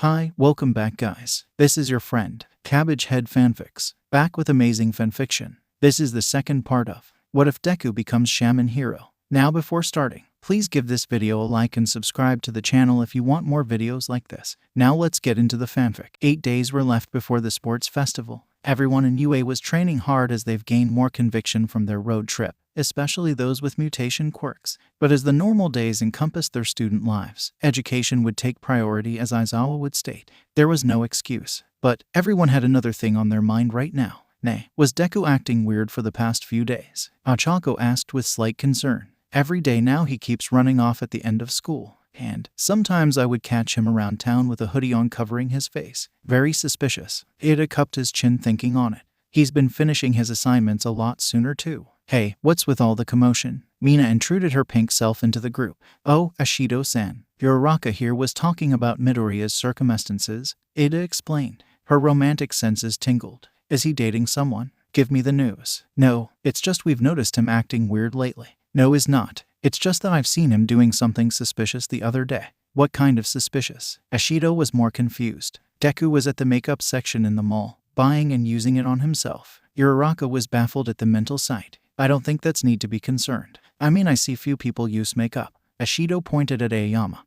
Hi, welcome back guys. This is your friend, Cabbage Head Fanfics, back with amazing fanfiction. This is the second part of What If Deku Becomes Shaman Hero. Now before starting, please give this video a like and subscribe to the channel if you want more videos like this. Now let's get into the fanfic. 8 days were left before the sports festival. Everyone in UA was training hard as they've gained more conviction from their road trip, especially those with mutation quirks. But as the normal days encompassed their student lives, education would take priority, as Aizawa would state. There was no excuse. But everyone had another thing on their mind right now. Nay, was Deku acting weird for the past few days? Ochako asked with slight concern. Every day now he keeps running off at the end of school. And sometimes I would catch him around town with a hoodie on covering his face. Very suspicious. Iida cupped his chin thinking on it. He's been finishing his assignments a lot sooner too. Hey, what's with all the commotion? Mina intruded her pink self into the group. Oh, Ashido-san. Uraraka here was talking about Midoriya's circumstances. Iida explained. Her romantic senses tingled. Is he dating someone? Give me the news. No, it's just we've noticed him acting weird lately. No, is not. It's just that I've seen him doing something suspicious the other day. What kind of suspicious? Ashido was more confused. Deku was at the makeup section in the mall, buying and using it on himself. Uraraka was baffled at the mental sight. I don't think that's need to be concerned. I mean, I see few people use makeup. Ashido pointed at Aoyama,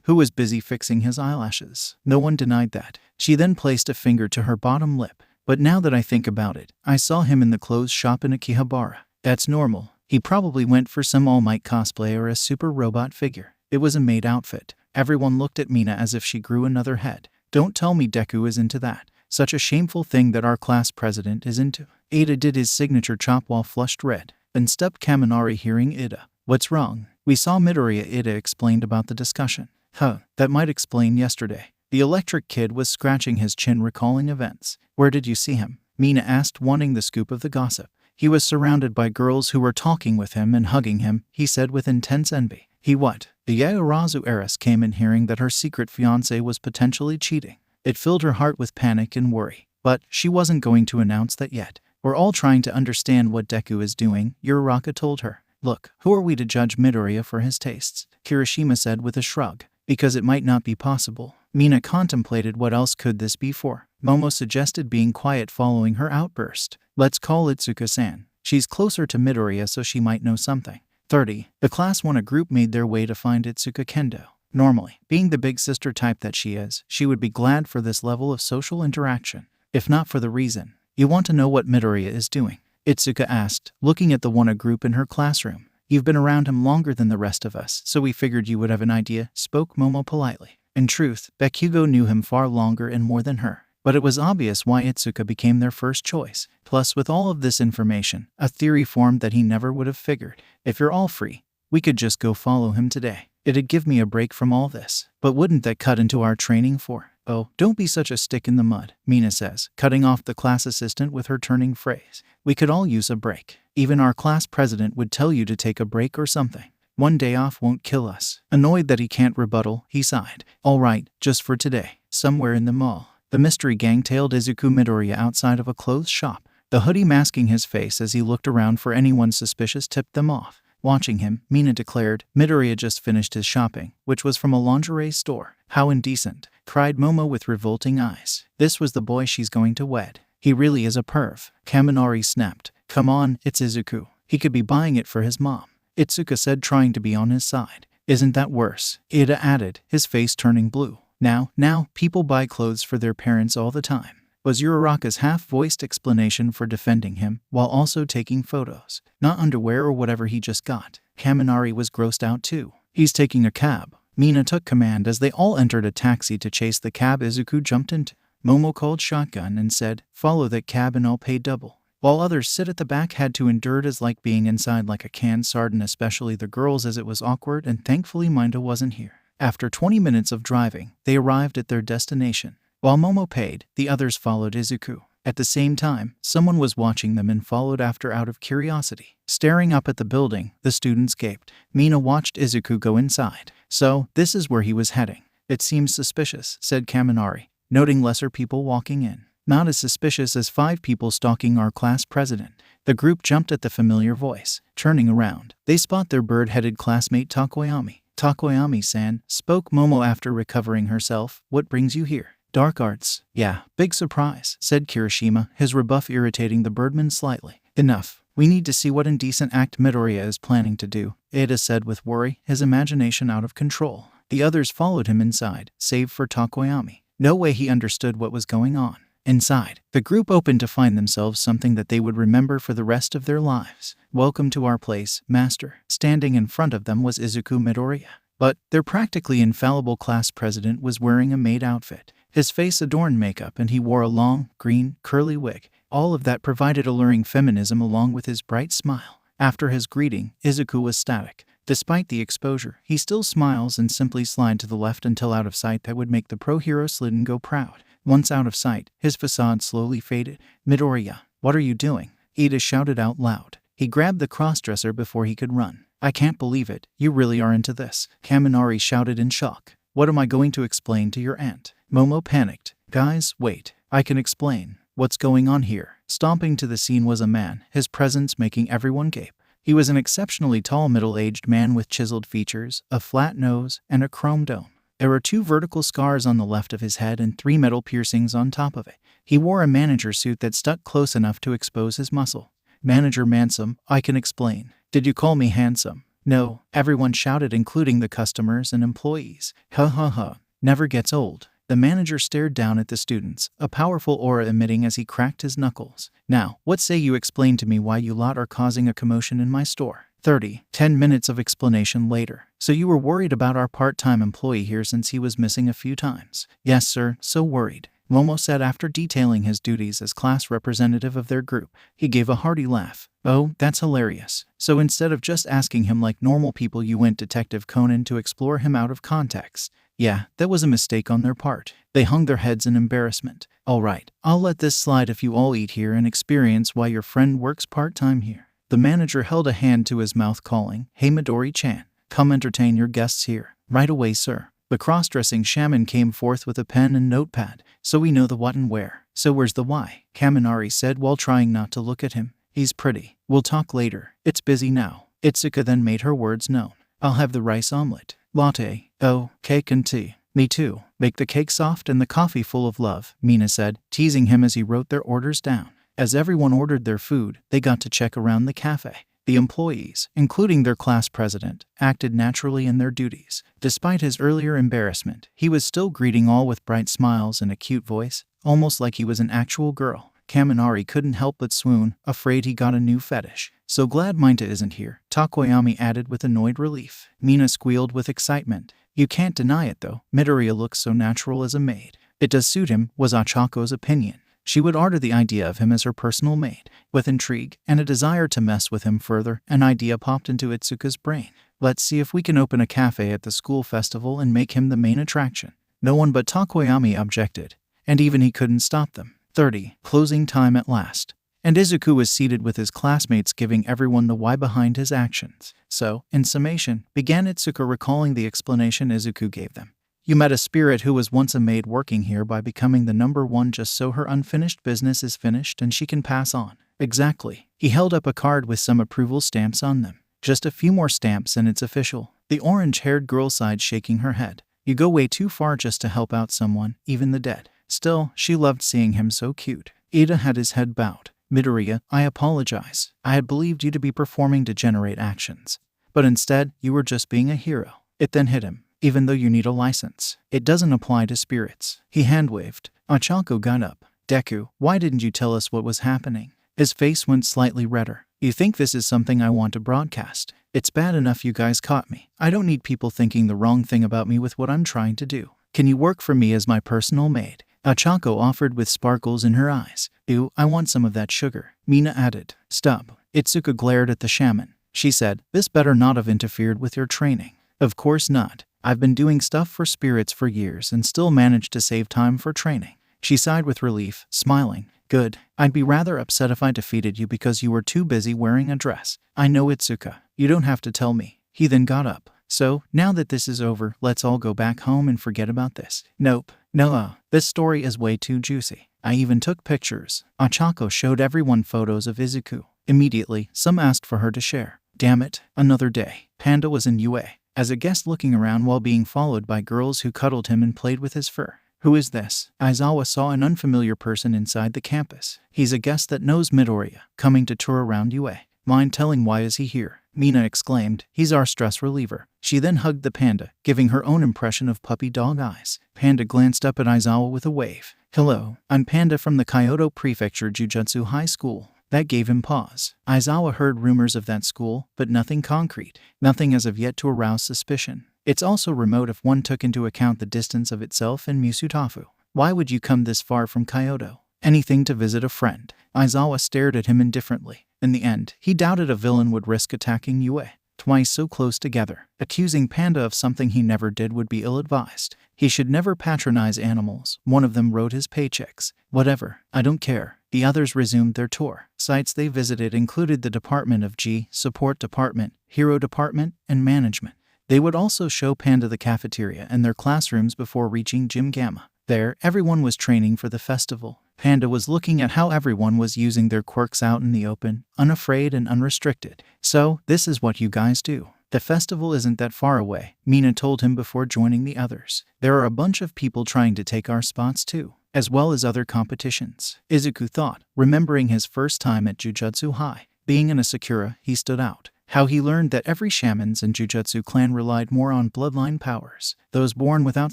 who was busy fixing his eyelashes. No one denied that. She then placed a finger to her bottom lip. But now that I think about it, I saw him in the clothes shop in Akihabara. That's normal. He probably went for some All Might cosplay or a super robot figure. It was a Maid outfit. Everyone looked at Mina as if she grew another head. Don't tell me Deku is into that. Such a shameful thing that our class president is into. Iida did his signature chop while flushed red. Then stepped Kaminari, hearing Iida. What's wrong? We saw Midoriya. Iida explained about the discussion. That might explain yesterday. The electric kid was scratching his chin recalling events. Where did you see him? Mina asked, wanting the scoop of the gossip. He was surrounded by girls who were talking with him and hugging him, he said with intense envy. He what? The Yaorazu heiress came in hearing that her secret fiancé was potentially cheating. It filled her heart with panic and worry. But she wasn't going to announce that yet. We're all trying to understand what Deku is doing, Uraraka told her. Look, who are we to judge Midoriya for his tastes? Kirishima said with a shrug. Because it might not be possible. Mina contemplated what else could this be for. Momo suggested being quiet following her outburst. Let's call Itsuka-san. She's closer to Midoriya, so she might know something. 30. The class 1 group made their way to find Itsuka Kendo. Normally, being the big sister type that she is, she would be glad for this level of social interaction. If not for the reason. You want to know what Midoriya is doing? Itsuka asked, looking at the one group in her classroom. You've been around him longer than the rest of us, so we figured you would have an idea, spoke Momo politely. In truth, Bakugo knew him far longer and more than her. But it was obvious why Itsuka became their first choice. Plus, with all of this information, a theory formed that he never would have figured. If you're all free, we could just go follow him today. It'd give me a break from all this. But wouldn't that cut into our training for? Oh, don't be such a stick in the mud, Mina says, cutting off the class assistant with her turning phrase. We could all use a break. Even our class president would tell you to take a break or something. One day off won't kill us. Annoyed that he can't rebuttal, he sighed. All right, just for today. Somewhere in the mall, the mystery gang tailed Izuku Midoriya outside of a clothes shop. The hoodie masking his face as he looked around for anyone suspicious tipped them off. Watching him, Mina declared, Midoriya just finished his shopping, which was from a lingerie store. How indecent, cried Momo with revolting eyes. This was the boy she's going to wed. He really is a perv. Kaminari snapped. Come on, it's Izuku. He could be buying it for his mom. Itsuka said, trying to be on his side. Isn't that worse? Iida added, his face turning blue. Now, people buy clothes for their parents all the time, was Uraraka's half-voiced explanation for defending him, while also taking photos. Not underwear or whatever he just got. Kaminari was grossed out too. He's taking a cab. Mina took command as they all entered a taxi to chase the cab Izuku jumped into. Momo called shotgun and said, follow that cab and I'll pay double. While others sit at the back had to endure it as like being inside like a canned sardine, especially the girls, as it was awkward, and thankfully Minda wasn't here. After 20 minutes of driving, they arrived at their destination. While Momo paid, the others followed Izuku. At the same time, someone was watching them and followed after out of curiosity. Staring up at the building, the students gaped. Mina watched Izuku go inside. So, this is where he was heading. It seems suspicious, said Kaminari, noting lesser people walking in. Not as suspicious as 5 people stalking our class president. The group jumped at the familiar voice. Turning around, they spot their bird-headed classmate Tokoyami. Tokoyami-san, spoke Momo after recovering herself. What brings you here? Dark arts. Yeah, big surprise, said Kirishima, his rebuff irritating the birdman slightly. Enough. We need to see what indecent act Midoriya is planning to do, Iida said with worry, his imagination out of control. The others followed him inside, save for Tokoyami. No way he understood what was going on. Inside, the group opened to find themselves something that they would remember for the rest of their lives. Welcome to our place, master. Standing in front of them was Izuku Midoriya. But their practically infallible class president was wearing a maid outfit. His face adorned makeup and he wore a long, green, curly wig. All of that provided alluring feminism along with his bright smile. After his greeting, Izuku was static. Despite the exposure, he still smiles and simply slides to the left until out of sight. That would make the pro-hero Slidden go proud. Once out of sight, his facade slowly faded. Midoriya, what are you doing? Iida shouted out loud. He grabbed the crossdresser before he could run. I can't believe it, you really are into this. Kaminari shouted in shock. What am I going to explain to your aunt? Momo panicked. Guys, wait. I can explain. What's going on here? Stomping to the scene was a man, his presence making everyone gape. He was an exceptionally tall middle-aged man with chiseled features, a flat nose, and a chrome dome. There were 2 vertical scars on the left of his head and 3 metal piercings on top of it. He wore a manager suit that stuck close enough to expose his muscle. Manager Mansome, I can explain. Did you call me handsome? No, everyone shouted, including the customers and employees. Ha ha ha, never gets old. The manager stared down at the students, a powerful aura emitting as he cracked his knuckles. Now, what say you explain to me why you lot are causing a commotion in my store? 10 minutes of explanation later. So you were worried about our part-time employee here since he was missing a few times? Yes, sir, so worried. Momo said after detailing his duties as class representative of their group. He gave a hearty laugh. Oh, that's hilarious. So instead of just asking him like normal people, you went Detective Conan to explore him out of context. Yeah, that was a mistake on their part. They hung their heads in embarrassment. All right, I'll let this slide if you all eat here and experience why your friend works part-time here. The manager held a hand to his mouth calling, Hey Midori-chan, come entertain your guests here. Right away, sir. The cross-dressing shaman came forth with a pen and notepad. So we know the what and where. So where's the why? Kaminari said while trying not to look at him. He's pretty. We'll talk later. It's busy now. Itsuka then made her words known. I'll have the rice omelet. Latte. Oh, cake and tea. Me too. Make the cake soft and the coffee full of love, Mina said, teasing him as he wrote their orders down. As everyone ordered their food, they got to check around the cafe. The employees, including their class president, acted naturally in their duties. Despite his earlier embarrassment, he was still greeting all with bright smiles and a cute voice, almost like he was an actual girl. Kaminari couldn't help but swoon, afraid he got a new fetish. So glad Minta isn't here, Tokoyami added with annoyed relief. Mina squealed with excitement. You can't deny it though, Midoriya looks so natural as a maid. It does suit him, was Achako's opinion. She would order the idea of him as her personal maid. With intrigue and a desire to mess with him further, an idea popped into Itsuka's brain. Let's see if we can open a cafe at the school festival and make him the main attraction. No one but Tokoyami objected, and even he couldn't stop them. 30. Closing time at last. And Izuku was seated with his classmates giving everyone the why behind his actions. So, in summation, began Itsuka recalling the explanation Izuku gave them. You met a spirit who was once a maid working here by becoming the number 1 just so her unfinished business is finished and she can pass on. Exactly. He held up a card with some approval stamps on them. Just a few more stamps and it's official. The orange-haired girl sighed, shaking her head. You go way too far just to help out someone, even the dead. Still, she loved seeing him so cute. Iida had his head bowed. Midoriya, I apologize. I had believed you to be performing degenerate actions. But instead, you were just being a hero. It then hit him. Even though you need a license, it doesn't apply to spirits. He hand-waved. Achako got up. Deku, why didn't you tell us what was happening? His face went slightly redder. You think this is something I want to broadcast? It's bad enough you guys caught me. I don't need people thinking the wrong thing about me with what I'm trying to do. Can you work for me as my personal maid? Achako offered with sparkles in her eyes. Ew, I want some of that sugar. Mina added. Stop. Itsuka glared at the shaman. She said, this better not have interfered with your training. Of course not. I've been doing stuff for spirits for years and still managed to save time for training. She sighed with relief, smiling. Good. I'd be rather upset if I defeated you because you were too busy wearing a dress. I know, Itsuka. You don't have to tell me. He then got up. So, now that this is over, let's all go back home and forget about this. Nope. No, this story is way too juicy. I even took pictures. Achako showed everyone photos of Izuku. Immediately, some asked for her to share. Damn it, another day. Panda was in UA. as a guest looking around while being followed by girls who cuddled him and played with his fur. Who is this? Aizawa saw an unfamiliar person inside the campus. He's a guest that knows Midoriya, coming to tour around UA. Mind telling why is he here? Mina exclaimed. He's our stress reliever. She then hugged the panda, giving her own impression of puppy dog eyes. Panda glanced up at Aizawa with a wave. Hello, I'm Panda from the Kyoto Prefecture Jujutsu High School. That gave him pause. Aizawa heard rumors of that school, but nothing concrete. Nothing as of yet to arouse suspicion. It's also remote if one took into account the distance of itself and Musutafu. Why would you come this far from Kyoto? Anything to visit a friend. Aizawa stared at him indifferently. In the end, he doubted a villain would risk attacking Yue. Twice so close together. Accusing Panda of something he never did would be ill-advised. He should never patronize animals. One of them wrote his paychecks. Whatever, I don't care. The others resumed their tour. Sites they visited included the Department of G, Support Department, Hero Department, and Management. They would also show Panda the cafeteria and their classrooms before reaching Gym Gamma. There, everyone was training for the festival. Panda was looking at how everyone was using their quirks out in the open, unafraid and unrestricted. So, this is what you guys do. The festival isn't that far away, Mina told him before joining the others. There are a bunch of people trying to take our spots too, as well as other competitions. Izuku thought, remembering his first time at Jujutsu High. Being an Asakura, he stood out. How he learned that every shamans and Jujutsu clan relied more on bloodline powers. Those born without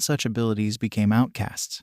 such abilities became outcasts,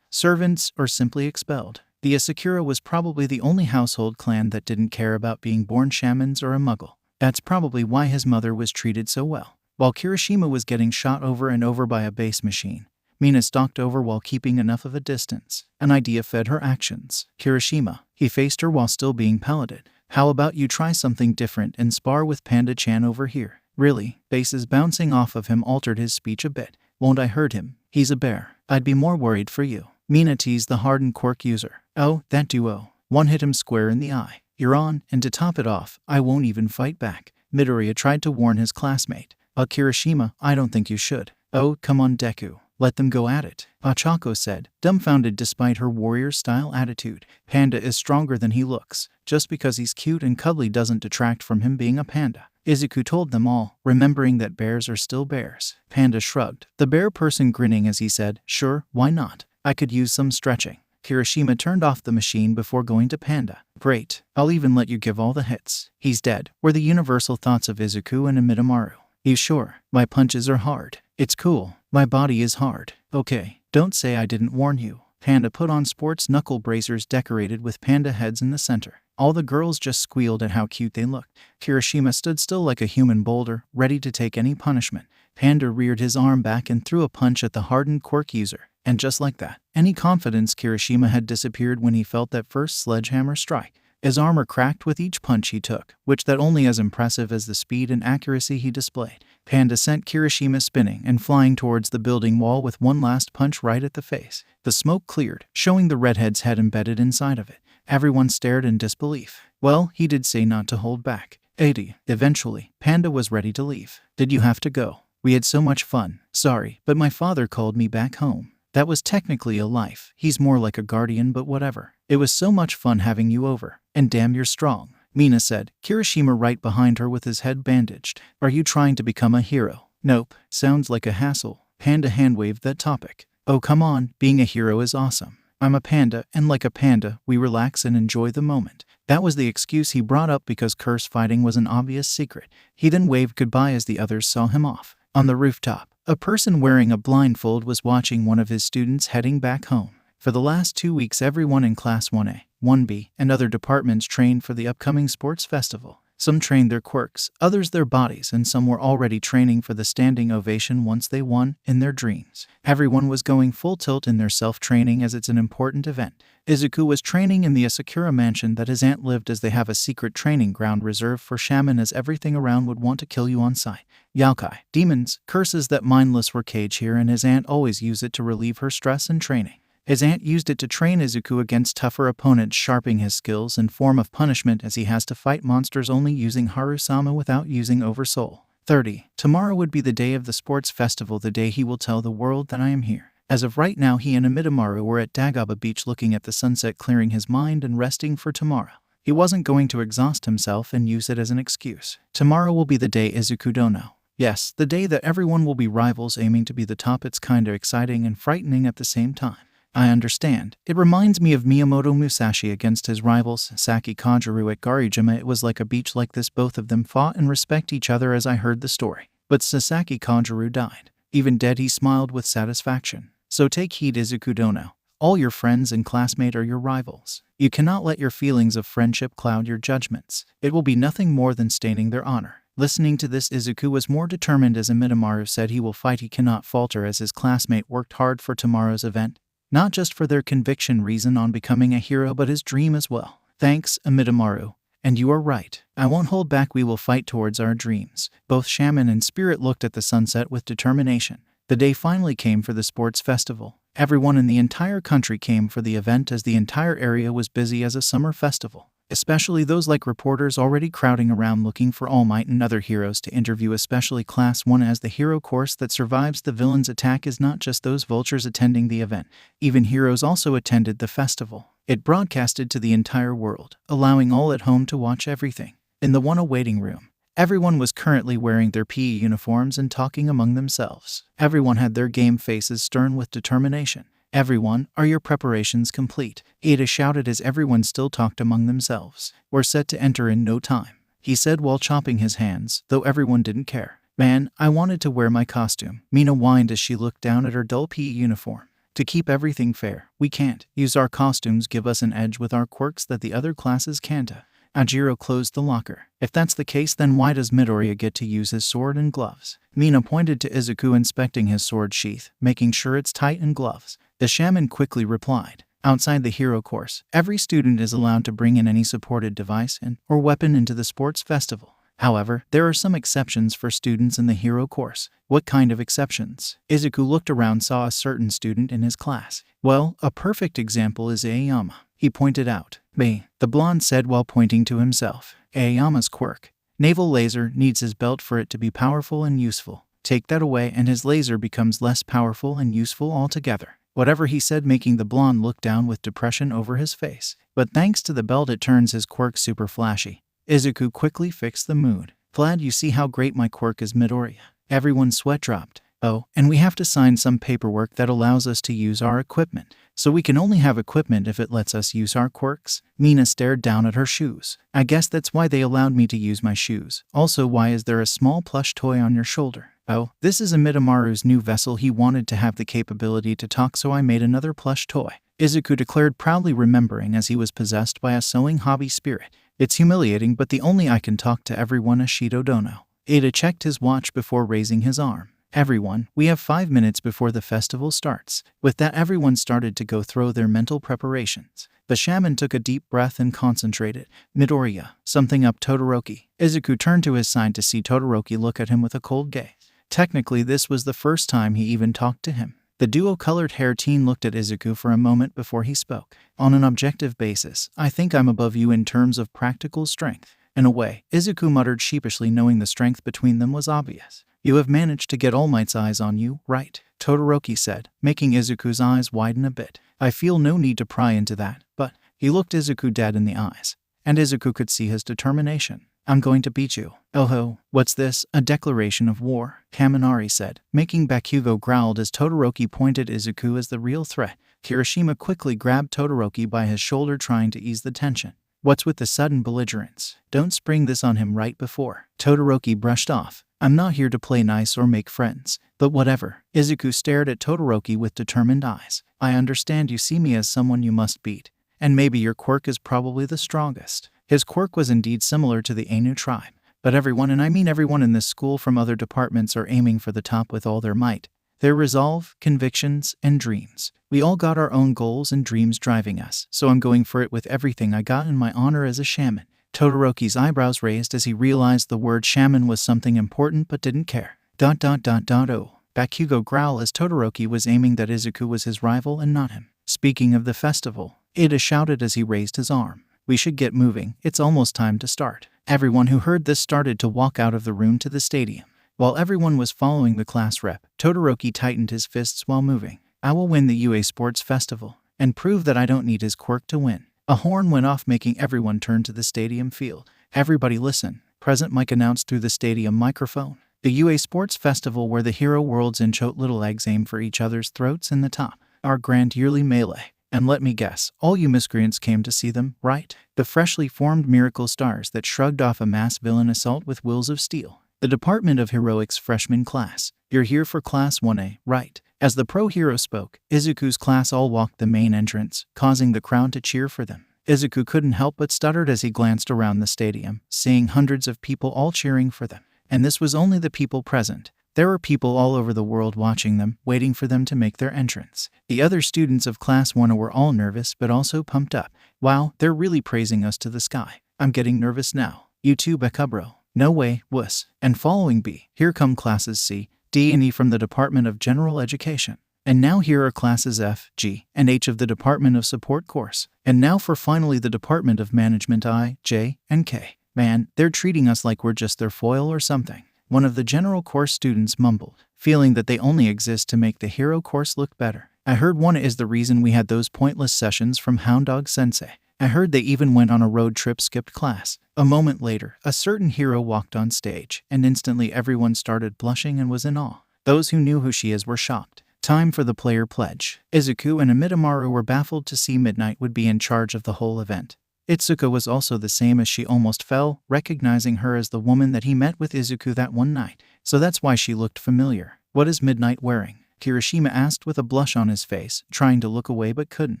servants, or simply expelled. The Asakura was probably the only household clan that didn't care about being born shamans or a muggle. That's probably why his mother was treated so well. While Kirishima was getting shot over and over by a base machine, Mina stalked over while keeping enough of a distance. An idea fed her actions. Kirishima, he faced her while still being pelleted. How about you try something different and spar with Panda-chan over here? Really? Bases bouncing off of him altered his speech a bit. Won't I hurt him? He's a bear. I'd be more worried for you. Mina teased the hardened quirk user. Oh, that duo. One hit him square in the eye. You're on, and to top it off, I won't even fight back. Midoriya tried to warn his classmate. Kirishima, I don't think you should. Oh, come on Deku. Let them go at it, Pachako said, dumbfounded despite her warrior-style attitude. Panda is stronger than he looks. Just because he's cute and cuddly doesn't detract from him being a panda. Izuku told them all, remembering that bears are still bears. Panda shrugged, the bear person grinning as he said, sure, why not? I could use some stretching. Kirishima turned off the machine before going to Panda. Great, I'll even let you give all the hits. He's dead, were the universal thoughts of Izuku and Amidamaru. You sure? My punches are hard. It's cool. My body is hard. Okay, don't say I didn't warn you. Panda put on sports knuckle bracers decorated with panda heads in the center. All the girls just squealed at how cute they looked. Kirishima stood still like a human boulder, ready to take any punishment. Panda reared his arm back and threw a punch at the hardened quirk user. And just like that, any confidence Kirishima had disappeared when he felt that first sledgehammer strike. His armor cracked with each punch he took, which that only as impressive as the speed and accuracy he displayed. Panda sent Kirishima spinning and flying towards the building wall with one last punch right at the face. The smoke cleared, showing the redhead's head embedded inside of it. Everyone stared in disbelief. Well, he did say not to hold back. 80. Eventually, Panda was ready to leave. Did you have to go? We had so much fun. Sorry, but my father called me back home. That was technically a life. He's more like a guardian, but whatever. It was so much fun having you over. And damn, you're strong, Mina said, Kirishima right behind her with his head bandaged. Are you trying to become a hero? Nope. Sounds like a hassle. Panda hand-waved that topic. Oh, come on. Being a hero is awesome. I'm a panda, and like a panda, we relax and enjoy the moment. That was the excuse he brought up because curse fighting was an obvious secret. He then waved goodbye as the others saw him off. On the rooftop, a person wearing a blindfold was watching one of his students heading back home. For the last 2 weeks, everyone in Class 1A, 1B, and other departments trained for the upcoming sports festival. Some trained their quirks, others their bodies, and some were already training for the standing ovation once they won in their dreams. Everyone was going full tilt in their self-training as it's an important event. Izuku was training in the Asakura mansion that his aunt lived as they have a secret training ground reserved for shaman as everything around would want to kill you on sight. Yokai, demons, curses that mindless were caged here and his aunt always used it to relieve her stress and training. His aunt used it to train Izuku against tougher opponents, sharpening his skills in form of punishment as he has to fight monsters only using Harusama without using Oversoul. 30. Tomorrow would be the day of the sports festival, the day he will tell the world that I am here. As of right now, he and Amidamaru were at Dagaba Beach looking at the sunset, clearing his mind and resting for tomorrow. He wasn't going to exhaust himself and use it as an excuse. Tomorrow will be the day Izuku don't know. Yes, the day that everyone will be rivals aiming to be the top. It's kinda exciting and frightening at the same time. I understand. It reminds me of Miyamoto Musashi against his rivals Saki Kageru at Garijima. It was like a beach like this. Both of them fought and respect each other as I heard the story. But Sasaki Kageru died. Even dead, he smiled with satisfaction. So take heed, Izuku Dono. All your friends and classmates are your rivals. You cannot let your feelings of friendship cloud your judgments. It will be nothing more than staining their honor. Listening to this, Izuku was more determined as Amidamaru said he will fight. He cannot falter as his classmate worked hard for tomorrow's event. Not just for their conviction reason on becoming a hero, but his dream as well. Thanks, Amidamaru. And you are right. I won't hold back. We will fight towards our dreams. Both Shaman and Spirit looked at the sunset with determination. The day finally came for the sports festival. Everyone in the entire country came for the event as the entire area was busy as a summer festival. Especially those like reporters already crowding around looking for All Might and other heroes to interview, especially Class 1, as the hero course that survives the villain's attack is not just those vultures attending the event. Even heroes also attended the festival. It broadcasted to the entire world, allowing all at home to watch everything. In the one awaiting room, everyone was currently wearing their PE uniforms and talking among themselves. Everyone had their game faces stern with determination. Everyone, are your preparations complete? Iida shouted as everyone still talked among themselves. We're set to enter in no time, he said while chopping his hands, though everyone didn't care. Man, I wanted to wear my costume. Mina whined as she looked down at her dull PE uniform. To keep everything fair, we can't use our costumes give us an edge with our quirks that the other classes can't. Ajiro closed the locker. If that's the case, then why does Midoriya get to use his sword and gloves? Mina pointed to Izuku inspecting his sword sheath, making sure it's tight and gloves. The shaman quickly replied, outside the hero course, every student is allowed to bring in any supported device or weapon into the sports festival. However, there are some exceptions for students in the hero course. What kind of exceptions? Izuku looked around, saw a certain student in his class. Well, a perfect example is Aoyama, he pointed out. Me, the blonde said while pointing to himself. Aoyama's quirk. Naval laser needs his belt for it to be powerful and useful. Take that away and his laser becomes less powerful and useful altogether. Whatever he said, making the blonde look down with depression over his face. But thanks to the belt, it turns his quirk super flashy. Izuku quickly fixed the mood. Glad you see how great my quirk is, Midoriya. Everyone's sweat dropped. Oh, and we have to sign some paperwork that allows us to use our equipment. So we can only have equipment if it lets us use our quirks. Mina stared down at her shoes. I guess that's why they allowed me to use my shoes. Also, why is there a small plush toy on your shoulder? Oh, this is Amidamaru's new vessel. He wanted to have the capability to talk, so I made another plush toy. Izuku declared proudly, remembering as he was possessed by a sewing hobby spirit. It's humiliating, but the only I can talk to everyone, Ashido Dono. Iida checked his watch before raising his arm. Everyone, we have 5 minutes before the festival starts. With that, everyone started to go through their mental preparations. The shaman took a deep breath and concentrated. Midoriya, something up, Todoroki. Izuku turned to his side to see Todoroki look at him with a cold gaze. Technically, this was the first time he even talked to him. The duo-colored hair teen looked at Izuku for a moment before he spoke. On an objective basis, I think I'm above you in terms of practical strength. In a way, Izuku muttered sheepishly, knowing the strength between them was obvious. You have managed to get All Might's eyes on you, right? Todoroki said, making Izuku's eyes widen a bit. I feel no need to pry into that, but he looked Izuku dead in the eyes, and Izuku could see his determination. I'm going to beat you. Oh ho, what's this? A declaration of war? Kaminari said, making Bakugo growled as Todoroki pointed Izuku as the real threat. Kirishima quickly grabbed Todoroki by his shoulder, trying to ease the tension. What's with the sudden belligerence? Don't spring this on him right before. Todoroki brushed off. I'm not here to play nice or make friends, but whatever. Izuku stared at Todoroki with determined eyes. I understand you see me as someone you must beat, and maybe your quirk is probably the strongest. His quirk was indeed similar to the Ainu tribe, but everyone, and I mean everyone in this school from other departments, are aiming for the top with all their might. Their resolve, convictions, and dreams. We all got our own goals and dreams driving us, so I'm going for it with everything I got in my honor as a shaman. Todoroki's eyebrows raised as he realized the word shaman was something important but didn't care. Oh. Bakugo growled as Todoroki was aiming that Izuku was his rival and not him. Speaking of the festival, Iida shouted as he raised his arm. We should get moving, it's almost time to start. Everyone who heard this started to walk out of the room to the stadium. While everyone was following the class rep, Todoroki tightened his fists while moving. I will win the UA Sports Festival, and prove that I don't need his quirk to win. A horn went off, making everyone turn to the stadium field. Everybody listen, President Mike announced through the stadium microphone. The UA Sports Festival where the hero worlds and chote little eggs aim for each other's throats in the top. Our grand yearly melee. And let me guess, all you miscreants came to see them, right? The freshly formed miracle stars that shrugged off a mass villain assault with wills of steel. The Department of Heroics freshman class. You're here for Class 1A, right? As the pro hero spoke, Izuku's class all walked the main entrance, causing the crowd to cheer for them. Izuku couldn't help but stuttered as he glanced around the stadium, seeing hundreds of people all cheering for them. And this was only the people present. There were people all over the world watching them, waiting for them to make their entrance. The other students of Class 1 were all nervous but also pumped up. Wow, they're really praising us to the sky. I'm getting nervous now. You too, Bekubro. No way, wuss. And following B, here come classes C, D and E from the Department of General Education. And now here are classes F, G, and H of the Department of Support course. And now for finally the Department of Management I, J, and K. Man, they're treating us like we're just their foil or something. One of the general course students mumbled, feeling that they only exist to make the hero course look better. I heard one is the reason we had those pointless sessions from Hound Dog Sensei. I heard they even went on a road trip, skipped class. A moment later, a certain hero walked on stage, and instantly everyone started blushing and was in awe. Those who knew who she is were shocked. Time for the player pledge. Izuku and Amidamaru were baffled to see Midnight would be in charge of the whole event. Itsuka was also the same as she almost fell, recognizing her as the woman that he met with Izuku that one night. So that's why she looked familiar. What is Midnight wearing? Kirishima asked with a blush on his face, trying to look away but couldn't.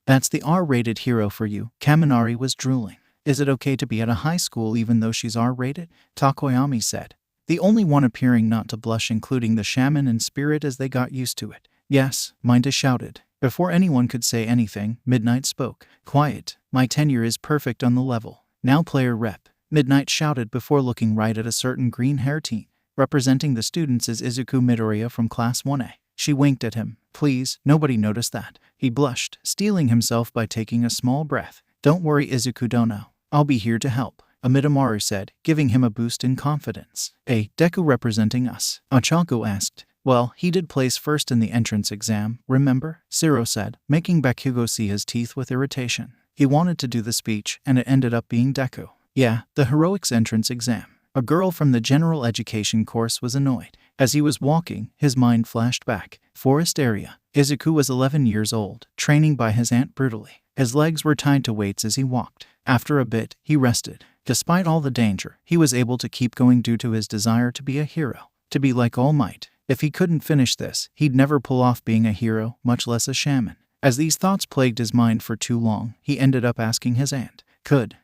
That's the R-rated hero for you. Kaminari was drooling. Is it okay to be at a high school even though she's R-rated? Tokoyami said. The only one appearing not to blush, including the shaman and spirit, as they got used to it. Yes, Minda shouted. Before anyone could say anything, Midnight spoke. Quiet. My tenure is perfect on the level. Now player rep. Midnight shouted before looking right at a certain green-haired teen. Representing the students is Izuku Midoriya from Class 1A. She winked at him. Please, nobody noticed that. He blushed, steeling himself by taking a small breath. Don't worry, Izuku Dono. I'll be here to help, Amidamaru said, giving him a boost in confidence. Deku representing us? Ochako asked. Well, he did place first in the entrance exam, remember? Sero said, making Bakugo see his teeth with irritation. He wanted to do the speech, and it ended up being Deku. Yeah, the heroics entrance exam. A girl from the general education course was annoyed. As he was walking, his mind flashed back. Forest area. Izuku was 11 years old, training by his aunt brutally. His legs were tied to weights as he walked. After a bit, he rested. Despite all the danger, he was able to keep going due to his desire to be a hero. To be like All Might. If he couldn't finish this, he'd never pull off being a hero, much less a shaman. As these thoughts plagued his mind for too long, he ended up asking his aunt.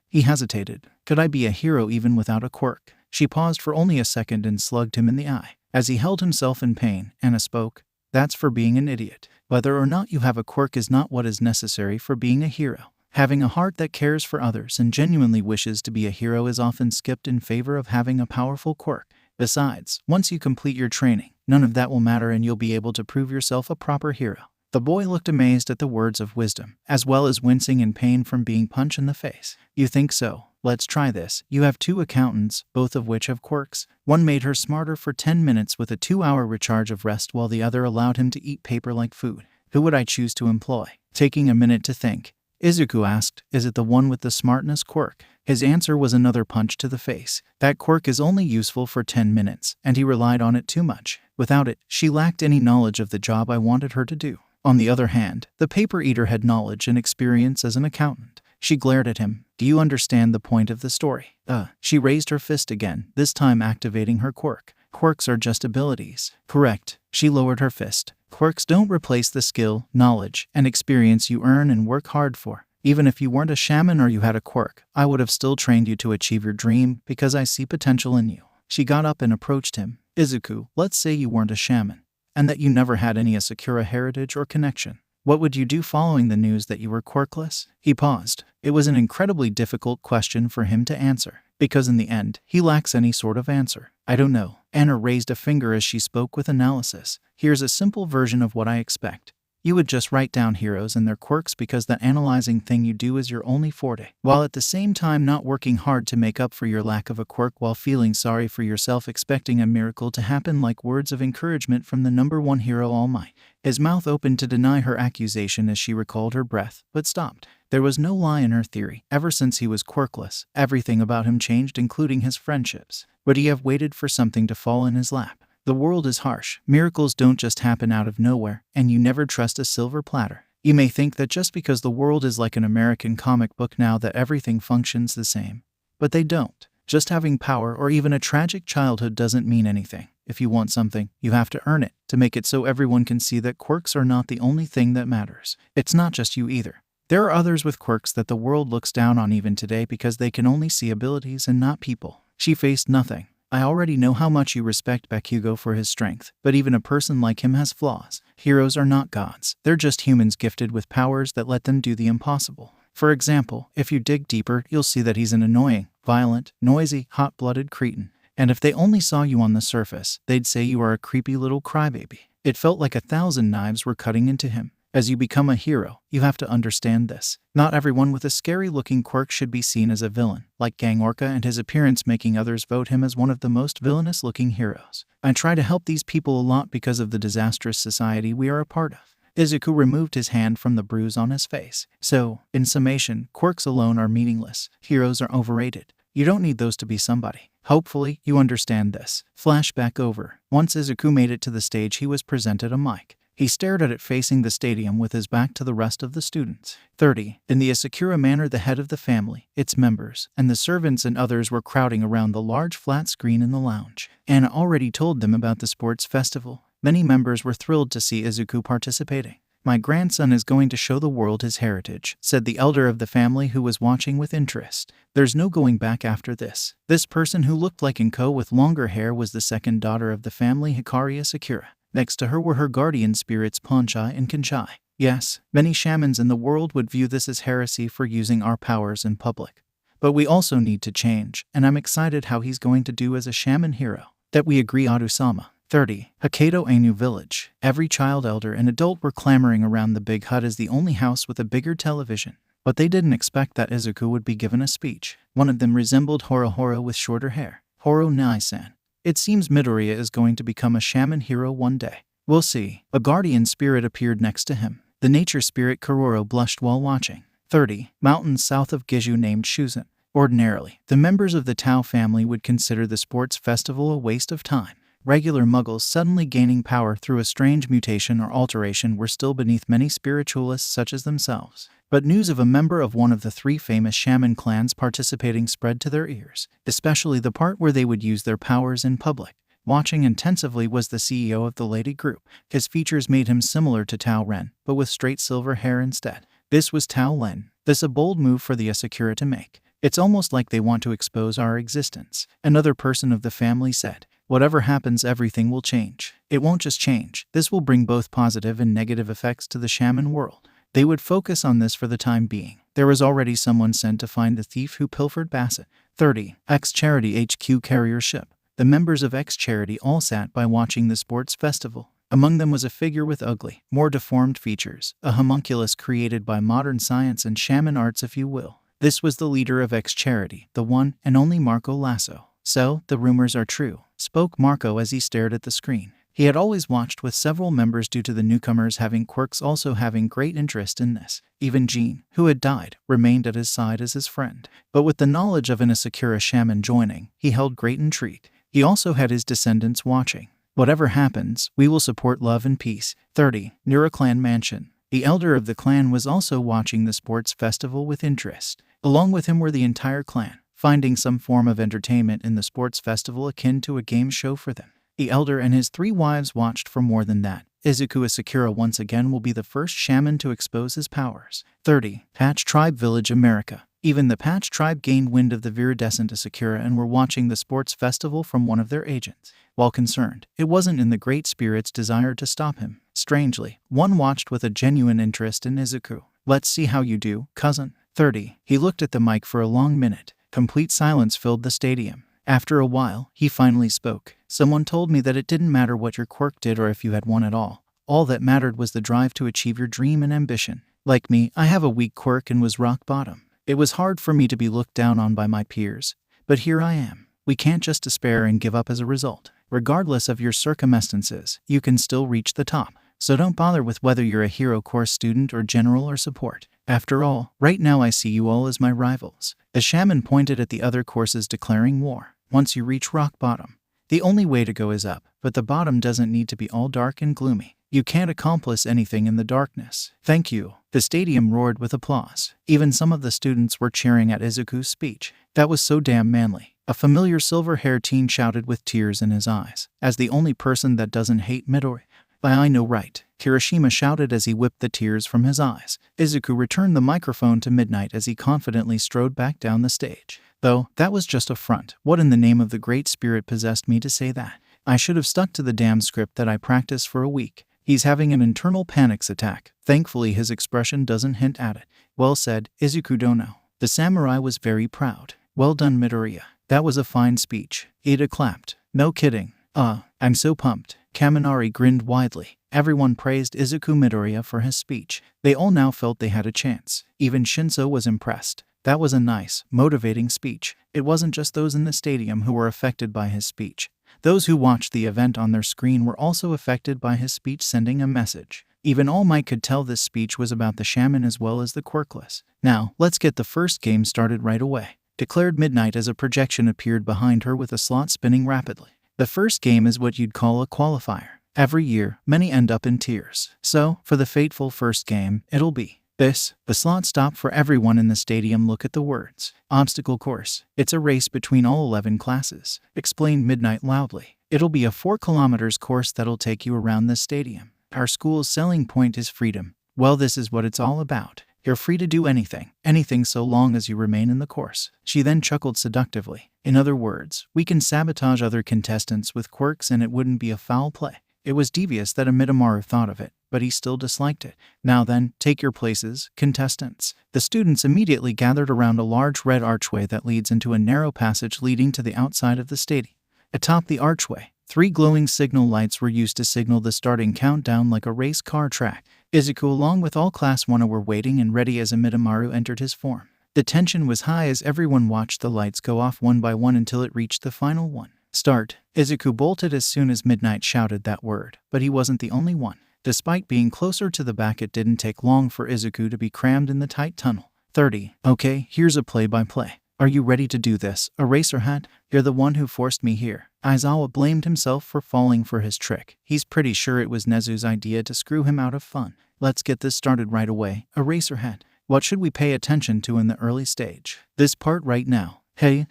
He hesitated. Could I be a hero even without a quirk? She paused for only a second and slugged him in the eye. As he held himself in pain, Anna spoke. That's for being an idiot. Whether or not you have a quirk is not what is necessary for being a hero. Having a heart that cares for others and genuinely wishes to be a hero is often skipped in favor of having a powerful quirk. Besides, once you complete your training, none of that will matter and you'll be able to prove yourself a proper hero. The boy looked amazed at the words of wisdom, as well as wincing in pain from being punched in the face. You think so? Let's try this. You have 2 accountants, both of which have quirks. One made her smarter for 10 minutes with a 2-hour recharge of rest, while the other allowed him to eat paper like food. Who would I choose to employ? Taking a minute to think, Izuku asked, is it the one with the smartness quirk? His answer was another punch to the face. That quirk is only useful for 10 minutes, and he relied on it too much. Without it, she lacked any knowledge of the job I wanted her to do. On the other hand, the paper eater had knowledge and experience as an accountant. She glared at him. Do you understand the point of the story? She raised her fist again, this time activating her quirk. Quirks are just abilities. Correct. She lowered her fist. Quirks don't replace the skill, knowledge, and experience you earn and work hard for. Even if you weren't a shaman or you had a quirk, I would have still trained you to achieve your dream because I see potential in you. She got up and approached him. Izuku, let's say you weren't a shaman, and that you never had any Asakura heritage or connection. What would you do following the news that you were quirkless? He paused. It was an incredibly difficult question for him to answer, because in the end, he lacks any sort of answer. I don't know. Anna raised a finger as she spoke with analysis. Here's a simple version of what I expect. You would just write down heroes and their quirks because that analyzing thing you do is your only forte, while at the same time not working hard to make up for your lack of a quirk while feeling sorry for yourself, expecting a miracle to happen like words of encouragement from the #1 hero All Might. His mouth opened to deny her accusation as she recalled her breath, but stopped. There was no lie in her theory. Ever since he was quirkless, everything about him changed, including his friendships. Would he have waited for something to fall in his lap? The world is harsh. Miracles don't just happen out of nowhere, and you never trust a silver platter. You may think that just because the world is like an American comic book now that everything functions the same. But they don't. Just having power or even a tragic childhood doesn't mean anything. If you want something, you have to earn it, to make it so everyone can see that quirks are not the only thing that matters. It's not just you either. There are others with quirks that the world looks down on even today because they can only see abilities and not people. She faced nothing. I already know how much you respect Bakugo for his strength, but even a person like him has flaws. Heroes are not gods. They're just humans gifted with powers that let them do the impossible. For example, if you dig deeper, you'll see that he's an annoying, violent, noisy, hot-blooded cretin. And if they only saw you on the surface, they'd say you are a creepy little crybaby. It felt like 1,000 knives were cutting into him. As you become a hero, you have to understand this. Not everyone with a scary-looking quirk should be seen as a villain, like Gang Orca and his appearance making others vote him as one of the most villainous-looking heroes. I try to help these people a lot because of the disastrous society we are a part of. Izuku removed his hand from the bruise on his face. So, in summation, quirks alone are meaningless. Heroes are overrated. You don't need those to be somebody. Hopefully, you understand this. Flashback over. Once Izuku made it to the stage, he was presented a mic. He stared at it facing the stadium with his back to the rest of the students. 30. In the Asakura manner, the head of the family, its members, and the servants and others were crowding around the large flat screen in the lounge. Anna already told them about the sports festival. Many members were thrilled to see Izuku participating. "My grandson is going to show the world his heritage," said the elder of the family who was watching with interest. "There's no going back after this." This person who looked like Inko with longer hair was the second daughter of the family, Hikari Asakura. Next to her were her guardian spirits Ponchai and Kanchai. Yes, many shamans in the world would view this as heresy for using our powers in public. But we also need to change, and I'm excited how he's going to do as a shaman hero. That we agree, Adusama. 30. Hokkaido Ainu Village. Every child, elder, and adult were clamoring around the big hut as the only house with a bigger television. But they didn't expect that Izuku would be given a speech. One of them resembled Horo with shorter hair. Horo Nai-san. It seems Midoriya is going to become a shaman hero one day. We'll see. A guardian spirit appeared next to him. The nature spirit Kuroro blushed while watching. 30. Mountains south of Giju named Shuzan. Ordinarily, the members of the Tao family would consider the sports festival a waste of time. Regular muggles suddenly gaining power through a strange mutation or alteration were still beneath many spiritualists such as themselves. But news of a member of one of the 3 famous shaman clans participating spread to their ears, especially the part where they would use their powers in public. Watching intensively was the CEO of the lady group. His features made him similar to Tao Ren, but with straight silver hair instead. This was Tao Len. This a bold move for the Asakura to make. It's almost like they want to expose our existence. Another person of the family said, "Whatever happens, everything will change." It won't just change. This will bring both positive and negative effects to the shaman world. They would focus on this for the time being. There was already someone sent to find the thief who pilfered Bassett. 30. X-Charity HQ carrier ship. The members of X-Charity all sat by watching the sports festival. Among them was a figure with ugly, more deformed features, a homunculus created by modern science and shaman arts, if you will. This was the leader of X-Charity, the one and only Marco Lasso. "So, the rumors are true," spoke Marco as he stared at the screen. He had always watched with several members due to the newcomers having quirks also having great interest in this. Even Jean, who had died, remained at his side as his friend. But with the knowledge of an Asakura shaman joining, he held great intrigue. He also had his descendants watching. "Whatever happens, we will support love and peace." 30. Nuraclan Mansion. The elder of the clan was also watching the sports festival with interest. Along with him were the entire clan, finding some form of entertainment in the sports festival akin to a game show for them. The elder and his 3 wives watched for more than that. Izuku Asakura once again will be the first shaman to expose his powers. 30. Patch Tribe Village America. Even the Patch Tribe gained wind of the viridescent Asakura and were watching the sports festival from one of their agents. While concerned, it wasn't in the Great Spirit's desire to stop him. Strangely, one watched with a genuine interest in Izuku. "Let's see how you do, cousin." 30. He looked at the mic for a long minute. Complete silence filled the stadium. After a while, he finally spoke. "Someone told me that it didn't matter what your quirk did or if you had one at all. All that mattered was the drive to achieve your dream and ambition. Like me, I have a weak quirk and was rock bottom. It was hard for me to be looked down on by my peers. But here I am. We can't just despair and give up as a result. Regardless of your circumstances, you can still reach the top." so don't bother with whether you're a hero course student or general or support. After all, right now I see you all as my rivals. The shaman pointed at the other courses, declaring war. Once you reach rock bottom, the only way to go is up, but the bottom doesn't need to be all dark and gloomy. You can't accomplish anything in the darkness. Thank you. The stadium roared with applause. Even some of the students were cheering at Izuku's speech. That was so damn manly. A familiar silver-haired teen shouted with tears in his eyes. As the only person that doesn't hate Midoriya. I know right, Kirishima shouted as he whipped the tears from his eyes. Izuku returned the microphone to Midnight as he confidently strode back down the stage. Though, that was just a front. What in the name of the Great Spirit possessed me to say that? I should have stuck to the damn script that I practiced for a week. He's having an internal panic attack. Thankfully his expression doesn't hint at it. Well said, Izuku Dono. The samurai was very proud. Well done, Midoriya. That was a fine speech. Iida clapped. No kidding. I'm so pumped. Kaminari grinned widely. Everyone praised Izuku Midoriya for his speech. They all now felt they had a chance. Even Shinso was impressed. That was a nice, motivating speech. It wasn't just those in the stadium who were affected by his speech. Those who watched the event on their screen were also affected by his speech, sending a message. Even All Might could tell this speech was about the shaman as well as the Quirkless. Now, let's get the first game started right away, declared Midnight as a projection appeared behind her with a slot spinning rapidly. The first game is what you'd call a qualifier. Every year, many end up in tears. So, for the fateful first game, it'll be this. The slot stopped for everyone in the stadium. Look at the words. Obstacle course. It's a race between all 11 classes, explained Midnight loudly. It'll be a 4 kilometers course that'll take you around the stadium. Our school's selling point is freedom. Well, this is what it's all about. You're free to do anything so long as you remain in the course. She then chuckled seductively. In other words, we can sabotage other contestants with quirks and it wouldn't be a foul play. It was devious that Amidamaru thought of it, but he still disliked it. Now then, take your places, contestants. The students immediately gathered around a large red archway that leads into a narrow passage leading to the outside of the stadium. Atop the archway, 3 glowing signal lights were used to signal the starting countdown like a race car track. Izuku along with all Class 1 were waiting and ready as Amidamaru entered his form. The tension was high as everyone watched the lights go off one by one until it reached the final one. Start. Izuku bolted as soon as Midnight shouted that word, but he wasn't the only one. Despite being closer to the back, it didn't take long for Izuku to be crammed in the tight tunnel. 30. Okay, here's a play-by-play. Are you ready to do this, Eraserhead? You're the one who forced me here. Aizawa blamed himself for falling for his trick. He's pretty sure it was Nezu's idea to screw him out of fun. Let's get this started right away, Eraserhead. What should we pay attention to in the early stage? This part right now. Hey.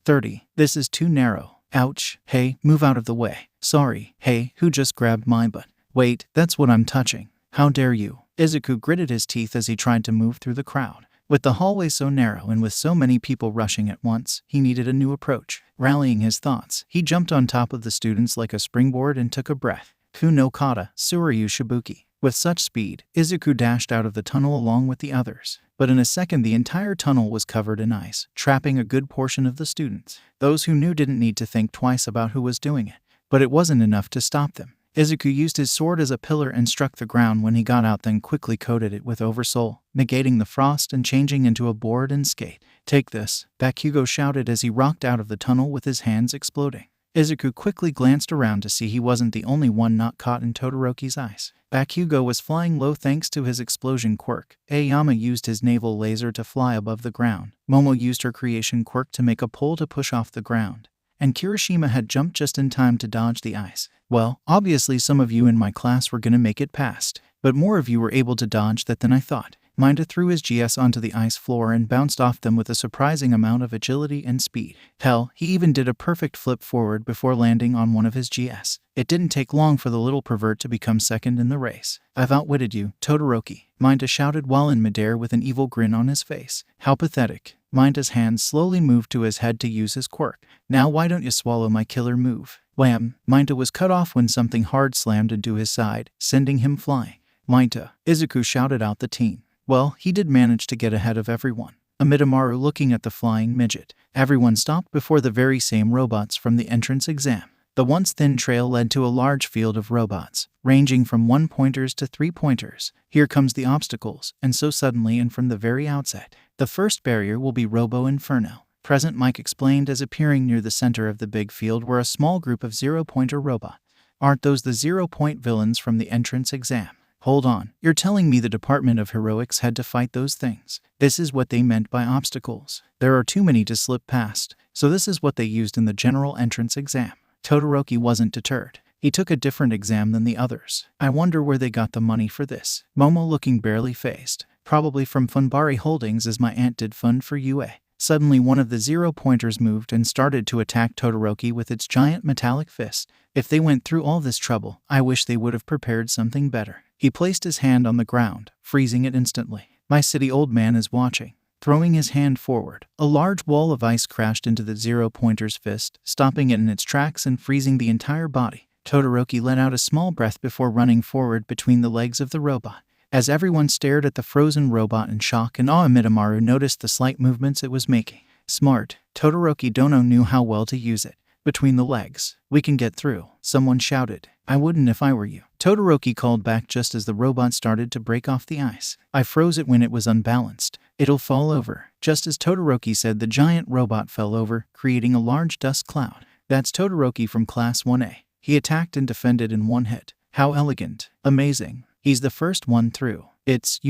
30. This is too narrow. Ouch. Hey, move out of the way. Sorry. Hey, who just grabbed my butt? Wait, that's what I'm touching. How dare you? Izuku gritted his teeth as he tried to move through the crowd. With the hallway so narrow and with so many people rushing at once, he needed a new approach. Rallying his thoughts, he jumped on top of the students like a springboard and took a breath. Ku no kata, Tsuryu Shibuki. With such speed, Izuku dashed out of the tunnel along with the others. But in a second the entire tunnel was covered in ice, trapping a good portion of the students. Those who knew didn't need to think twice about who was doing it. But it wasn't enough to stop them. Izuku used his sword as a pillar and struck the ground when he got out, then quickly coated it with oversoul, negating the frost and changing into a board and skate. Take this, Bakugo shouted as he rocked out of the tunnel with his hands exploding. Izuku quickly glanced around to see he wasn't the only one not caught in Todoroki's ice. Bakugo was flying low thanks to his explosion quirk. Aoyama used his naval laser to fly above the ground. Momo used her creation quirk to make a pole to push off the ground. And Kirishima had jumped just in time to dodge the ice. Well, obviously some of you in my class were gonna make it past, but more of you were able to dodge that than I thought. Minda threw his GS onto the ice floor and bounced off them with a surprising amount of agility and speed. Hell, he even did a perfect flip forward before landing on one of his GS. It didn't take long for the little pervert to become second in the race. I've outwitted you, Todoroki, Minda shouted while in midair with an evil grin on his face. How pathetic. Minda's hands slowly moved to his head to use his quirk. Now why don't you swallow my killer move? Wham! Minda was cut off when something hard slammed into his side, sending him flying. Minda, Izuku shouted out the teen. Well, he did manage to get ahead of everyone. Amidamaru looking at the flying midget. Everyone stopped before the very same robots from the entrance exam. The once thin trail led to a large field of robots, ranging from 1-pointers to 3-pointers. Here comes the obstacles, and so suddenly and from the very outset. The first barrier will be Robo Inferno. Present Mike explained as appearing near the center of the big field were a small group of 0-pointer robots. Aren't those the 0-point villains from the entrance exam? Hold on, you're telling me the Department of Heroics had to fight those things? This is what they meant by obstacles. There are too many to slip past, so this is what they used in the general entrance exam. Todoroki wasn't deterred. He took a different exam than the others. I wonder where they got the money for this. Momo looking barely fazed. Probably from Funbari Holdings, as my aunt did fund for UA. Suddenly one of the 0-pointers moved and started to attack Todoroki with its giant metallic fist. If they went through all this trouble, I wish they would have prepared something better. He placed his hand on the ground, freezing it instantly. My city old man is watching. Throwing his hand forward, a large wall of ice crashed into the 0-pointer's fist, stopping it in its tracks and freezing the entire body. Todoroki let out a small breath before running forward between the legs of the robot. As everyone stared at the frozen robot in shock and awe, Amidamaru noticed the slight movements it was making. Smart. Todoroki Dono knew how well to use it. Between the legs. We can get through, someone shouted. I wouldn't if I were you. Todoroki called back just as the robot started to break off the ice. I froze it when it was unbalanced. It'll fall over. Just as Todoroki said, the giant robot fell over, creating a large dust cloud. That's Todoroki from Class 1A. He attacked and defended in one hit. How elegant. Amazing. He's the first one through. It's,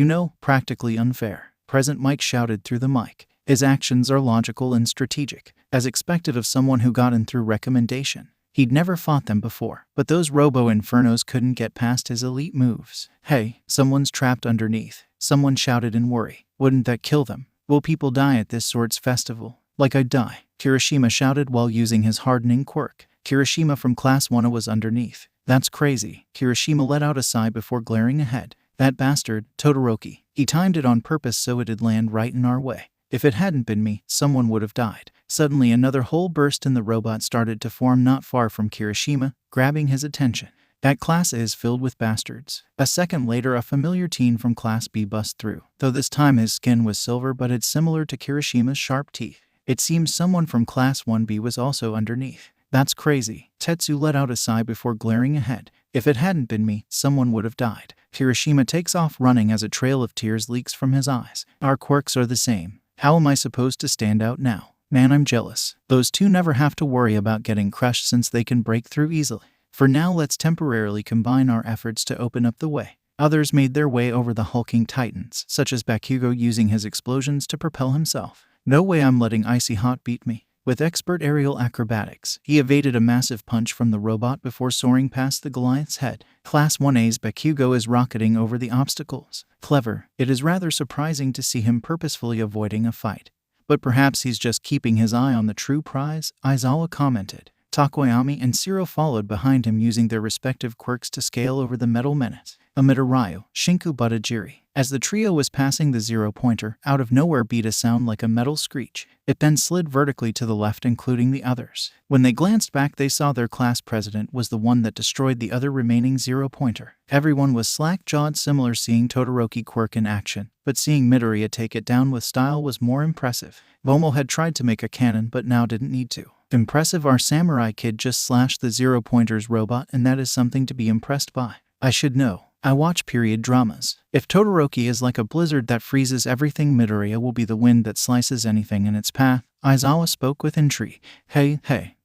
practically unfair. President Mike shouted through the mic. His actions are logical and strategic, as expected of someone who got in through recommendation. He'd never fought them before, but those Robo-Infernos couldn't get past his elite moves. Hey, someone's trapped underneath. Someone shouted in worry. Wouldn't that kill them? Will people die at this swords festival? Like I'd die. Kirishima shouted while using his hardening quirk. Kirishima from Class 1 was underneath. That's crazy. Kirishima let out a sigh before glaring ahead. That bastard, Todoroki. He timed it on purpose so it'd land right in our way. If it hadn't been me, someone would have died. Suddenly another hole burst and the robot started to form not far from Kirishima, grabbing his attention. That class A is filled with bastards. A second later, a familiar teen from Class B bust through, though this time his skin was silver but it's similar to Kirishima's sharp teeth. It seems someone from Class 1B was also underneath. That's crazy. Tetsu let out a sigh before glaring ahead. If it hadn't been me, someone would have died. Kirishima takes off running as a trail of tears leaks from his eyes. Our quirks are the same. How am I supposed to stand out now? Man, I'm jealous. Those two never have to worry about getting crushed since they can break through easily. For now, let's temporarily combine our efforts to open up the way. Others made their way over the hulking titans, such as Bakugo using his explosions to propel himself. No way I'm letting Icy Hot beat me. With expert aerial acrobatics, he evaded a massive punch from the robot before soaring past the Goliath's head. Class 1A's Bakugo is rocketing over the obstacles. Clever. It is rather surprising to see him purposefully avoiding a fight. But perhaps he's just keeping his eye on the true prize, Aizawa commented. Tokoyami and Sero followed behind him using their respective quirks to scale over the metal menace. Amidamaru, Shinku Butajiri. As the trio was passing the 0-pointer, out of nowhere beat a sound like a metal screech. It then slid vertically to the left, including the others. When they glanced back, they saw their class president was the one that destroyed the other remaining 0-pointer. Everyone was slack-jawed, similar seeing Todoroki quirk in action, but seeing Midoriya take it down with style was more impressive. Momo had tried to make a cannon but now didn't need to. Impressive, our samurai kid just slashed the 0-pointer's robot, and that is something to be impressed by. I should know. I watch period dramas. If Todoroki is like a blizzard that freezes everything, Midoriya will be the wind that slices anything in its path. Aizawa spoke with intrigue. Hey,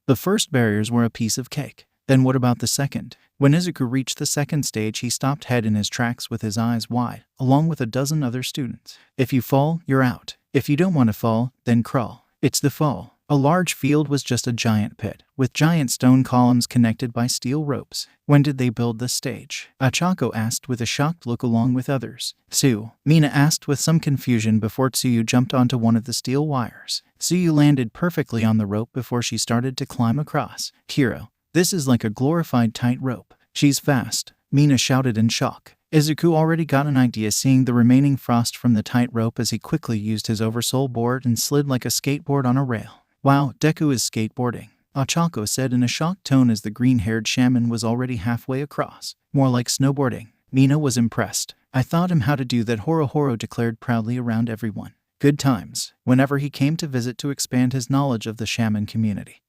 the first barriers were a piece of cake. Then what about the second? When Izuku reached the second stage, he stopped dead in his tracks with his eyes wide, along with a dozen other students. If you fall, you're out. If you don't want to fall, then crawl. It's the fall. A large field was just a giant pit, with giant stone columns connected by steel ropes. When did they build this stage? Achako asked with a shocked look along with others. Mina asked with some confusion before Tsuyu jumped onto one of the steel wires. Tsuyu landed perfectly on the rope before she started to climb across. Hero, this is like a glorified tightrope. She's fast, Mina shouted in shock. Izuku already got an idea, seeing the remaining frost from the tightrope as he quickly used his oversoul board and slid like a skateboard on a rail. Wow, Deku is skateboarding, Achako said in a shocked tone as the green-haired shaman was already halfway across. More like snowboarding. Mina was impressed. I taught him how to do that, Horo declared proudly around everyone. Good times, whenever he came to visit to expand his knowledge of the shaman community.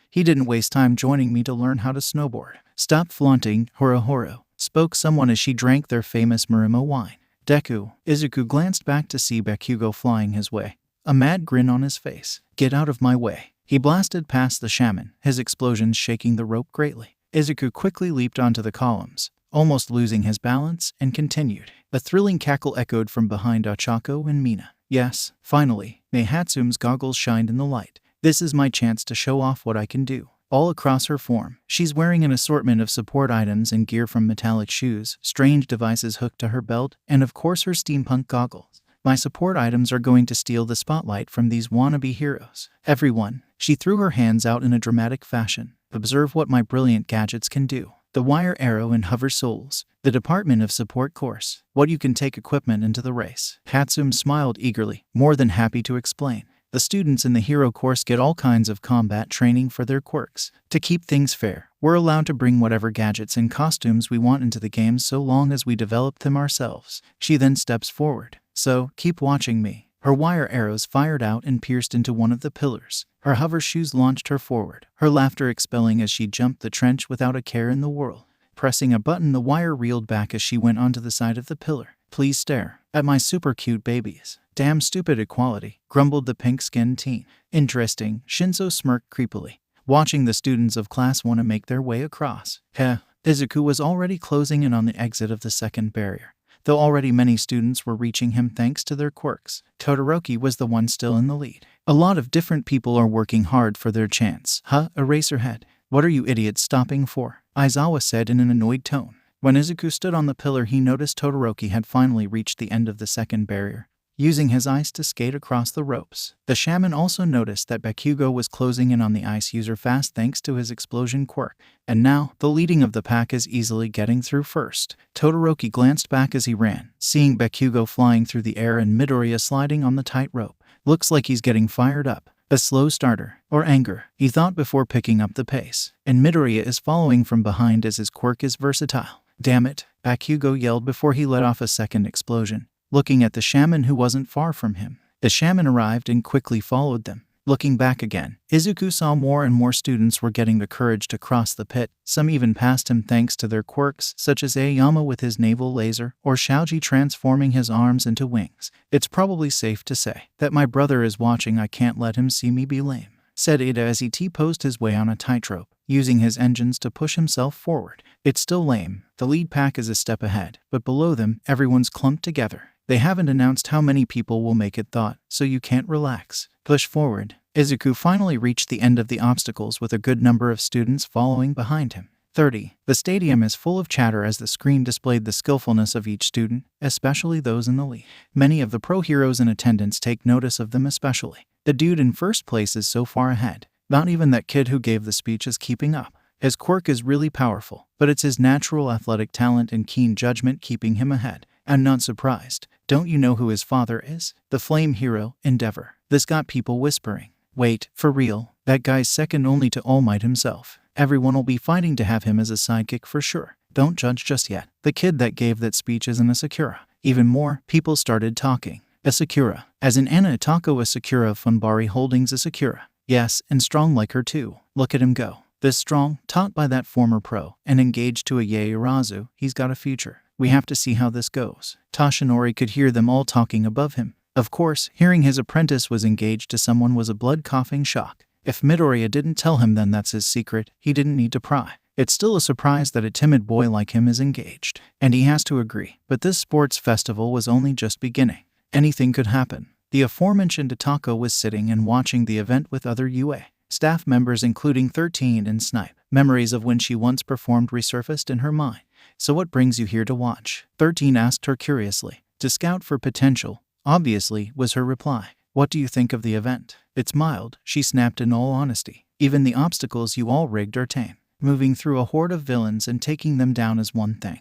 He didn't waste time joining me to learn how to snowboard. Stop flaunting, Horo, spoke someone as she drank their famous Murimo wine. Deku, Izuku glanced back to see Bakugo flying his way. A mad grin on his face. Get out of my way. He blasted past the shaman, his explosions shaking the rope greatly. Izuku quickly leaped onto the columns, almost losing his balance, and continued. A thrilling cackle echoed from behind Ochako and Mina. Yes, finally, Hatsume's goggles shined in the light. This is my chance to show off what I can do. All across her form, she's wearing an assortment of support items and gear, from metallic shoes, strange devices hooked to her belt, and of course her steampunk goggles. My support items are going to steal the spotlight from these wannabe heroes. Everyone, she threw her hands out in a dramatic fashion. Observe what my brilliant gadgets can do. The wire arrow and hover souls. The Department of Support course. What you can take equipment into the race. Hatsume smiled eagerly, more than happy to explain. The students in the hero course get all kinds of combat training for their quirks. To keep things fair, we're allowed to bring whatever gadgets and costumes we want into the games so long as we develop them ourselves. She then steps forward. So, keep watching me. Her wire arrows fired out and pierced into one of the pillars. Her hover shoes launched her forward, her laughter expelling as she jumped the trench without a care in the world. Pressing a button, the wire reeled back as she went onto the side of the pillar. Please stare at my super cute babies. Damn stupid equality, grumbled the pink-skinned teen. Interesting, Shinso smirked creepily, watching the students of Class 1 make their way across. Izuku was already closing in on the exit of the second barrier, though already many students were reaching him thanks to their quirks. Todoroki was the one still in the lead. A lot of different people are working hard for their chance. Eraserhead. What are you idiots stopping for? Aizawa said in an annoyed tone. When Izuku stood on the pillar, he noticed Todoroki had finally reached the end of the second barrier, using his ice to skate across the ropes. The shaman also noticed that Bakugo was closing in on the ice user fast thanks to his explosion quirk, and now the leading of the pack is easily getting through first. Todoroki glanced back as he ran, seeing Bakugo flying through the air and Midoriya sliding on the tightrope. Looks like he's getting fired up. A slow starter, or anger, he thought before picking up the pace. And Midoriya is following from behind as his quirk is versatile. Damn it, Bakugo yelled before he let off a second explosion, looking at the shaman who wasn't far from him. The shaman arrived and quickly followed them. Looking back again, Izuku saw more and more students were getting the courage to cross the pit. Some even passed him thanks to their quirks, such as Aoyama with his naval laser, or Shaoji transforming his arms into wings. It's probably safe to say that my brother is watching. I can't let him see me be lame, said Iida as he T-posed his way on a tightrope, using his engines to push himself forward. It's still lame. The lead pack is a step ahead, but below them, everyone's clumped together. They haven't announced how many people will make it so you can't relax. Push forward. Izuku finally reached the end of the obstacles with a good number of students following behind him. 30. The stadium is full of chatter as the screen displayed the skillfulness of each student, especially those in the lead. Many of the pro heroes in attendance take notice of them especially. The dude in first place is so far ahead. Not even that kid who gave the speech is keeping up. His quirk is really powerful, but it's his natural athletic talent and keen judgment keeping him ahead. I'm not surprised. Don't you know who his father is? The flame hero, Endeavor. This got people whispering. Wait, for real? That guy's second only to All Might himself. Everyone will be fighting to have him as a sidekick for sure. Don't judge just yet. The kid that gave that speech isn't a Sakura. Even more, people started talking. A Sakura. As in Anna Itako, a Sakura of Funbari Holdings, a Sakura. Yes, and strong like her too. Look at him go. This strong, taught by that former pro, and engaged to a Yaoyorozu, he's got a future. We have to see how this goes. Toshinori could hear them all talking above him. Of course, hearing his apprentice was engaged to someone was a blood-coughing shock. If Midoriya didn't tell him, then that's his secret. He didn't need to pry. It's still a surprise that a timid boy like him is engaged. And he has to agree. But this sports festival was only just beginning. Anything could happen. The aforementioned Itako was sitting and watching the event with other UA staff members, including 13 and Snipe. Memories of when she once performed resurfaced in her mind. So what brings you here to watch? 13 asked her curiously. To scout for potential, obviously, was her reply. What do you think of the event? It's mild, she snapped in all honesty. Even the obstacles you all rigged are tame. Moving through a horde of villains and taking them down is one thing.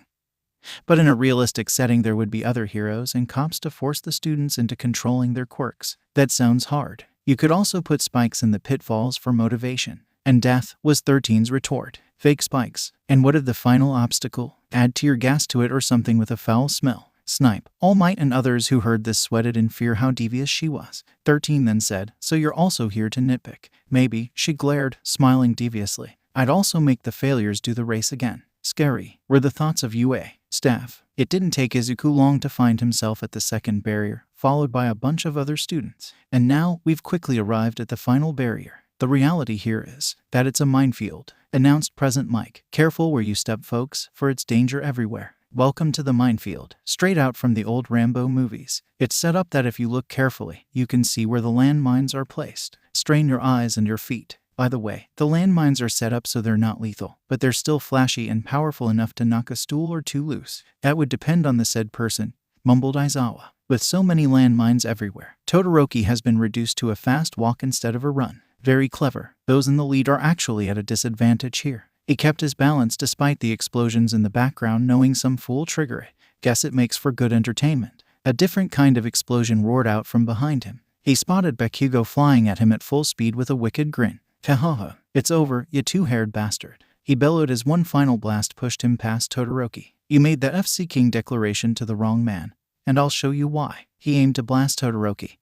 But in a realistic setting there would be other heroes and cops to force the students into controlling their quirks. That sounds hard. You could also put spikes in the pitfalls for motivation. And death was 13's retort. Fake spikes. And what of the final obstacle? Add tear gas to it or something with a foul smell. Snipe, All Might and others who heard this sweated in fear how devious she was. 13 then said, so you're also here to nitpick. Maybe, she glared, smiling deviously. I'd also make the failures do the race again. Scary, were the thoughts of UA staff. It didn't take Izuku long to find himself at the second barrier, followed by a bunch of other students. And now, we've quickly arrived at the final barrier. The reality here is that it's a minefield. announced Present Mike. Careful where you step, folks, for it's danger everywhere. Welcome to the minefield, straight out from the old Rambo movies. It's set up that if you look carefully, you can see where the landmines are placed. Strain your eyes and your feet. By the way, the landmines are set up so they're not lethal, but they're still flashy and powerful enough to knock a stool or two loose. That would depend on the said person, mumbled Aizawa. With so many landmines everywhere, Todoroki has been reduced to a fast walk instead of a run. Very clever. Those in the lead are actually at a disadvantage here. He kept his balance despite the explosions in the background, knowing some fool trigger it. Guess it makes for good entertainment. A different kind of explosion roared out from behind him. He spotted Bakugo flying at him at full speed with a wicked grin. Ha, it's over, you two-haired bastard. He bellowed as one final blast pushed him past Todoroki. You made the FC King declaration to the wrong man, and I'll show you why. He aimed to blast Todoroki,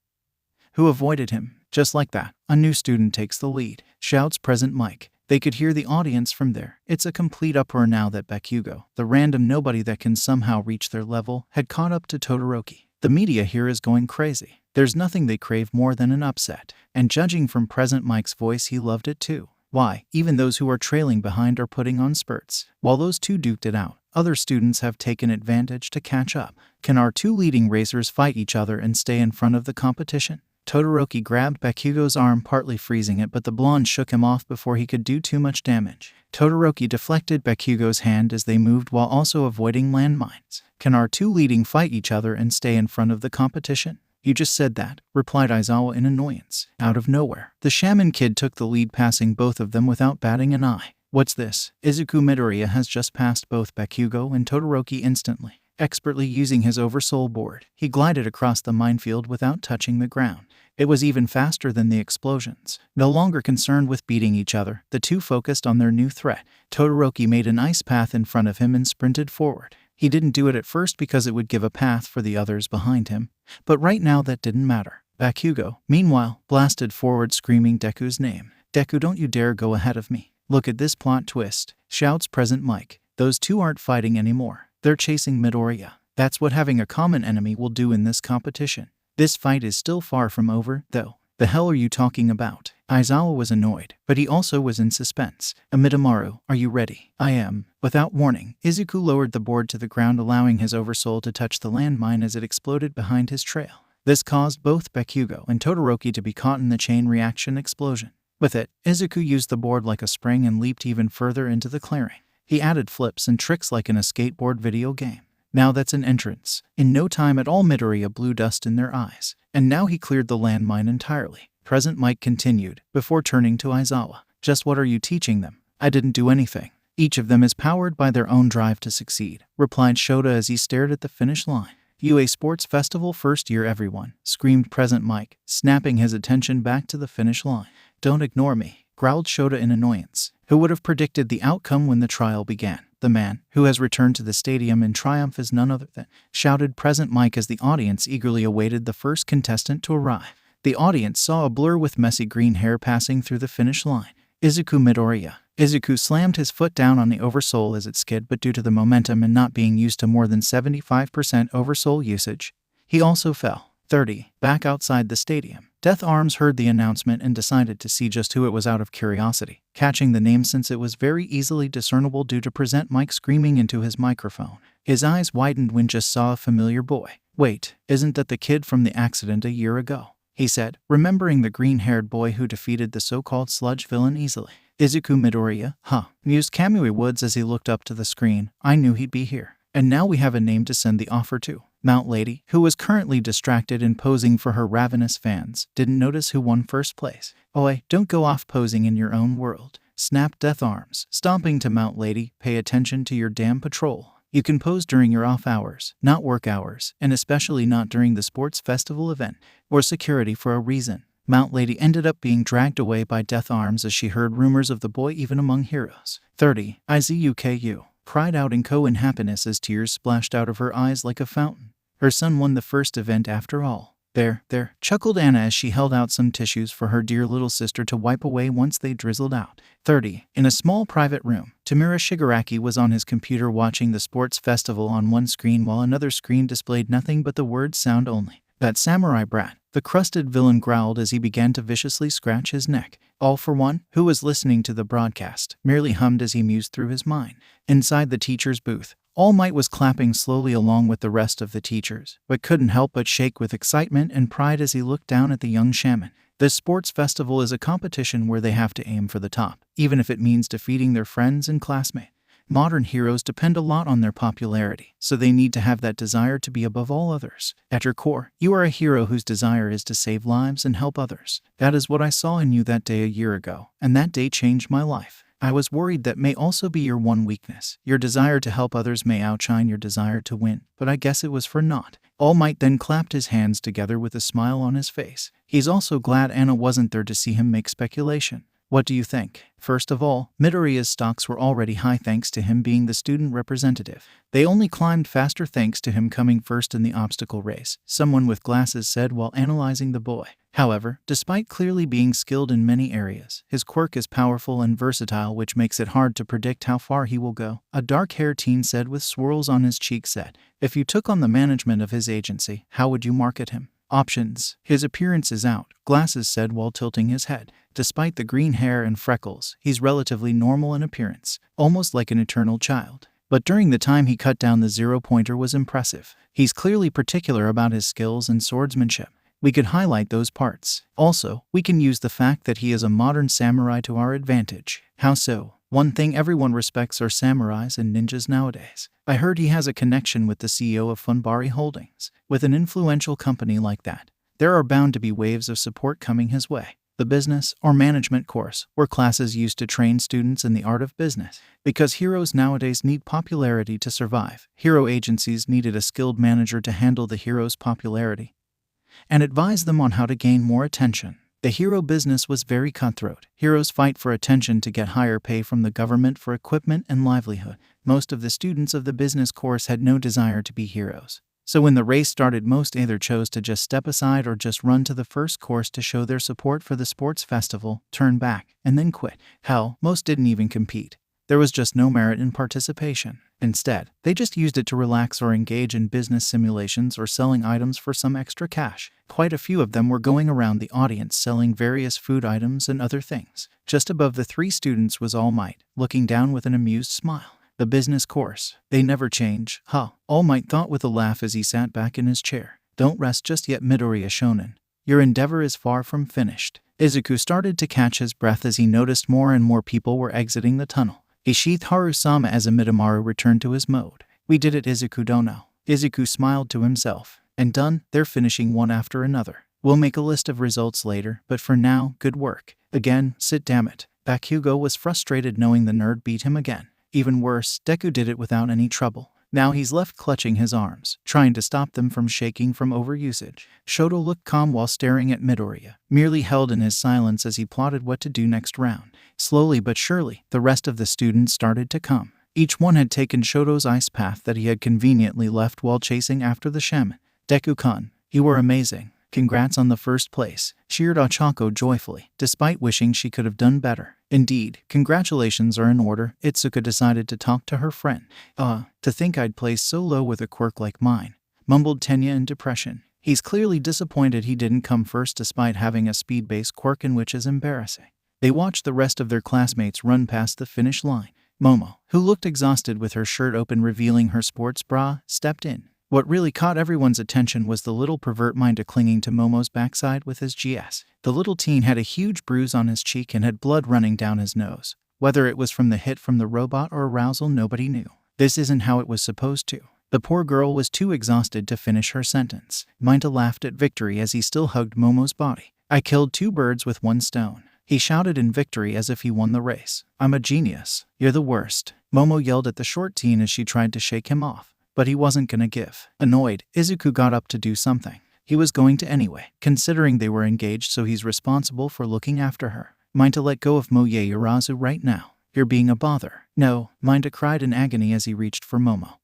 who avoided him. Just like that, a new student takes the lead, shouts Present Mike. They could hear the audience from there. It's a complete uproar now that Bakugo, the random nobody that can somehow reach their level, had caught up to Todoroki. The media here is going crazy. There's nothing they crave more than an upset. And judging from Present Mike's voice, he loved it too. Why, even those who are trailing behind are putting on spurts. While those two duked it out, other students have taken advantage to catch up. Can our two leading racers fight each other and stay in front of the competition? Todoroki grabbed Bakugo's arm, partly freezing it, but the blonde shook him off before he could do too much damage. Todoroki deflected Bakugo's hand as they moved while also avoiding landmines. Can our two leading fight each other and stay in front of the competition? You just said that, replied Aizawa in annoyance. Out of nowhere, the shaman kid took the lead, passing both of them without batting an eye. What's this? Izuku Midoriya has just passed both Bakugo and Todoroki instantly. Expertly using his oversoul board, he glided across the minefield without touching the ground. It was even faster than the explosions. No longer concerned with beating each other, the two focused on their new threat. Todoroki made an ice path in front of him and sprinted forward. He didn't do it at first because it would give a path for the others behind him, but right now that didn't matter. Bakugo, meanwhile, blasted forward screaming Deku's name. Deku, don't you dare go ahead of me. Look at this plot twist, shouts Present Mike. Those two aren't fighting anymore. They're chasing Midoriya. That's what having a common enemy will do in this competition. This fight is still far from over, though. The hell are you talking about? Aizawa was annoyed, but he also was in suspense. Amidamaru, are you ready? I am. Without warning, Izuku lowered the board to the ground, allowing his oversoul to touch the landmine as it exploded behind his trail. This caused both Bakugo and Todoroki to be caught in the chain reaction explosion. With it, Izuku used the board like a spring and leaped even further into the clearing. He added flips and tricks like in a skateboard video game. Now that's an entrance. In no time at all, Midoriya blew dust in their eyes. And now he cleared the landmine entirely. Present Mike continued, before turning to Aizawa. Just what are you teaching them? I didn't do anything. Each of them is powered by their own drive to succeed, replied Shota as he stared at the finish line. UA Sports Festival first year, everyone, screamed Present Mike, snapping his attention back to the finish line. Don't ignore me, growled Shota in annoyance. Who would have predicted the outcome when the trial began? The man who has returned to the stadium in triumph is none other than, shouted Present Mike as the audience eagerly awaited the first contestant to arrive. The audience saw a blur with messy green hair passing through the finish line. Izuku Midoriya. Izuku slammed his foot down on the oversoul as it skid, but due to the momentum and not being used to more than 75% oversoul usage, he also fell. 30. Back outside the stadium, Death Arms heard the announcement and decided to see just who it was out of curiosity, catching the name since it was very easily discernible due to Present Mike screaming into his microphone. His eyes widened when just saw a familiar boy. Wait, isn't that the kid from the accident a year ago? He said, remembering the green-haired boy who defeated the so-called sludge villain easily. Izuku Midoriya, mused Kamui Woods as he looked up to the screen. I knew he'd be here. And now we have a name to send the offer to. Mount Lady, who was currently distracted and posing for her ravenous fans, didn't notice who won first place. Oi, don't go off posing in your own world, snapped Death Arms, stomping to Mount Lady. Pay attention to your damn patrol. You can pose during your off hours, not work hours, and especially not during the sports festival event, or security for a reason. Mount Lady ended up being dragged away by Death Arms as she heard rumors of the boy even among heroes. 30. Izuku cried out in happiness as tears splashed out of her eyes like a fountain. Her son won the first event after all. There, chuckled Anna as she held out some tissues for her dear little sister to wipe away once they drizzled out. 30. In a small private room, Tamura Shigaraki was on his computer watching the sports festival on one screen while another screen displayed nothing but the word sound only. That samurai brat, The crusted villain growled as he began to viciously scratch his neck. All for One, who was listening to the broadcast, merely hummed as he mused through his mind. Inside the teacher's booth, All Might was clapping slowly along with the rest of the teachers, but couldn't help but shake with excitement and pride as he looked down at the young shaman. This sports festival is a competition where they have to aim for the top, even if it means defeating their friends and classmates. Modern heroes depend a lot on their popularity, so they need to have that desire to be above all others. At your core, you are a hero whose desire is to save lives and help others. That is what I saw in you that day a year ago, and that day changed my life. I was worried that may also be your one weakness. Your desire to help others may outshine your desire to win, but I guess it was for naught. All Might then clapped his hands together with a smile on his face. He's also glad Anna wasn't there to see him make speculation. What do you think? First of all, Midoriya's stocks were already high thanks to him being the student representative. They only climbed faster thanks to him coming first in the obstacle race, someone with glasses said while analyzing the boy. However, despite clearly being skilled in many areas, his quirk is powerful and versatile, which makes it hard to predict how far he will go. A dark-haired teen said with swirls on his cheek said, "If you took on the management of his agency, how would you market him?" Options. His appearance is out, Glasses said while tilting his head. Despite the green hair and freckles, he's relatively normal in appearance, almost like an eternal child. But during the time he cut down the zero-pointer was impressive. He's clearly particular about his skills and swordsmanship. We could highlight those parts. Also, we can use the fact that he is a modern samurai to our advantage. How so? One thing everyone respects are samurais and ninjas nowadays. I heard he has a connection with the CEO of Funbari Holdings. With an influential company like that, there are bound to be waves of support coming his way. The business or management course, where classes used to train students in the art of business. Because heroes nowadays need popularity to survive, hero agencies needed a skilled manager to handle the hero's popularity and advise them on how to gain more attention. The hero business was very cutthroat. Heroes fight for attention to get higher pay from the government for equipment and livelihood. Most of the students of the business course had no desire to be heroes. So when the race started, most either chose to just step aside or just run to the first course to show their support for the sports festival, turn back, and then quit. Hell, most didn't even compete. There was just no merit in participation. Instead, they just used it to relax or engage in business simulations or selling items for some extra cash. Quite a few of them were going around the audience selling various food items and other things. Just above the three students was All Might, looking down with an amused smile. The business course. They never change, huh? All Might thought with a laugh as he sat back in his chair. Don't rest just yet, Midoriya Shonen. Your endeavor is far from finished. Izuku started to catch his breath as he noticed more and more people were exiting the tunnel. He sheathed Haru-sama as Amidamaru returned to his mode. We did it, Izuku Dono. Izuku smiled to himself. And done, they're finishing one after another. We'll make a list of results later, but for now, good work. Again, sit damn it. Bakugo was frustrated knowing the nerd beat him again. Even worse, Deku did it without any trouble. Now he's left clutching his arms, trying to stop them from shaking from overusage. Shoto looked calm while staring at Midoriya, merely held in his silence as he plotted what to do next round. Slowly but surely, the rest of the students started to come. Each one had taken Shoto's ice path that he had conveniently left while chasing after the shaman. Deku-kun, you were amazing. Congrats on the first place, cheered Ochako joyfully, despite wishing she could have done better. Indeed, congratulations are in order. Itsuka decided to talk to her friend. To think I'd place so low with a quirk like mine, mumbled Tenya in depression. He's clearly disappointed he didn't come first despite having a speed-based quirk, in which is embarrassing. They watched the rest of their classmates run past the finish line. Momo, who looked exhausted with her shirt open revealing her sports bra, stepped in. What really caught everyone's attention was the little pervert Minda clinging to Momo's backside with his GS. The little teen had a huge bruise on his cheek and had blood running down his nose. Whether it was from the hit from the robot or arousal, nobody knew. This isn't how it was supposed to. The poor girl was too exhausted to finish her sentence. Minda laughed at victory as he still hugged Momo's body. I killed 2 birds with 1 stone. He shouted in victory as if he won the race. I'm a genius. You're the worst. Momo yelled at the short teen as she tried to shake him off. But he wasn't gonna give. Annoyed, Izuku got up to do something. He was going to anyway, considering they were engaged, so he's responsible for looking after her. Minda, let go of Moye Urazu right now. You're being a bother. No, Minda cried in agony as he reached for Momo,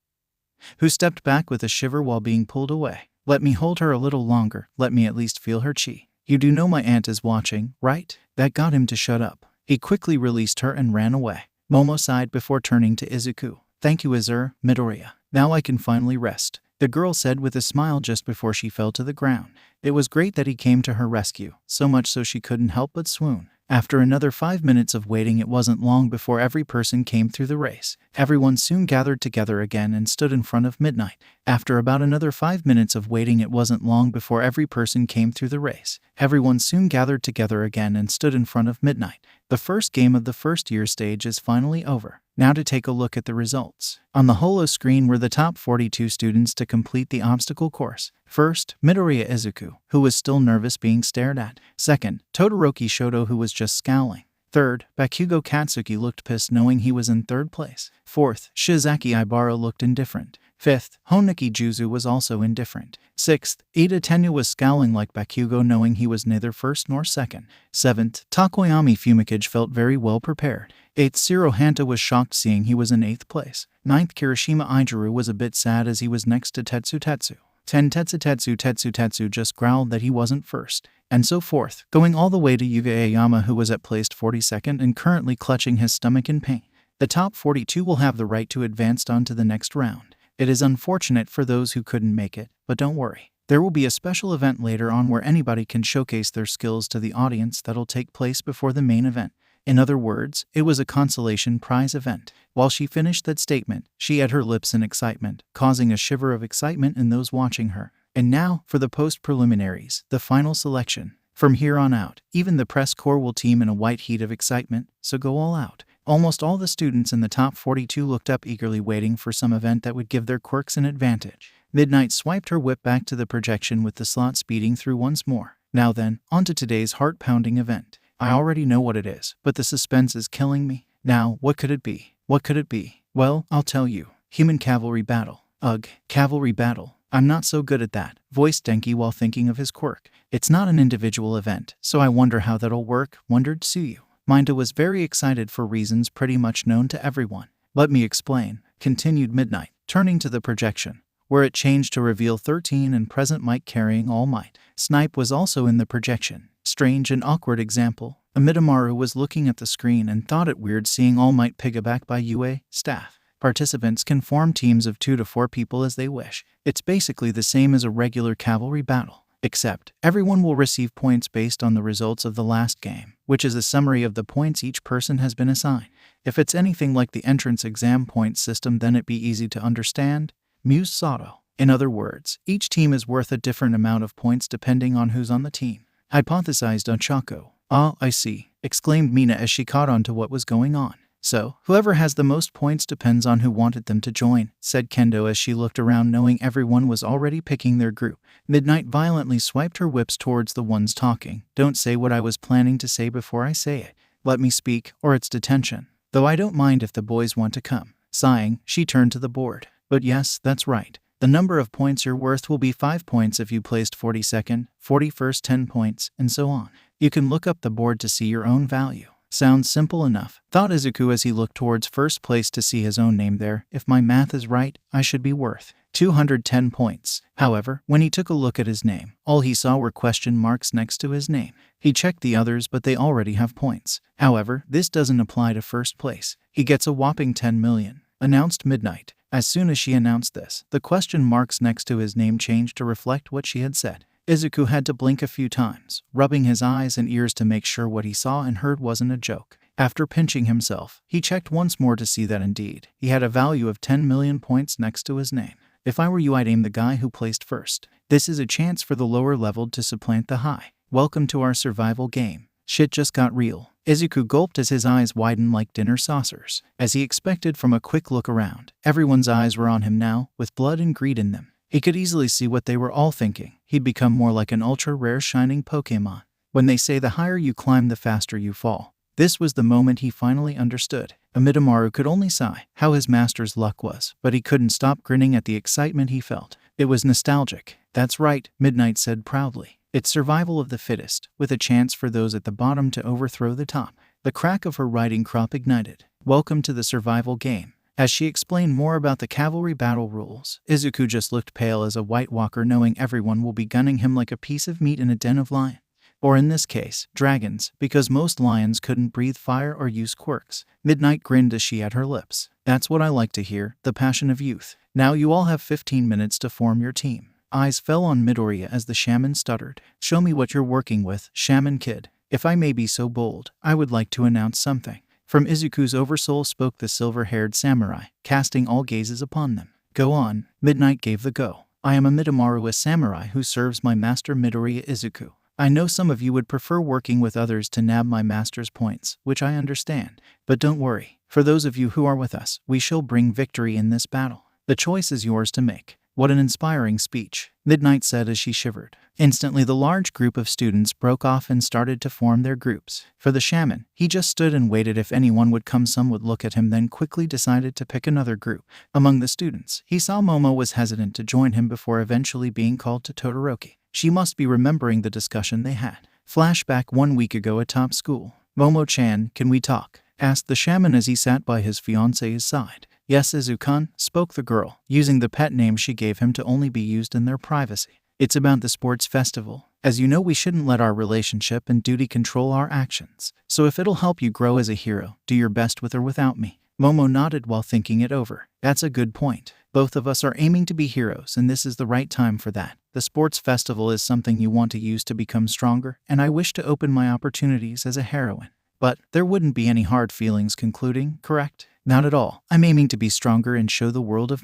who stepped back with a shiver while being pulled away. Let me hold her a little longer. Let me at least feel her chi. You do know my aunt is watching, right? That got him to shut up. He quickly released her and ran away. Momo sighed before turning to Izuku. Thank you, Midoriya. Now I can finally rest. the girl said with a smile just before she fell to the ground. It was great that he came to her rescue, so much so she couldn't help but swoon. After another 5 minutes of waiting, it wasn't long before every person came through the race. Everyone soon gathered together again and stood in front of Midnight. After about another 5 minutes of waiting, it wasn't long before every person came through the race. Everyone soon gathered together again and stood in front of Midnight. The first game of the first year stage is finally over. Now to take a look at the results. On the holo screen were the top 42 students to complete the obstacle course. First, Midoriya Izuku, who was still nervous being stared at. Second, Todoroki Shoto, who was just scowling. Third, Bakugo Katsuki looked pissed knowing he was in third place. Fourth, Shizaki Ibara looked indifferent. Fifth, Honiki Juzu was also indifferent. Sixth, Iida Tenya was scowling like Bakugo knowing he was neither first nor second. Seventh, Tokoyami Fumikage felt very well prepared. Eighth, Sero Hanta was shocked seeing he was in 8th place. Ninth, Kirishima Ijiru was a bit sad as he was next to TetsuTetsu. 10, TetsuTetsu just growled that he wasn't first. And so forth, going all the way to Yuga Aoyama, who was at placed 42nd and currently clutching his stomach in pain. The top 42 will have the right to advance on to the next round. It is unfortunate for those who couldn't make it, but don't worry. There will be a special event later on where anybody can showcase their skills to the audience that'll take place before the main event. In other words, it was a consolation prize event. While she finished that statement, she had her lips in excitement, causing a shiver of excitement in those watching her. And now, for the post-preliminaries, the final selection. From here on out, even the press corps will team in a white heat of excitement, so go all out. Almost all the students in the top 42 looked up eagerly waiting for some event that would give their quirks an advantage. Midnight swiped her whip back to the projection with the slot speeding through once more. Now then, on to today's heart-pounding event. I already know what it is, but the suspense is killing me. Now, what could it be? What could it be? Well, I'll tell you. Human cavalry battle. Ugh, cavalry battle. I'm not so good at that, voiced Denki while thinking of his quirk. It's not an individual event, so I wonder how that'll work, wondered Tsuyu. Minda was very excited for reasons pretty much known to everyone. Let me explain, continued Midnight, turning to the projection, where it changed to reveal 13 and present Mike carrying All Might. Snipe was also in the projection. Strange and awkward example. Amidamaru was looking at the screen and thought it weird seeing All Might piggyback by UA staff. Participants can form teams of 2 to 4 people as they wish. It's basically the same as a regular cavalry battle, except everyone will receive points based on the results of the last game, which is a summary of the points each person has been assigned. If it's anything like the entrance exam point system, then it'd be easy to understand, mused Sato. In other words, each team is worth a different amount of points depending on who's on the team, hypothesized Ochako. Ah, I see, exclaimed Mina as she caught on to what was going on. So, whoever has the most points depends on who wanted them to join, said Kendo as she looked around knowing everyone was already picking their group. Midnight violently swiped her whips towards the ones talking. Don't say what I was planning to say before I say it. Let me speak, or it's detention. Though I don't mind if the boys want to come. Sighing, she turned to the board. But yes, that's right. The number of points you're worth will be 5 points if you placed 42nd, 41st 10 points, and so on. You can look up the board to see your own value. Sounds simple enough, thought Izuku as he looked towards first place to see his own name there. If my math is right, I should be worth 210 points. However, when he took a look at his name, all he saw were question marks next to his name. He checked the others, but they already have points. However, this doesn't apply to first place. He gets a whopping 10 million, announced Midnight. As soon as she announced this, the question marks next to his name changed to reflect what she had said. Izuku had to blink a few times, rubbing his eyes and ears to make sure what he saw and heard wasn't a joke. After pinching himself, he checked once more to see that indeed, he had a value of 10 million points next to his name. If I were you, I'd aim the guy who placed first. This is a chance for the lower level to supplant the high. Welcome to our survival game. Shit just got real. Izuku gulped as his eyes widened like dinner saucers. As he expected from a quick look around, everyone's eyes were on him now, with blood and greed in them. He could easily see what they were all thinking. He'd become more like an ultra-rare shining Pokémon. When they say the higher you climb, the faster you fall. This was the moment he finally understood. Amidamaru could only sigh how his master's luck was, but he couldn't stop grinning at the excitement he felt. It was nostalgic. That's right, Midnight said proudly. It's survival of the fittest, with a chance for those at the bottom to overthrow the top. The crack of her riding crop ignited. Welcome to the survival game. As she explained more about the cavalry battle rules, Izuku just looked pale as a White Walker, knowing everyone will be gunning him like a piece of meat in a den of lions. Or in this case, dragons, because most lions couldn't breathe fire or use quirks. Midnight grinned as she had her lips. That's what I like to hear, the passion of youth. Now you all have 15 minutes to form your team. Eyes fell on Midoriya as the shaman stuttered. Show me what you're working with, shaman kid. If I may be so bold, I would like to announce something. From Izuku's oversoul spoke the silver-haired samurai, casting all gazes upon them. Go on. Midnight gave the go. I am Amidamaru, a samurai who serves my master Midoriya Izuku. I know some of you would prefer working with others to nab my master's points, which I understand. But don't worry. For those of you who are with us, we shall bring victory in this battle. The choice is yours to make. What an inspiring speech, Midnight said as she shivered. Instantly the large group of students broke off and started to form their groups. For the shaman, he just stood and waited if anyone would come. Some would look at him, then quickly decided to pick another group. Among the students, he saw Momo was hesitant to join him before eventually being called to Todoroki. She must be remembering the discussion they had. Flashback 1 week ago at top school. Momo-chan, can we talk? Asked the shaman as he sat by his fiancée's side. Yes, Izuku-kun, spoke the girl, using the pet name she gave him to only be used in their privacy. It's about the sports festival. As you know, we shouldn't let our relationship and duty control our actions. So if it'll help you grow as a hero, do your best with or without me. Momo nodded while thinking it over. That's a good point. Both of us are aiming to be heroes, and this is the right time for that. The sports festival is something you want to use to become stronger, and I wish to open my opportunities as a heroine. But there wouldn't be any hard feelings concluding, correct? Not at all. I'm aiming to be stronger and show the world of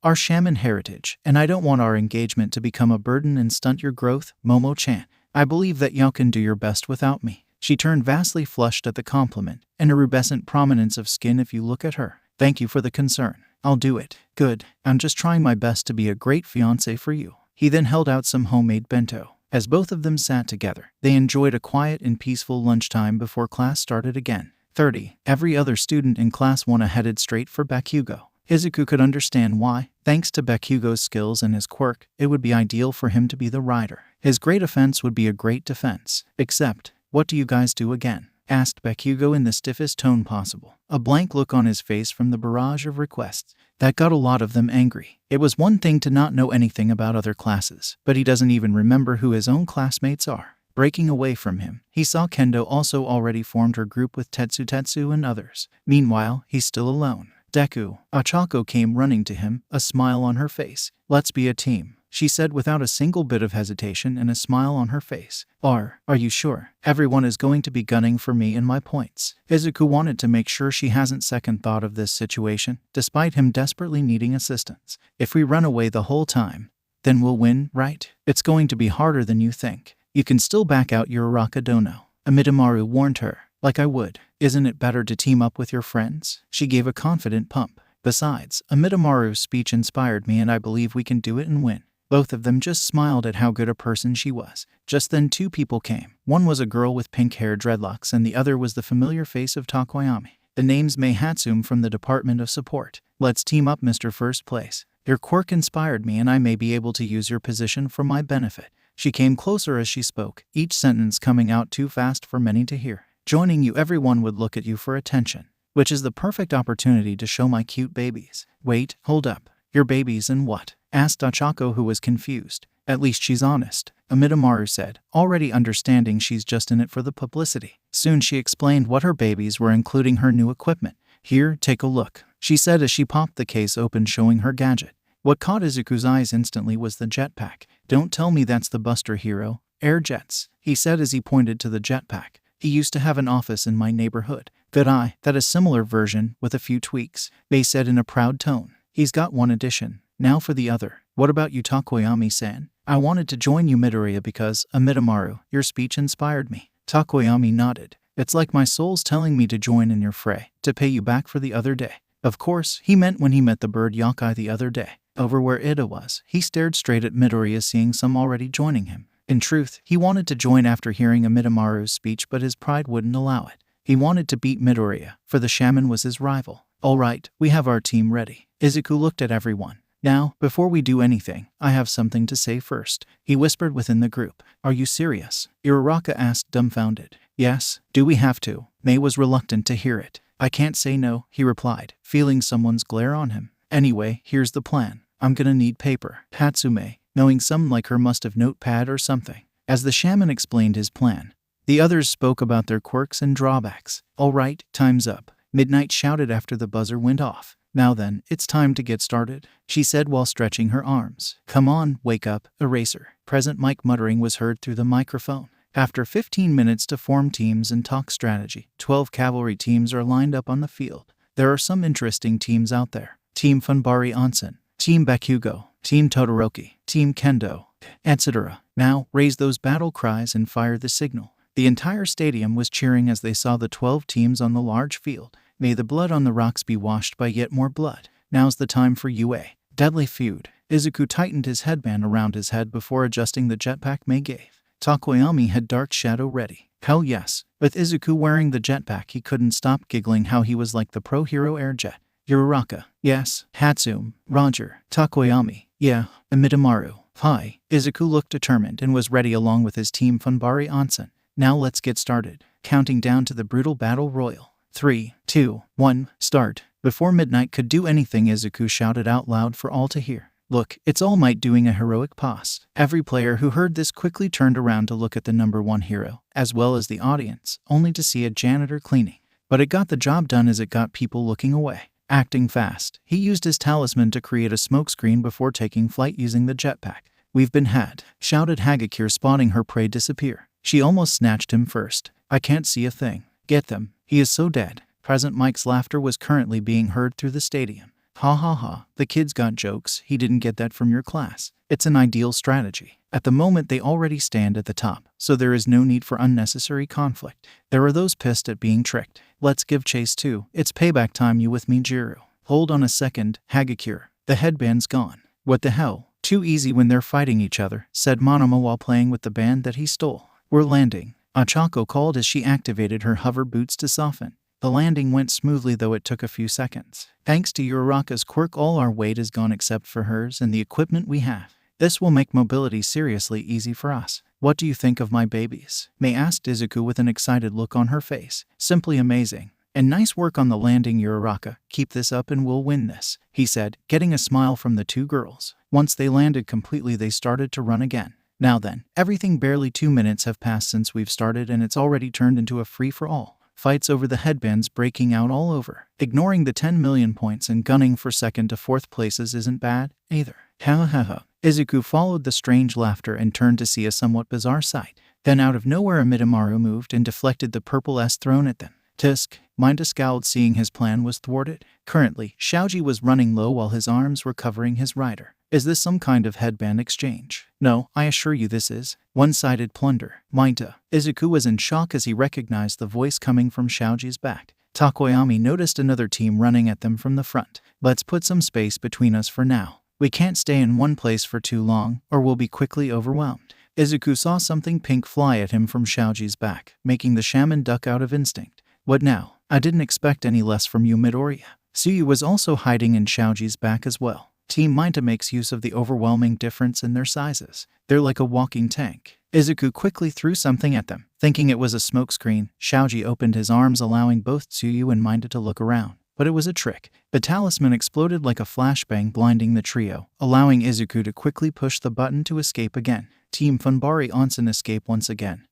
our shaman heritage, and I don't want our engagement to become a burden and stunt your growth, Momo-chan. I believe that you can do your best without me. She turned vastly flushed at the compliment, and a rubescent prominence of skin if you look at her. Thank you for the concern. I'll do it. Good. I'm just trying my best to be a great fiancé for you. He then held out some homemade bento. As both of them sat together, they enjoyed a quiet and peaceful lunchtime before class started again. 30. Every other student in class 1 headed straight for Bakugo. Izuku could understand why. Thanks to Bakugo's skills and his quirk, it would be ideal for him to be the rider. His great offense would be a great defense. Except, what do you guys do again? Asked Bakugo in the stiffest tone possible. A blank look on his face from the barrage of requests. That got a lot of them angry. It was one thing to not know anything about other classes, but he doesn't even remember who his own classmates are. Breaking away from him, he saw Kendo also already formed her group with TetsuTetsu and others. Meanwhile, he's still alone. Deku, Ochako came running to him, a smile on her face. Let's be a team, she said without a single bit of hesitation and a smile on her face. Are you sure? Everyone is going to be gunning for me and my points. Izuku wanted to make sure she hasn't second thought of this situation, despite him desperately needing assistance. If we run away the whole time, then we'll win, right? It's going to be harder than you think. You can still back out your Uraraka dono. Amidamaru warned her. Like I would. Isn't it better to team up with your friends? She gave a confident pump. Besides, Amidamaru's speech inspired me and I believe we can do it and win. Both of them just smiled at how good a person she was. Just then 2 people came. One was a girl with pink hair dreadlocks and the other was the familiar face of Tokoyami. The name's Hatsume from the Department of Support. Let's team up, Mr. First Place. Your quirk inspired me and I may be able to use your position for my benefit. She came closer as she spoke, each sentence coming out too fast for many to hear. Joining you, everyone would look at you for attention, which is the perfect opportunity to show my cute babies. Wait, hold up. Your babies and what? Asked Ochako, who was confused. At least she's honest, Amidamaru said, already understanding she's just in it for the publicity. Soon she explained what her babies were, including her new equipment. Here, take a look, she said as she popped the case open showing her gadget. What caught Izuku's eyes instantly was the jetpack. Don't tell me that's the Buster Hero. Air jets, he said as he pointed to the jetpack. He used to have an office in my neighborhood. Good eye, that a similar version with a few tweaks, they said in a proud tone. He's got one addition. Now for the other. What about you, Tokoyami-san? I wanted to join you, Midoriya, because, Amidamaru, your speech inspired me. Tokoyami nodded. It's like my soul's telling me to join in your fray, to pay you back for the other day. Of course, he meant when he met the bird yokai the other day. Over where Iida was, he stared straight at Midoriya, seeing some already joining him. In truth, he wanted to join after hearing Amidamaru's speech, but his pride wouldn't allow it. He wanted to beat Midoriya, for the shaman was his rival. All right, we have our team ready. Izuku looked at everyone. Now, before we do anything, I have something to say first, he whispered within the group. Are you serious? Uraraka asked, dumbfounded. Yes, do we have to? May was reluctant to hear it. I can't say no, he replied, feeling someone's glare on him. Anyway, here's the plan. I'm gonna need paper. Hatsume, knowing some like her, must have notepad or something. As the shaman explained his plan, the others spoke about their quirks and drawbacks. All right, time's up. Midnight shouted after the buzzer went off. Now then, it's time to get started, she said while stretching her arms. Come on, wake up, Eraser. Present Mike muttering was heard through the microphone. After 15 minutes to form teams and talk strategy, 12 cavalry teams are lined up on the field. There are some interesting teams out there. Team Funbari Onsen, Team Bakugo, Team Todoroki, Team Kendo, etc. Now, raise those battle cries and fire the signal. The entire stadium was cheering as they saw the 12 teams on the large field. May the blood on the rocks be washed by yet more blood. Now's the time for UA. Deadly feud. Izuku tightened his headband around his head before adjusting the jetpack May gave. Tokoyami had Dark Shadow ready. Hell yes. With Izuku wearing the jetpack, he couldn't stop giggling how he was like the pro hero air jet. Uraraka. Yes. Hatsume. Roger. Tokoyami. Yeah. Amidamaru. Hi. Izuku looked determined and was ready along with his team Funbari Onsen. Now let's get started. Counting down to the brutal battle royal. 3, 2, 1, start. Before Midnight could do anything, Izuku shouted out loud for all to hear. Look, it's All Might doing a heroic pose. Every player who heard this quickly turned around to look at the #1 hero, as well as the audience, only to see a janitor cleaning. But it got the job done as it got people looking away. Acting fast, he used his talisman to create a smokescreen before taking flight using the jetpack. We've been had, shouted Hagakure, spotting her prey disappear. She almost snatched him first. I can't see a thing. Get them. He is so dead. Present Mike's laughter was currently being heard through the stadium. Ha ha ha, the kid's got jokes. He didn't get that from your class. It's an ideal strategy. At the moment they already stand at the top, so there is no need for unnecessary conflict. There are those pissed at being tricked. Let's give chase too. It's payback time, you with me, Jiro? Hold on a second, Hagakure. The headband's gone. What the hell? Too easy when they're fighting each other, said Momo while playing with the band that he stole. We're landing, Ochako called as she activated her hover boots to soften. The landing went smoothly, though it took a few seconds. Thanks to Uraraka's quirk, all our weight is gone except for hers and the equipment we have. This will make mobility seriously easy for us. What do you think of my babies? May asked Izuku with an excited look on her face. Simply amazing. And nice work on the landing, Uraraka. Keep this up and we'll win this, he said, getting a smile from the two girls. Once they landed completely, they started to run again. Now then, everything, barely 2 minutes have passed since we've started and it's already turned into a free-for-all. Fights over the headbands breaking out all over. Ignoring the 10 million points and gunning for 2nd to 4th places isn't bad, either. Ha ha ha. Izuku followed the strange laughter and turned to see a somewhat bizarre sight. Then out of nowhere Amidamaru moved and deflected the purple S thrown at them. Tisk. Minda scowled, seeing his plan was thwarted. Currently, Shaoji was running low while his arms were covering his rider. Is this some kind of headband exchange? No, I assure you this is one-sided plunder. Minda. Izuku was in shock as he recognized the voice coming from Shaoji's back. Tokoyami noticed another team running at them from the front. Let's put some space between us for now. We can't stay in one place for too long, or we'll be quickly overwhelmed. Izuku saw something pink fly at him from Shaoji's back, making the shaman duck out of instinct. What now? I didn't expect any less from you, Midoriya. Suyu was also hiding in Shaoji's back as well. Team Minda makes use of the overwhelming difference in their sizes. They're like a walking tank. Izuku quickly threw something at them. Thinking it was a smokescreen, Shaoji opened his arms, allowing both Tsuyu and Minda to look around. But it was a trick. The talisman exploded like a flashbang, blinding the trio, allowing Izuku to quickly push the button to escape again. Team Funbari Onsen escape once again.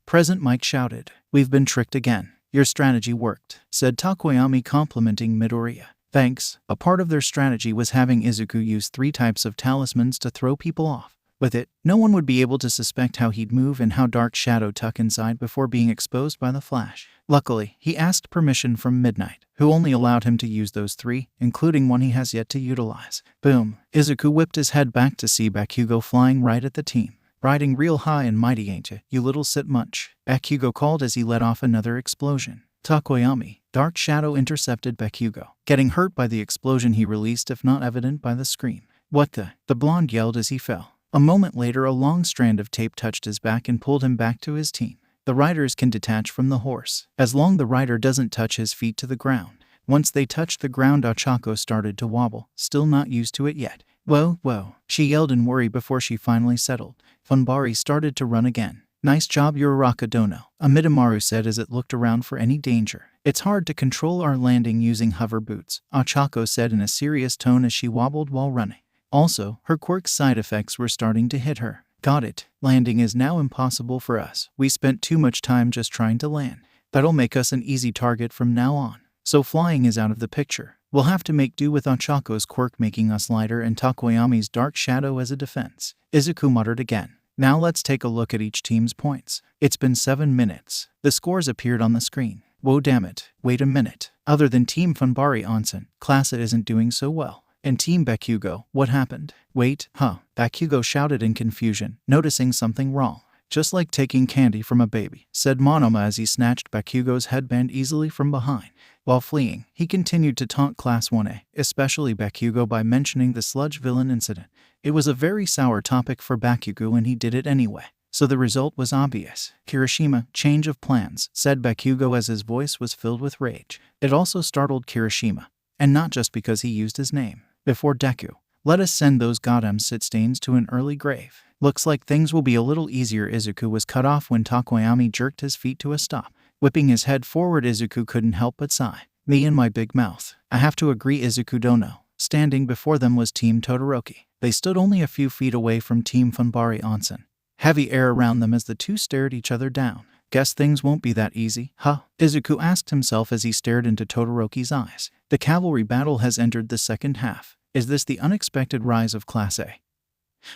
Present Mike shouted, "We've been tricked again." Your strategy worked, said Tokoyami, complimenting Midoriya. Thanks. A part of their strategy was having Izuku use 3 types of talismans to throw people off. With it, no one would be able to suspect how he'd move and how Dark Shadow tuck inside before being exposed by the flash. Luckily, he asked permission from Midnight, who only allowed him to use those 3, including one he has yet to utilize. Boom. Izuku whipped his head back to see Bakugo flying right at the team. Riding real high and mighty, ain't ya, you little sit munch? Bakugo called as he let off another explosion. Tokoyami. Dark Shadow intercepted Bakugo, getting hurt by the explosion he released, if not evident by the scream. What the? The blonde yelled as he fell. A moment later, a long strand of tape touched his back and pulled him back to his team. The riders can detach from the horse, as long the rider doesn't touch his feet to the ground. Once they touched the ground, Ochako started to wobble, still not used to it yet. Whoa, whoa, she yelled in worry before she finally settled. Funbari started to run again. Nice job, Uraraka Dono, Amidamaru said as it looked around for any danger. It's hard to control our landing using hover boots, Ochako said in a serious tone as she wobbled while running. Also, her quirk's side effects were starting to hit her. Got it. Landing is now impossible for us. We spent too much time just trying to land. That'll make us an easy target from now on. so flying is out of the picture. We'll have to make do with Ochako's quirk making us lighter and Tokoyami's dark shadow as a defense. Izuku muttered again. Now let's take a look at each team's points. It's been 7 minutes. The scores appeared on the screen. Whoa, damn it. Wait a minute. Other than Team Funbari Onsen, Classa isn't doing so well. And Team Bakugo, what happened? Wait, Bakugo shouted in confusion, noticing something wrong. Just like taking candy from a baby, said Monoma as he snatched Bakugo's headband easily from behind. While fleeing, he continued to taunt Class 1A, especially Bakugo, by mentioning the sludge villain incident. It was a very sour topic for Bakugo and he did it anyway. So the result was obvious. Kirishima, change of plans, said Bakugo as his voice was filled with rage. It also startled Kirishima. And not just because he used his name. Before Deku, let us send those goddamn sit-stains to an early grave. Looks like things will be a little easier. Izuku was cut off when Tokoyami jerked his feet to a stop. Whipping his head forward, Izuku couldn't help but sigh. Me and my big mouth. I have to agree, Izuku Dono. Standing before them was Team Todoroki. They stood only a few feet away from Team Funbari Onsen. Heavy air around them as the two stared each other down. Guess things won't be that easy, huh? Izuku asked himself as he stared into Todoroki's eyes. The cavalry battle has entered the second half. Is this the unexpected rise of Class A?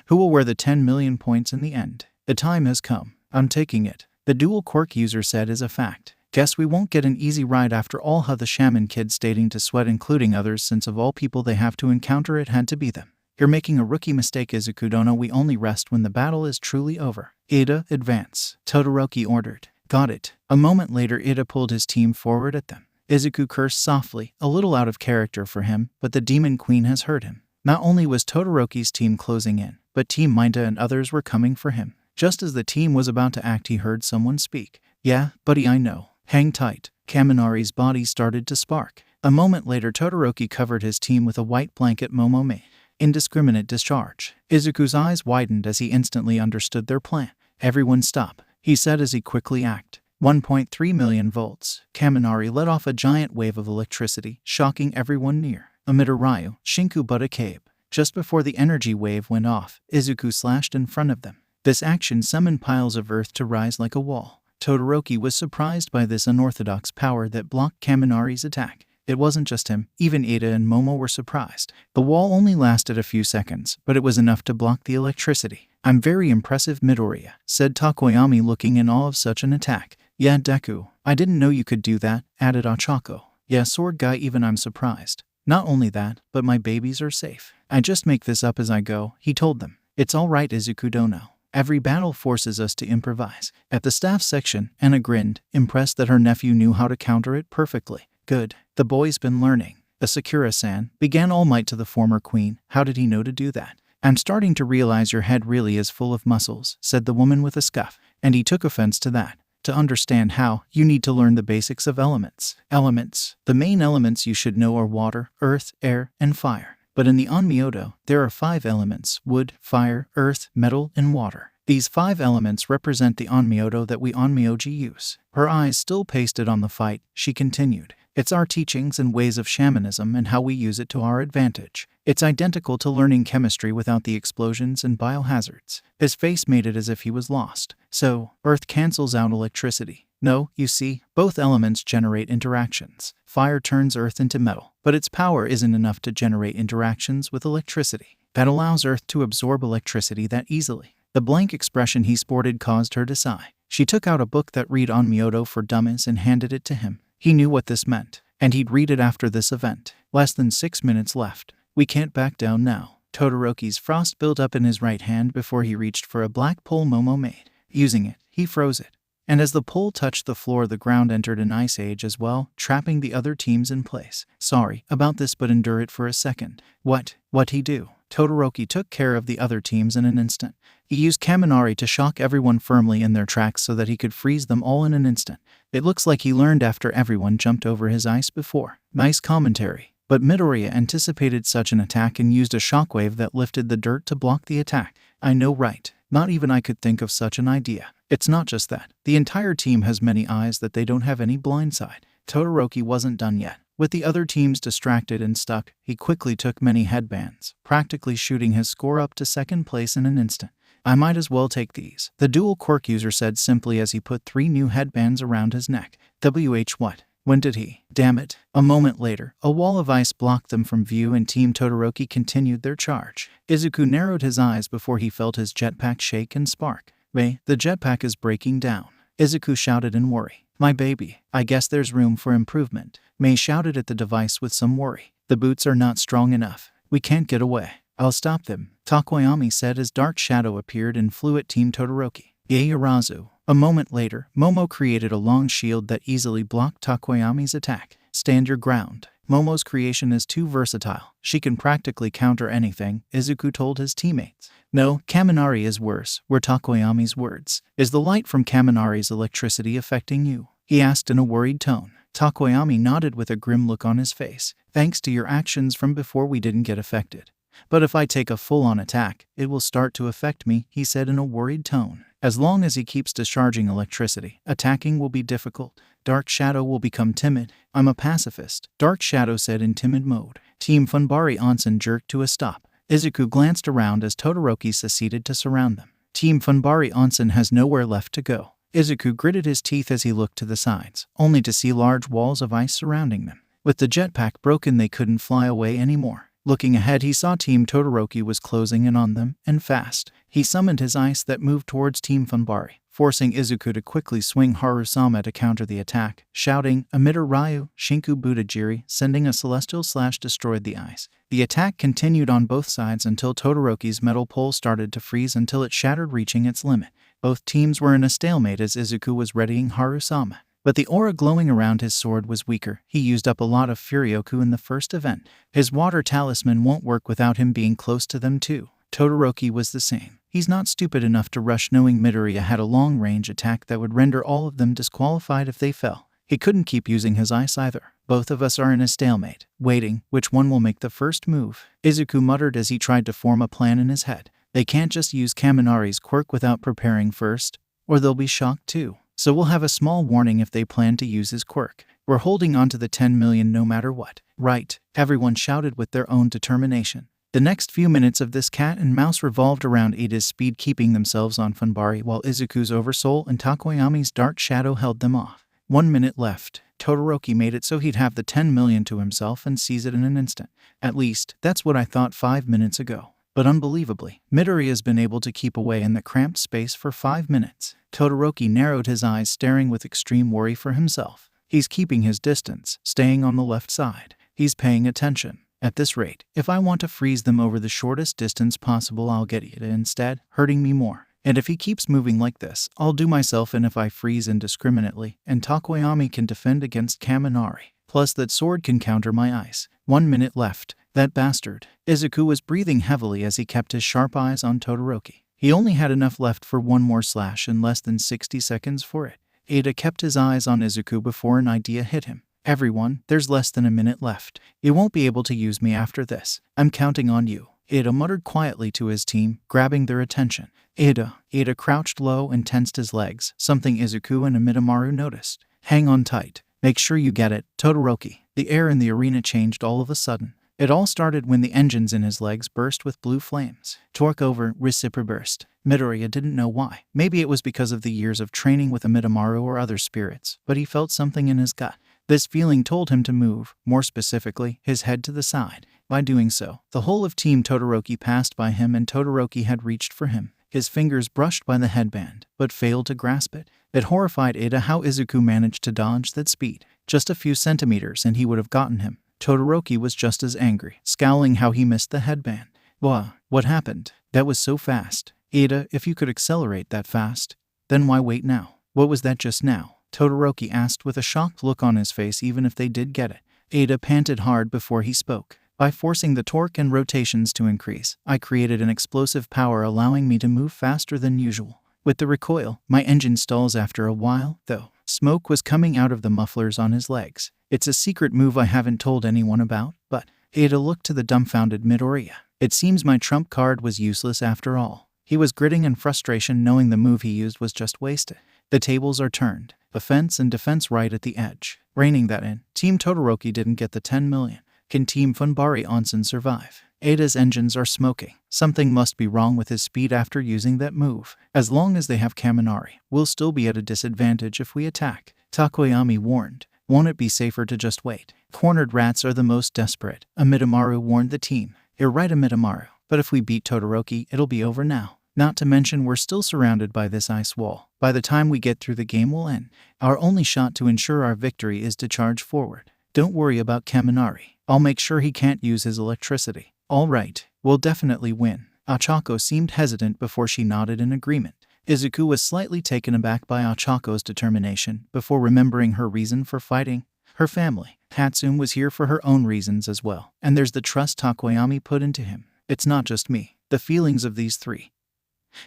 Who will wear the 10 million points in the end? The time has come. I'm taking it. The dual quirk user said is a fact. Guess we won't get an easy ride after all. The shaman kid stating to sweat, including others, since of all people they have to encounter it had to be them. You're making a rookie mistake, Izuku Dono. We only rest when the battle is truly over. Iida, advance. Todoroki ordered. Got it. A moment later, Iida pulled his team forward at them. Izuku cursed softly, a little out of character for him, but the Demon Queen has heard him. Not only was Todoroki's team closing in, but Team Maida and others were coming for him. Just as the team was about to act, he heard someone speak. Yeah, buddy, I know. Hang tight. Kaminari's body started to spark. A moment later, Todoroki covered his team with a white blanket. Momo made indiscriminate discharge. Izuku's eyes widened as he instantly understood their plan. Everyone stop, he said as he quickly acted. 1.3 million volts. Kaminari let off a giant wave of electricity, shocking everyone near. Amidamaru, Shinku but a cabe. Just before the energy wave went off, Izuku slashed in front of them. This action summoned piles of earth to rise like a wall. Todoroki was surprised by this unorthodox power that blocked Kaminari's attack. It wasn't just him, even Iida and Momo were surprised. The wall only lasted a few seconds, but it was enough to block the electricity. I'm very impressive, Midoriya, said Tokoyami, looking in awe of such an attack. Yeah, Deku, I didn't know you could do that, added Ochako. Yeah, sword guy, even I'm surprised. Not only that, but my babies are safe. I just make this up as I go, he told them. It's alright, Izuku Dono. Every battle forces us to improvise. At the staff section, Anna grinned, impressed that her nephew knew how to counter it perfectly. Good. The boy's been learning. Asakura-san, began All Might to the former queen. How did he know to do that? I'm starting to realize your head really is full of muscles, said the woman with a scoff. And he took offense to that. To understand how, you need to learn the basics of elements. Elements. The main elements you should know are water, earth, air, and fire. But in the Onmyoto, there are 5 elements: wood, fire, earth, metal, and water. These 5 elements represent the Onmyoto that we Onmyoji use. Her eyes still pasted on the fight, she continued. It's our teachings and ways of shamanism and how we use it to our advantage. It's identical to learning chemistry without the explosions and biohazards. His face made it as if he was lost. So, earth cancels out electricity. No, you see, both elements generate interactions. Fire turns earth into metal, but its power isn't enough to generate interactions with electricity that allows earth to absorb electricity that easily. The blank expression he sported caused her to sigh. She took out a book that read Onmyoto for Dummies and handed it to him. He knew what this meant, and he'd read it after this event. Less than 6 minutes left. We can't back down now. Todoroki's frost built up in his right hand before he reached for a black pole Momo made. Using it, he froze it. And as the pole touched the floor, the ground entered an ice age as well, trapping the other teams in place. Sorry about this, but endure it for a second. What'd he do? Todoroki took care of the other teams in an instant. He used Kaminari to shock everyone firmly in their tracks so that he could freeze them all in an instant. It looks like he learned after everyone jumped over his ice before. Nice commentary. But Midoriya anticipated such an attack and used a shockwave that lifted the dirt to block the attack. I know, right? Not even I could think of such an idea. It's not just that. The entire team has many eyes that they don't have any blind side. Todoroki wasn't done yet. With the other teams distracted and stuck, he quickly took many headbands, practically shooting his score up to second place in an instant. I might as well take these, the dual quirk user said simply as he put 3 new headbands around his neck. What? When did he? Damn it. A moment later, a wall of ice blocked them from view and Team Todoroki continued their charge. Izuku narrowed his eyes before he felt his jetpack shake and spark. "May, the jetpack is breaking down," Izuku shouted in worry. "My baby, I guess there's room for improvement." May shouted at the device with some worry. "The boots are not strong enough. We can't get away." "I'll stop them," Tokoyami said as dark shadow appeared and flew at Team Todoroki. Yaoyorozu. A moment later, Momo created a long shield that easily blocked Tokoyami's attack. "Stand your ground. Momo's creation is too versatile. She can practically counter anything," Izuku told his teammates. "No, Kaminari is worse," were Tokoyami's words. "Is the light from Kaminari's electricity affecting you?" he asked in a worried tone. Tokoyami nodded with a grim look on his face. "Thanks to your actions from before, we didn't get affected. But if I take a full-on attack, it will start to affect me," he said in a worried tone. "As long as he keeps discharging electricity, attacking will be difficult. Dark Shadow will become timid." "I'm a pacifist," Dark Shadow said in timid mode. Team Funbari Onsen jerked to a stop. Izuku glanced around as Todoroki seceded to surround them. Team Funbari Onsen has nowhere left to go. Izuku gritted his teeth as he looked to the sides, only to see large walls of ice surrounding them. With the jetpack broken, they couldn't fly away anymore. Looking ahead, he saw Team Todoroki was closing in on them, and fast. He summoned his ice that moved towards Team Funbari, forcing Izuku to quickly swing Harusama to counter the attack, shouting, "Emitter Ryu, Shinku Budajiri," sending a celestial slash destroyed the ice. The attack continued on both sides until Todoroki's metal pole started to freeze until it shattered, reaching its limit. Both teams were in a stalemate as Izuku was readying Harusama. But the aura glowing around his sword was weaker. He used up a lot of Furyoku in the first event. His water talisman won't work without him being close to them too. Todoroki was the same. He's not stupid enough to rush knowing Midoriya had a long-range attack that would render all of them disqualified if they fell. He couldn't keep using his ice either. "Both of us are in a stalemate, waiting which one will make the first move," Izuku muttered as he tried to form a plan in his head. "They can't just use Kaminari's quirk without preparing first, or they'll be shocked too. So we'll have a small warning if they plan to use his quirk. We're holding on to the 10 million no matter what." "Right," everyone shouted with their own determination. The next few minutes of this cat and mouse revolved around Iida's speed keeping themselves on Funbari while Izuku's Oversoul and Tokoyami's Dark Shadow held them off. 1 minute left. Todoroki made it so he'd have the 10 million to himself and seize it in an instant. At least, that's what I thought 5 minutes ago. But unbelievably, Midoriya has been able to keep away in the cramped space for 5 minutes. Todoroki narrowed his eyes, staring with extreme worry for himself. He's keeping his distance, staying on the left side. He's paying attention. At this rate, if I want to freeze them over the shortest distance possible, I'll get Iida instead, hurting me more. And if he keeps moving like this, I'll do myself in if I freeze indiscriminately, and Tokoyami can defend against Kaminari. Plus that sword can counter my ice. 1 minute left. That bastard. Izuku was breathing heavily as he kept his sharp eyes on Todoroki. He only had enough left for one more slash and less than 60 seconds for it. Iida kept his eyes on Izuku before an idea hit him. "Everyone, there's less than a minute left. You won't be able to use me after this. I'm counting on you," Iida muttered quietly to his team, grabbing their attention. Iida crouched low and tensed his legs, something Izuku and Amidamaru noticed. "Hang on tight. Make sure you get it, Todoroki." The air in the arena changed all of a sudden. It all started when the engines in his legs burst with blue flames. Torque over, reciproburst. Midoriya didn't know why. Maybe it was because of the years of training with Amidamaru or other spirits, but he felt something in his gut. This feeling told him to move, more specifically, his head to the side. By doing so, the whole of Team Todoroki passed by him and Todoroki had reached for him. His fingers brushed by the headband, but failed to grasp it. It horrified Iida how Izuku managed to dodge that speed. Just a few centimeters and he would have gotten him. Todoroki was just as angry, scowling how he missed the headband. What happened? That was so fast. Iida, if you could accelerate that fast, then why wait now? What was that just now? Todoroki asked with a shocked look on his face even if they did get it. Iida panted hard before he spoke. By forcing the torque and rotations to increase, I created an explosive power allowing me to move faster than usual. With the recoil, my engine stalls after a while, though. Smoke was coming out of the mufflers on his legs. It's a secret move I haven't told anyone about, but Iida looked to the dumbfounded Midoriya. It seems my trump card was useless after all. He was gritting in frustration knowing the move he used was just wasted. The tables are turned. Offense and defense right at the edge. Reining that in, Team Todoroki didn't get the 10 million. Can Team Funbari Onsen survive? Iida's engines are smoking. Something must be wrong with his speed after using that move. As long as they have Kaminari, we'll still be at a disadvantage if we attack, Tokoyami warned. Won't it be safer to just wait? Cornered rats are the most desperate, Amidamaru warned the team. You're right, Amidamaru, but if we beat Todoroki, it'll be over now. Not to mention we're still surrounded by this ice wall. By the time we get through the game will end. Our only shot to ensure our victory is to charge forward. Don't worry about Kaminari. I'll make sure he can't use his electricity. All right, we'll definitely win. Ochako seemed hesitant before she nodded in agreement. Izuku was slightly taken aback by Ochako's determination before remembering her reason for fighting. Her family. Hatsume was here for her own reasons as well. And there's the trust Tokoyami put into him. It's not just me. The feelings of these three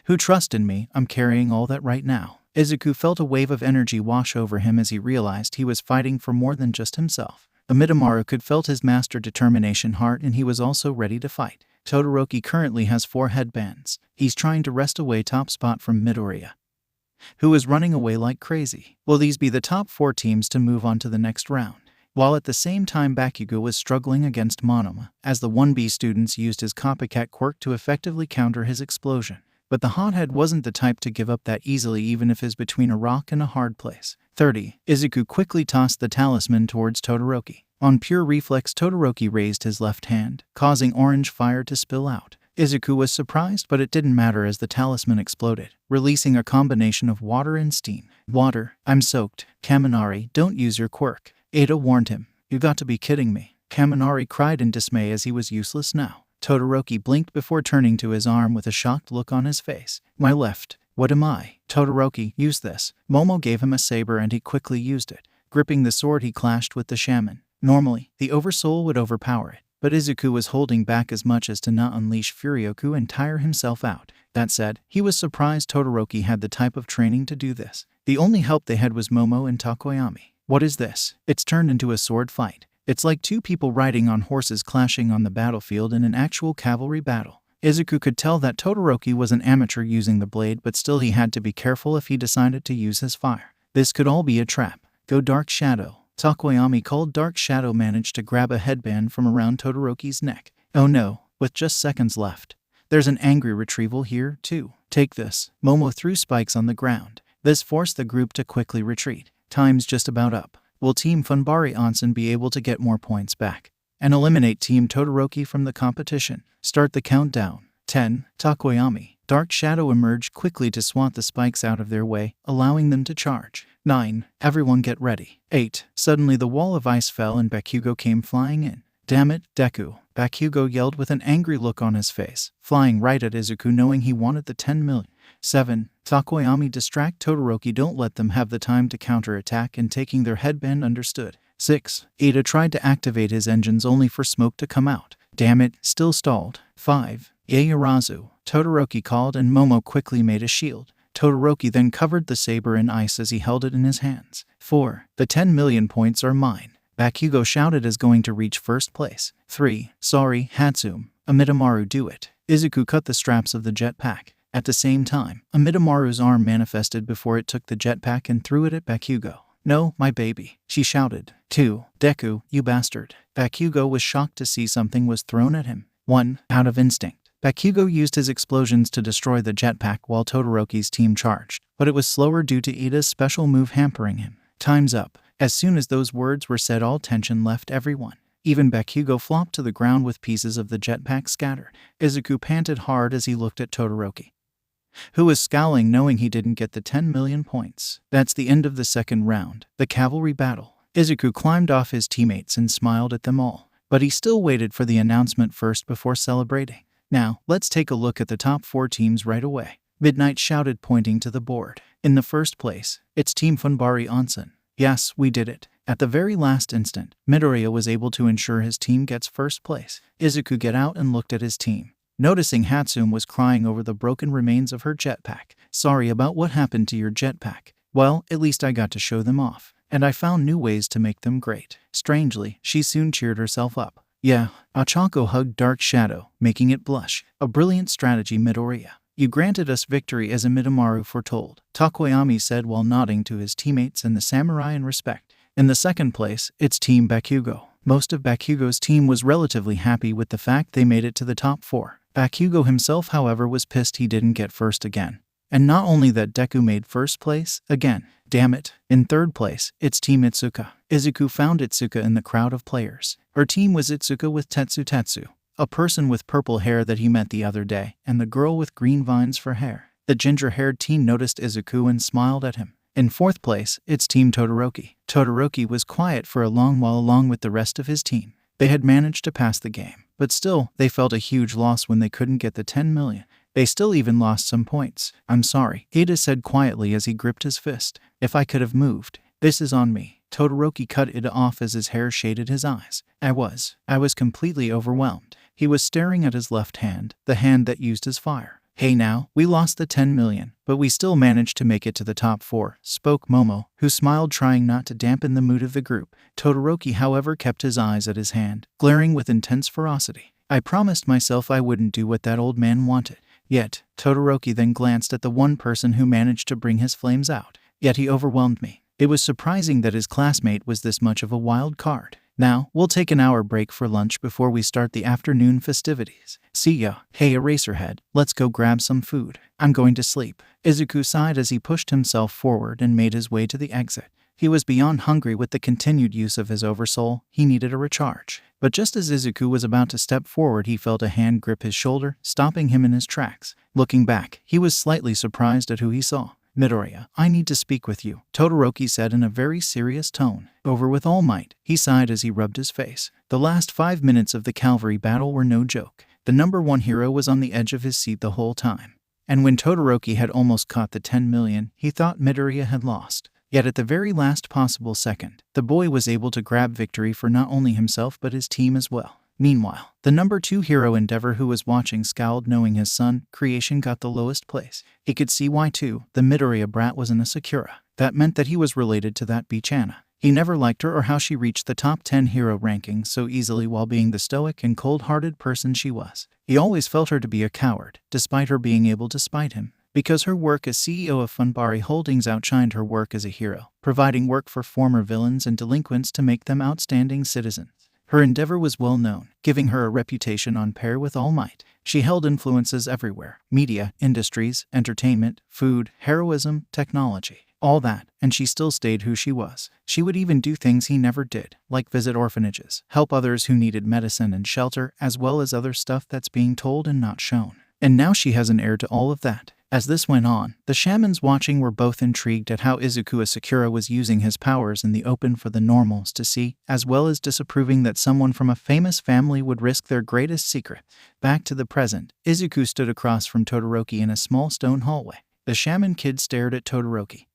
who trust in me, I'm carrying all that right now. Izuku felt a wave of energy wash over him as he realized he was fighting for more than just himself. Amidamaru could felt his master determination heart and he was also ready to fight. Todoroki currently has 4 headbands. He's trying to wrest away top spot from Midoriya, who is running away like crazy. Will these be the top 4 teams to move on to the next round? While at the same time Bakugo was struggling against Momo, as the 1B students used his copycat quirk to effectively counter his explosion. But the hothead wasn't the type to give up that easily even if is between a rock and a hard place. 30. Izuku quickly tossed the talisman towards Todoroki. On pure reflex, Todoroki raised his left hand, causing orange fire to spill out. Izuku was surprised, but it didn't matter as the talisman exploded, releasing a combination of water and steam. Water, I'm soaked. Kaminari, don't use your quirk. Iida warned him. You got to be kidding me. Kaminari cried in dismay as he was useless now. Todoroki blinked before turning to his arm with a shocked look on his face. My left. What am I? Todoroki, use this. Momo gave him a saber and he quickly used it. Gripping the sword he clashed with the shaman. Normally, the Oversoul would overpower it, but Izuku was holding back as much as to not unleash Furyoku and tire himself out. That said, he was surprised Todoroki had the type of training to do this. The only help they had was Momo and Tokoyami. What is this? It's turned into a sword fight. It's like 2 people riding on horses clashing on the battlefield in an actual cavalry battle. Izuku could tell that Todoroki was an amateur using the blade, but still he had to be careful if he decided to use his fire. This could all be a trap. Go Dark Shadow. Tokoyami called. Dark Shadow managed to grab a headband from around Todoroki's neck. Oh no, with just seconds left. There's an angry retrieval here, too. Take this. Momo threw spikes on the ground. This forced the group to quickly retreat. Time's just about up. Will Team Funbari Onsen be able to get more points back and eliminate Team Todoroki from the competition? Start the countdown. 10. Tokoyami. Dark Shadow emerged quickly to swat the spikes out of their way, allowing them to charge. 9. Everyone get ready. 8. Suddenly the wall of ice fell and Bakugo came flying in. Damn it, Deku. Bakugo yelled with an angry look on his face, flying right at Izuku knowing he wanted the 10 million. 7. Tokoyami distract Todoroki. Don't let them have the time to counterattack and taking their headband. Understood. 6. Iida tried to activate his engines only for smoke to come out. Damn it, still stalled. 5. Yaoyorozu. Todoroki called and Momo quickly made a shield. Todoroki then covered the saber in ice as he held it in his hands. 4. The 10 million points are mine. Bakugo shouted as going to reach first place. 3. Sorry, Hatsume. Amidamaru, do it. Izuku cut the straps of the jetpack. At the same time, Amidamaru's arm manifested before it took the jetpack and threw it at Bakugo. No, my baby, she shouted. 2. Deku, you bastard. Bakugo was shocked to see something was thrown at him. 1. Out of instinct, Bakugo used his explosions to destroy the jetpack while Todoroki's team charged, but it was slower due to Iida's special move hampering him. Time's up. As soon as those words were said, all tension left everyone. Even Bakugo flopped to the ground with pieces of the jetpack scattered. Izuku panted hard as he looked at Todoroki, who was scowling knowing he didn't get the 10 million points. That's the end of the second round, the cavalry battle. Izuku climbed off his teammates and smiled at them all, but he still waited for the announcement first before celebrating. Now, let's take a look at the top 4 teams right away. Midnight shouted, pointing to the board. In the first place, it's Team Funbari Onsen. Yes, we did it. At the very last instant, Midoriya was able to ensure his team gets first place. Izuku got out and looked at his team, noticing Hatsume was crying over the broken remains of her jetpack. Sorry about what happened to your jetpack. Well, at least I got to show them off, and I found new ways to make them great. Strangely, she soon cheered herself up. Yeah, Ochako hugged Dark Shadow, making it blush. A brilliant strategy, Midoriya. You granted us victory as Amidamaru foretold, Tokoyami said while nodding to his teammates and the samurai in respect. In the second place, it's Team Bakugo. Most of Bakugo's team was relatively happy with the fact they made it to the top 4. Bakugo himself, however, was pissed he didn't get first again. And not only that, Deku made first place again. Damn it. In third place, it's Team Itsuka. Izuku found Itsuka in the crowd of players. Her team was Itsuka with TetsuTetsu, a person with purple hair that he met the other day, and the girl with green vines for hair. The ginger-haired teen noticed Izuku and smiled at him. In fourth place, it's Team Todoroki. Todoroki was quiet for a long while along with the rest of his team. They had managed to pass the game, but still, they felt a huge loss when they couldn't get the 10 million. They still even lost some points. I'm sorry, Iida said quietly as he gripped his fist. If I could have moved. This is on me. Todoroki cut Iida off as his hair shaded his eyes. I was completely overwhelmed. He was staring at his left hand, the hand that used his fire. Hey now, we lost the 10 million, but we still managed to make it to the top 4, spoke Momo, who smiled trying not to dampen the mood of the group. Todoroki, however, kept his eyes at his hand, glaring with intense ferocity. I promised myself I wouldn't do what that old man wanted. Yet, Todoroki then glanced at the one person who managed to bring his flames out. Yet he overwhelmed me. It was surprising that his classmate was this much of a wild card. Now, we'll take an hour break for lunch before we start the afternoon festivities. See ya. Hey Eraserhead, let's go grab some food. I'm going to sleep. Izuku sighed as he pushed himself forward and made his way to the exit. He was beyond hungry with the continued use of his oversoul. He needed a recharge. But just as Izuku was about to step forward, he felt a hand grip his shoulder, stopping him in his tracks. Looking back, he was slightly surprised at who he saw. Midoriya, I need to speak with you, Todoroki said in a very serious tone. Over with all might, he sighed as he rubbed his face. The last 5 minutes of the Cavalry battle were no joke. The number 1 hero was on the edge of his seat the whole time. And when Todoroki had almost caught the 10 million, he thought Midoriya had lost. Yet at the very last possible second, the boy was able to grab victory for not only himself but his team as well. Meanwhile, the number 2 hero Endeavor, who was watching, scowled knowing his son, Creation, got the lowest place. He could see why too. The Midoriya brat was an Asakura. That meant that he was related to that Bichana. He never liked her or how she reached the top 10 hero ranking so easily while being the stoic and cold-hearted person she was. He always felt her to be a coward, despite her being able to spite him. Because her work as CEO of Funbari Holdings outshined her work as a hero, providing work for former villains and delinquents to make them outstanding citizens. Her endeavor was well known, giving her a reputation on par with All Might. She held influences everywhere: media, industries, entertainment, food, heroism, technology, all that, and she still stayed who she was. She would even do things he never did, like visit orphanages, help others who needed medicine and shelter, as well as other stuff that's being told and not shown. And now she has an heir to all of that. As this went on, the shamans watching were both intrigued at how Izuku Asakura was using his powers in the open for the normals to see, as well as disapproving that someone from a famous family would risk their greatest secret. Back to the present, Izuku stood across from Todoroki in a small stone hallway. The shaman kid stared at Todoroki,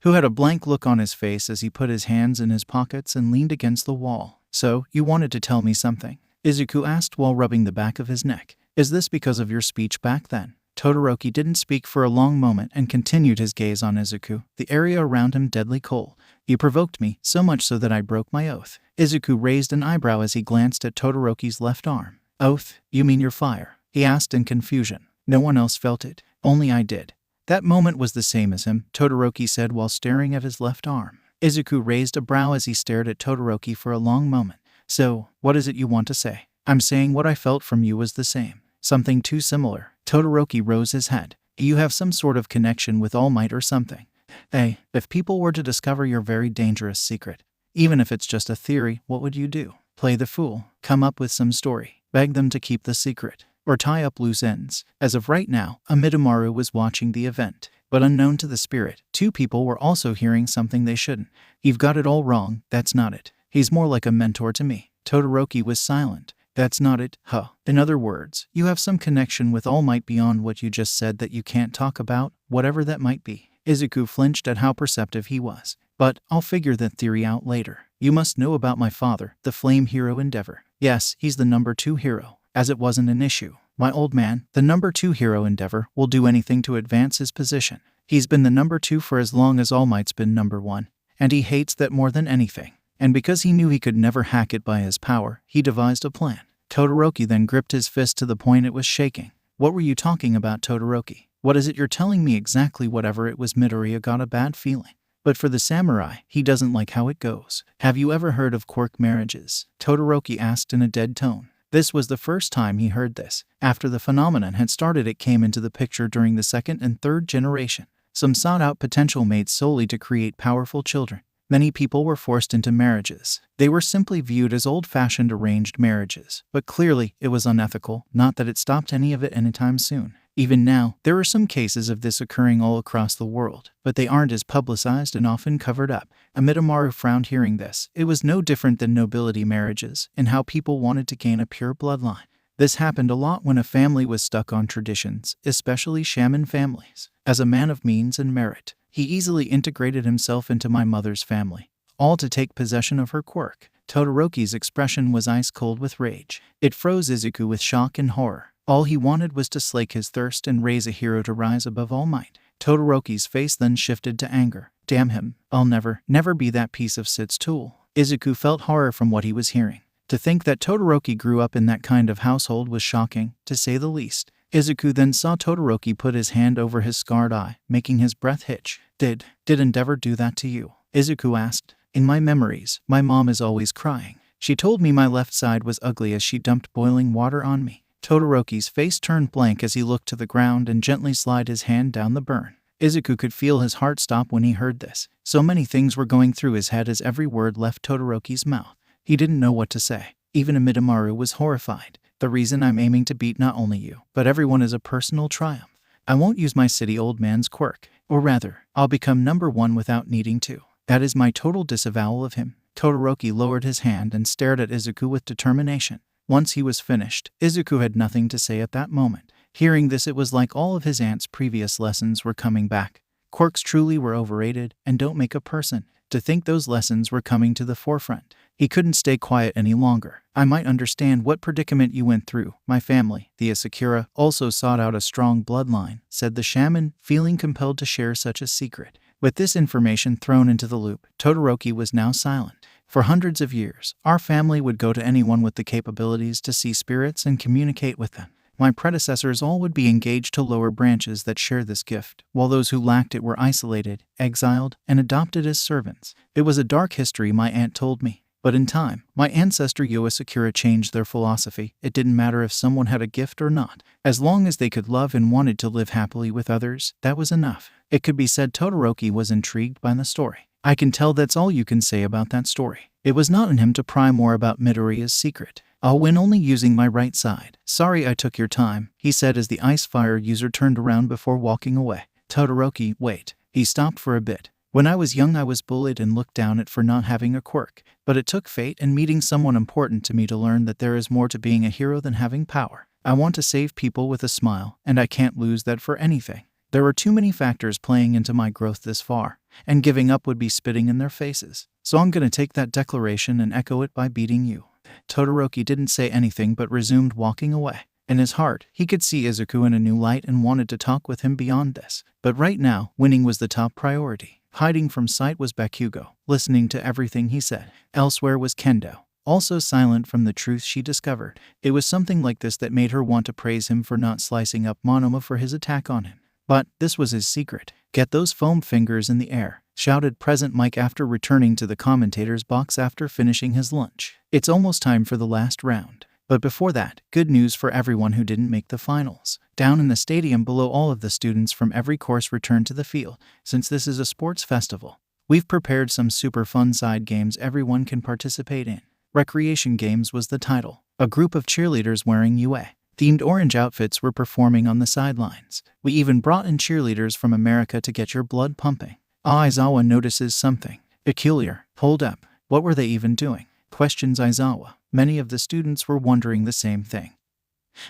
who had a blank look on his face as he put his hands in his pockets and leaned against the wall. So, you wanted to tell me something? Izuku asked while rubbing the back of his neck. Is this because of your speech back then? Todoroki didn't speak for a long moment and continued his gaze on Izuku, the area around him deadly cold. You provoked me, so much so that I broke my oath. Izuku raised an eyebrow as he glanced at Todoroki's left arm. Oath? You mean your fire? He asked in confusion. No one else felt it. Only I did. That moment was the same as him, Todoroki said while staring at his left arm. Izuku raised a brow as he stared at Todoroki for a long moment. So, what is it you want to say? I'm saying what I felt from you was the same. Something too similar. Todoroki rose his head. You have some sort of connection with All Might or something. Hey, if people were to discover your very dangerous secret, even if it's just a theory, what would you do? Play the fool, come up with some story, beg them to keep the secret, or tie up loose ends. As of right now, Amidamaru was watching the event. But unknown to the spirit, 2 people were also hearing something they shouldn't. You've got it all wrong, that's not it. He's more like a mentor to me. Todoroki was silent. That's not it, huh? In other words, you have some connection with All Might beyond what you just said that you can't talk about, whatever that might be. Izuku flinched at how perceptive he was. But I'll figure that theory out later. You must know about my father, the flame hero Endeavor. Yes, he's the number 2 hero, as it wasn't an issue. My old man, the number 2 hero Endeavor, will do anything to advance his position. He's been the number 2 for as long as All Might's been number 1, and he hates that more than anything. And because he knew he could never hack it by his power, he devised a plan. Todoroki then gripped his fist to the point it was shaking. What were you talking about, Todoroki? What is it you're telling me exactly? Whatever it was, Midoriya got a bad feeling. But for the samurai, he doesn't like how it goes. Have you ever heard of quirk marriages? Todoroki asked in a dead tone. This was the first time he heard this. After the phenomenon had started, it came into the picture during the second and third generation. Some sought out potential mates solely to create powerful children. Many people were forced into marriages. They were simply viewed as old-fashioned arranged marriages, but clearly it was unethical, not that it stopped any of it anytime soon. Even now, there are some cases of this occurring all across the world, but they aren't as publicized and often covered up. Amidamaru frowned hearing this. It was no different than nobility marriages, and how people wanted to gain a pure bloodline. This happened a lot when a family was stuck on traditions, especially shaman families. As a man of means and merit, he easily integrated himself into my mother's family, all to take possession of her quirk. Todoroki's expression was ice-cold with rage. It froze Izuku with shock and horror. All he wanted was to slake his thirst and raise a hero to rise above all might. Todoroki's face then shifted to anger. Damn him, I'll never be that piece of Sid's tool. Izuku felt horror from what he was hearing. To think that Todoroki grew up in that kind of household was shocking, to say the least. Izuku then saw Todoroki put his hand over his scarred eye, making his breath hitch. Did Endeavor do that to you? Izuku asked. In my memories, my mom is always crying. She told me my left side was ugly as she dumped boiling water on me. Todoroki's face turned blank as he looked to the ground and gently slid his hand down the burn. Izuku could feel his heart stop when he heard this. So many things were going through his head as every word left Todoroki's mouth. He didn't know what to say. Even Amidamaru was horrified. The reason I'm aiming to beat not only you, but everyone is a personal triumph. I won't use my city old man's quirk. Or rather, I'll become number one without needing to. That is my total disavowal of him. Todoroki lowered his hand and stared at Izuku with determination. Once he was finished, Izuku had nothing to say at that moment. Hearing this, it was like all of his aunt's previous lessons were coming back. Quirks truly were overrated and don't make a person. To think those lessons were coming to the forefront. He couldn't stay quiet any longer. I might understand what predicament you went through. My family, the Asakura, also sought out a strong bloodline, said the shaman, feeling compelled to share such a secret. With this information thrown into the loop, Todoroki was now silent. For hundreds of years, our family would go to anyone with the capabilities to see spirits and communicate with them. My predecessors all would be engaged to lower branches that share this gift, while those who lacked it were isolated, exiled, and adopted as servants. It was a dark history, my aunt told me. But in time, my ancestor Yoasakura changed their philosophy. It didn't matter if someone had a gift or not. As long as they could love and wanted to live happily with others, that was enough. It could be said Todoroki was intrigued by the story. I can tell that's all you can say about that story. It was not in him to pry more about Midoriya's secret. I'll win only using my right side. Sorry I took your time, he said as the ice fire user turned around before walking away. Todoroki, wait. He stopped for a bit. When I was young, I was bullied and looked down at for not having a quirk. But it took fate and meeting someone important to me to learn that there is more to being a hero than having power. I want to save people with a smile, and I can't lose that for anything. There are too many factors playing into my growth this far, and giving up would be spitting in their faces. So I'm gonna take that declaration and echo it by beating you. Todoroki didn't say anything but resumed walking away. In his heart, he could see Izuku in a new light and wanted to talk with him beyond this. But right now, winning was the top priority. Hiding from sight was Bakugo, listening to everything he said. Elsewhere was Kendo, also silent from the truth she discovered. It was something like this that made her want to praise him for not slicing up Momo for his attack on him. But this was his secret. Get those foam fingers in the air, shouted Present Mike after returning to the commentator's box after finishing his lunch. It's almost time for the last round. But before that, good news for everyone who didn't make the finals. Down in the stadium below, all of the students from every course returned to the field. Since this is a sports festival, we've prepared some super fun side games everyone can participate in. Recreation Games was the title. A group of cheerleaders wearing UA-themed orange outfits were performing on the sidelines. We even brought in cheerleaders from America to get your blood pumping. Aizawa notices something peculiar. Hold up, what were they even doing? Questions Aizawa. Many of the students were wondering the same thing.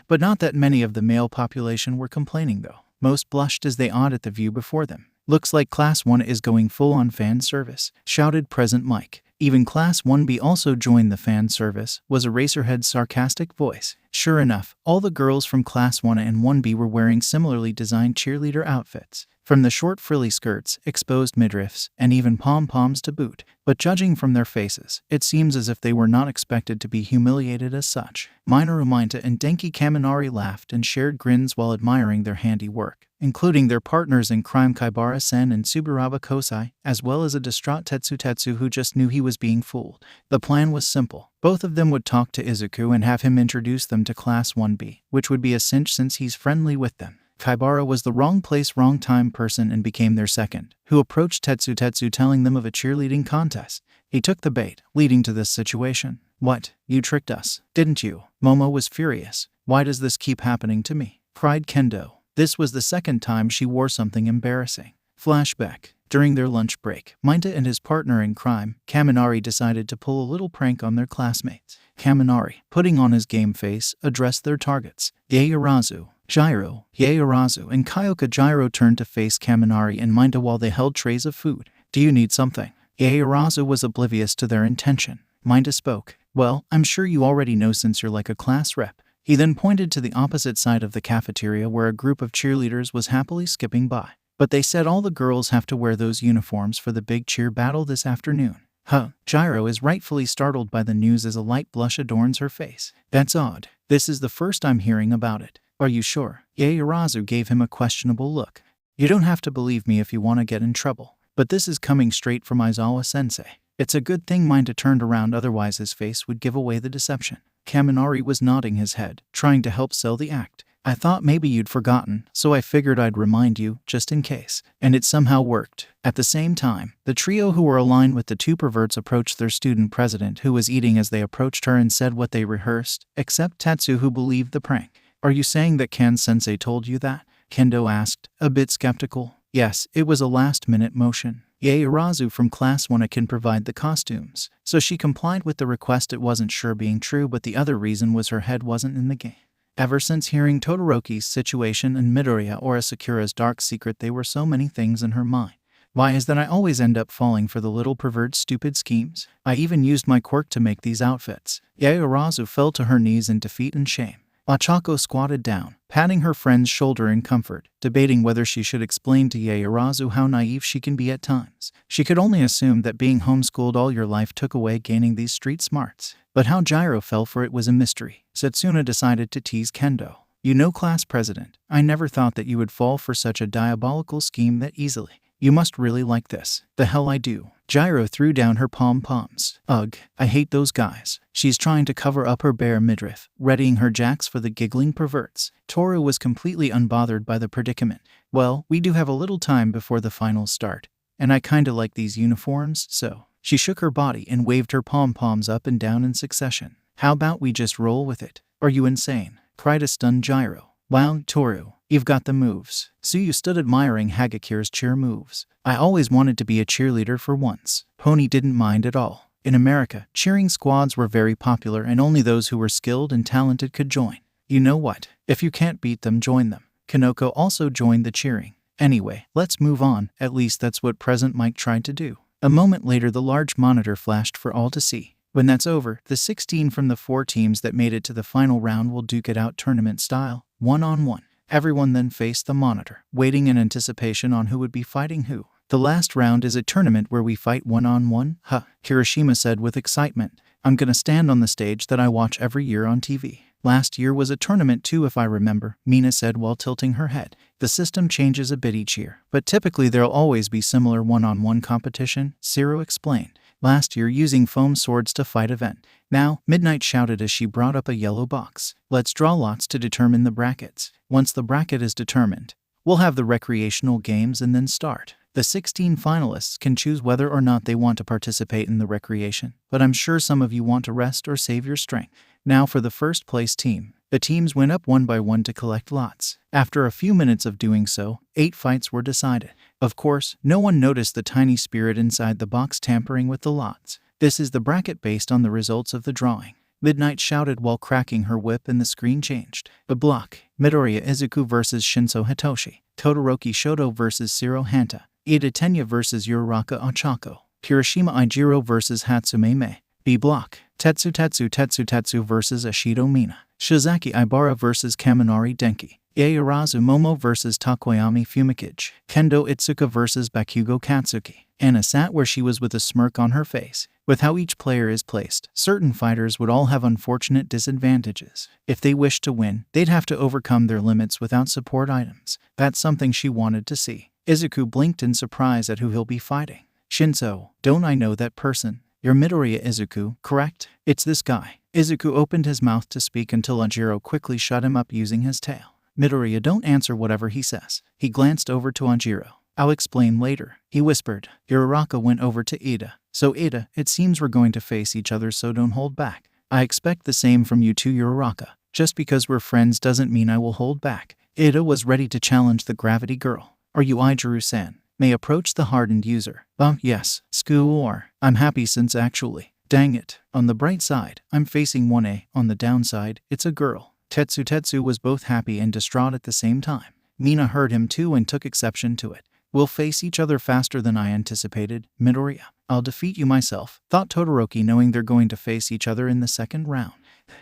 But not that many of the male population were complaining though. Most blushed as they awed at the view before them. Looks like Class 1 is going full on fan service, shouted Present Mike. Even Class 1B also joined the fan service, was Eraserhead's sarcastic voice. Sure enough, all the girls from Class 1 and 1B were wearing similarly designed cheerleader outfits. From the short frilly skirts, exposed midriffs, and even pom-poms to boot. But judging from their faces, it seems as if they were not expected to be humiliated as such. Minoru Mainta and Denki Kaminari laughed and shared grins while admiring their handiwork, including their partners in crime Kaibara-sen and Tsuburaba Kosai, as well as a distraught TetsuTetsu who just knew he was being fooled. The plan was simple, Both of them would talk to Izuku and have him introduce them to Class 1B, which would be a cinch since he's friendly with them. Kaibara was the wrong place, wrong time person and became their second, who approached TetsuTetsu telling them of a cheerleading contest. He took the bait, leading to this situation. What? You tricked us, didn't you? Momo was furious. Why does this keep happening to me? Cried Kendo. This was the second time she wore something embarrassing. Flashback. During their lunch break, Mainta and his partner in crime, Kaminari, decided to pull a little prank on their classmates. Kaminari, putting on his game face, addressed their targets. Yaoyorozu, Gyro, Yaoyorozu, and Kyoka. Gyro turned to face Kaminari and Mainta while they held trays of food. Do you need something? Yaoyorozu was oblivious to their intention. Mainta spoke. Well, I'm sure you already know since you're like a class rep. He then pointed to the opposite side of the cafeteria where a group of cheerleaders was happily skipping by. But they said all the girls have to wear those uniforms for the big cheer battle this afternoon. Huh. Gyro is rightfully startled by the news as a light blush adorns her face. That's odd. This is the first I'm hearing about it. Are you sure? Yaoyorozu gave him a questionable look. You don't have to believe me if you want to get in trouble. But this is coming straight from Aizawa-sensei. It's a good thing Mainta turned around, otherwise his face would give away the deception. Kaminari was nodding his head, trying to help sell the act. I thought maybe you'd forgotten, so I figured I'd remind you, just in case. And it somehow worked. At the same time, the trio who were aligned with the two perverts approached their student president, who was eating as they approached her, and said what they rehearsed, except Tetsu, who believed the prank. Are you saying that Kan-sensei told you that? Kendo asked, a bit skeptical. Yes, it was a last-minute motion. Yaoyorozu from Class 1A can provide the costumes, so she complied with the request. It wasn't sure being true, but the other reason was her head wasn't in the game. Ever since hearing Todoroki's situation and Midoriya or Asakura's dark secret, there were so many things in her mind. Why is that I always end up falling for the little pervert's stupid schemes? I even used my quirk to make these outfits. Yaoyorozu fell to her knees in defeat and shame. Ochako squatted down, patting her friend's shoulder in comfort, debating whether she should explain to Yaoyorozu how naive she can be at times. She could only assume that being homeschooled all your life took away gaining these street smarts. But how Gyro fell for it was a mystery. Setsuna decided to tease Kendo. You know, class president, I never thought that you would fall for such a diabolical scheme that easily. You must really like this. The hell I do. Gyro threw down her pom-poms. Ugh, I hate those guys. She's trying to cover up her bare midriff, readying her jacks for the giggling perverts. Toru was completely unbothered by the predicament. Well, we do have a little time before the finals start, and I kinda like these uniforms, so. She shook her body and waved her pom-poms up and down in succession. How about we just roll with it? Are you insane? Cried a stunned Gyro. Wow, Toru, you've got the moves. Tsuyu stood admiring Hagakura's cheer moves. I always wanted to be a cheerleader for once. Pony didn't mind at all. In America, cheering squads were very popular and only those who were skilled and talented could join. You know what? If you can't beat them, join them. Kanoko also joined the cheering. Anyway, let's move on. At least that's what President Mike tried to do. A moment later, the large monitor flashed for all to see. When that's over, the 16 from the 4 teams that made it to the final round will duke it out tournament style, one-on-one. Everyone then faced the monitor, waiting in anticipation on who would be fighting who. The last round is a tournament where we fight one-on-one? Huh, Kirishima said with excitement. I'm gonna stand on the stage that I watch every year on TV. Last year was a tournament too, if I remember, Mina said while tilting her head. The system changes a bit each year, but typically there'll always be similar one-on-one competition, Sero explained. Last year using foam swords to fight event. Now, Midnight shouted as she brought up a yellow box. Let's draw lots to determine the brackets. Once the bracket is determined, we'll have the recreational games and then start. The 16 finalists can choose whether or not they want to participate in the recreation, but I'm sure some of you want to rest or save your strength. Now for the first place team. The teams went up one by one to collect lots. After a few minutes of doing so, 8 fights were decided. Of course, no one noticed the tiny spirit inside the box tampering with the lots. This is the bracket based on the results of the drawing. Midnight shouted while cracking her whip and the screen changed. The block. Midoriya Izuku vs Shinso Hitoshi. Todoroki Shoto vs Sero Hanta. Iida Tenya vs Uraraka Ochako. Kirishima Ijiro vs Hatsume Maid. B block. TetsuTetsu vs Ashido Mina. Shizaki Ibara vs Kaminari Denki. Yaoyorozu Momo vs Tokoyami Fumikage. Kendo Itsuka vs Bakugo Katsuki. Anna sat where she was with a smirk on her face. With how each player is placed, certain fighters would all have unfortunate disadvantages. If they wished to win, they'd have to overcome their limits without support items. That's something she wanted to see. Izuku blinked in surprise at who he'll be fighting. Shinso, don't I know that person? You're Midoriya Izuku, correct? It's this guy. Izuku opened his mouth to speak until Anjiro quickly shut him up using his tail. Midoriya, don't answer whatever he says. He glanced over to Anjiro. I'll explain later, he whispered. Uraraka went over to Iida. So Iida, it seems we're going to face each other, so don't hold back. I expect the same from you too, Uraraka. Just because we're friends doesn't mean I will hold back. Iida was ready to challenge the gravity girl. Are you Ijiru-san? May approach the hardened user. Yes, or I'm happy since actually. Dang it. On the bright side, I'm facing 1A. On the downside, it's a girl. TetsuTetsu was both happy and distraught at the same time. Mina heard him too and took exception to it. We'll face each other faster than I anticipated, Midoriya. I'll defeat you myself, thought Todoroki, knowing they're going to face each other in the second round.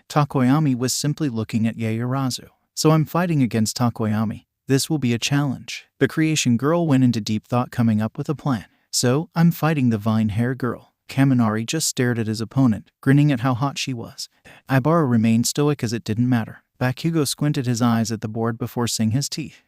Tokoyami was simply looking at Yaoyorozu. So I'm fighting against Tokoyami. This will be a challenge. The creation girl went into deep thought, coming up with a plan. So, I'm fighting the vine hair girl. Kaminari just stared at his opponent, grinning at how hot she was. Ibara remained stoic as it didn't matter. Bakugo squinted his eyes at the board before saying his teeth.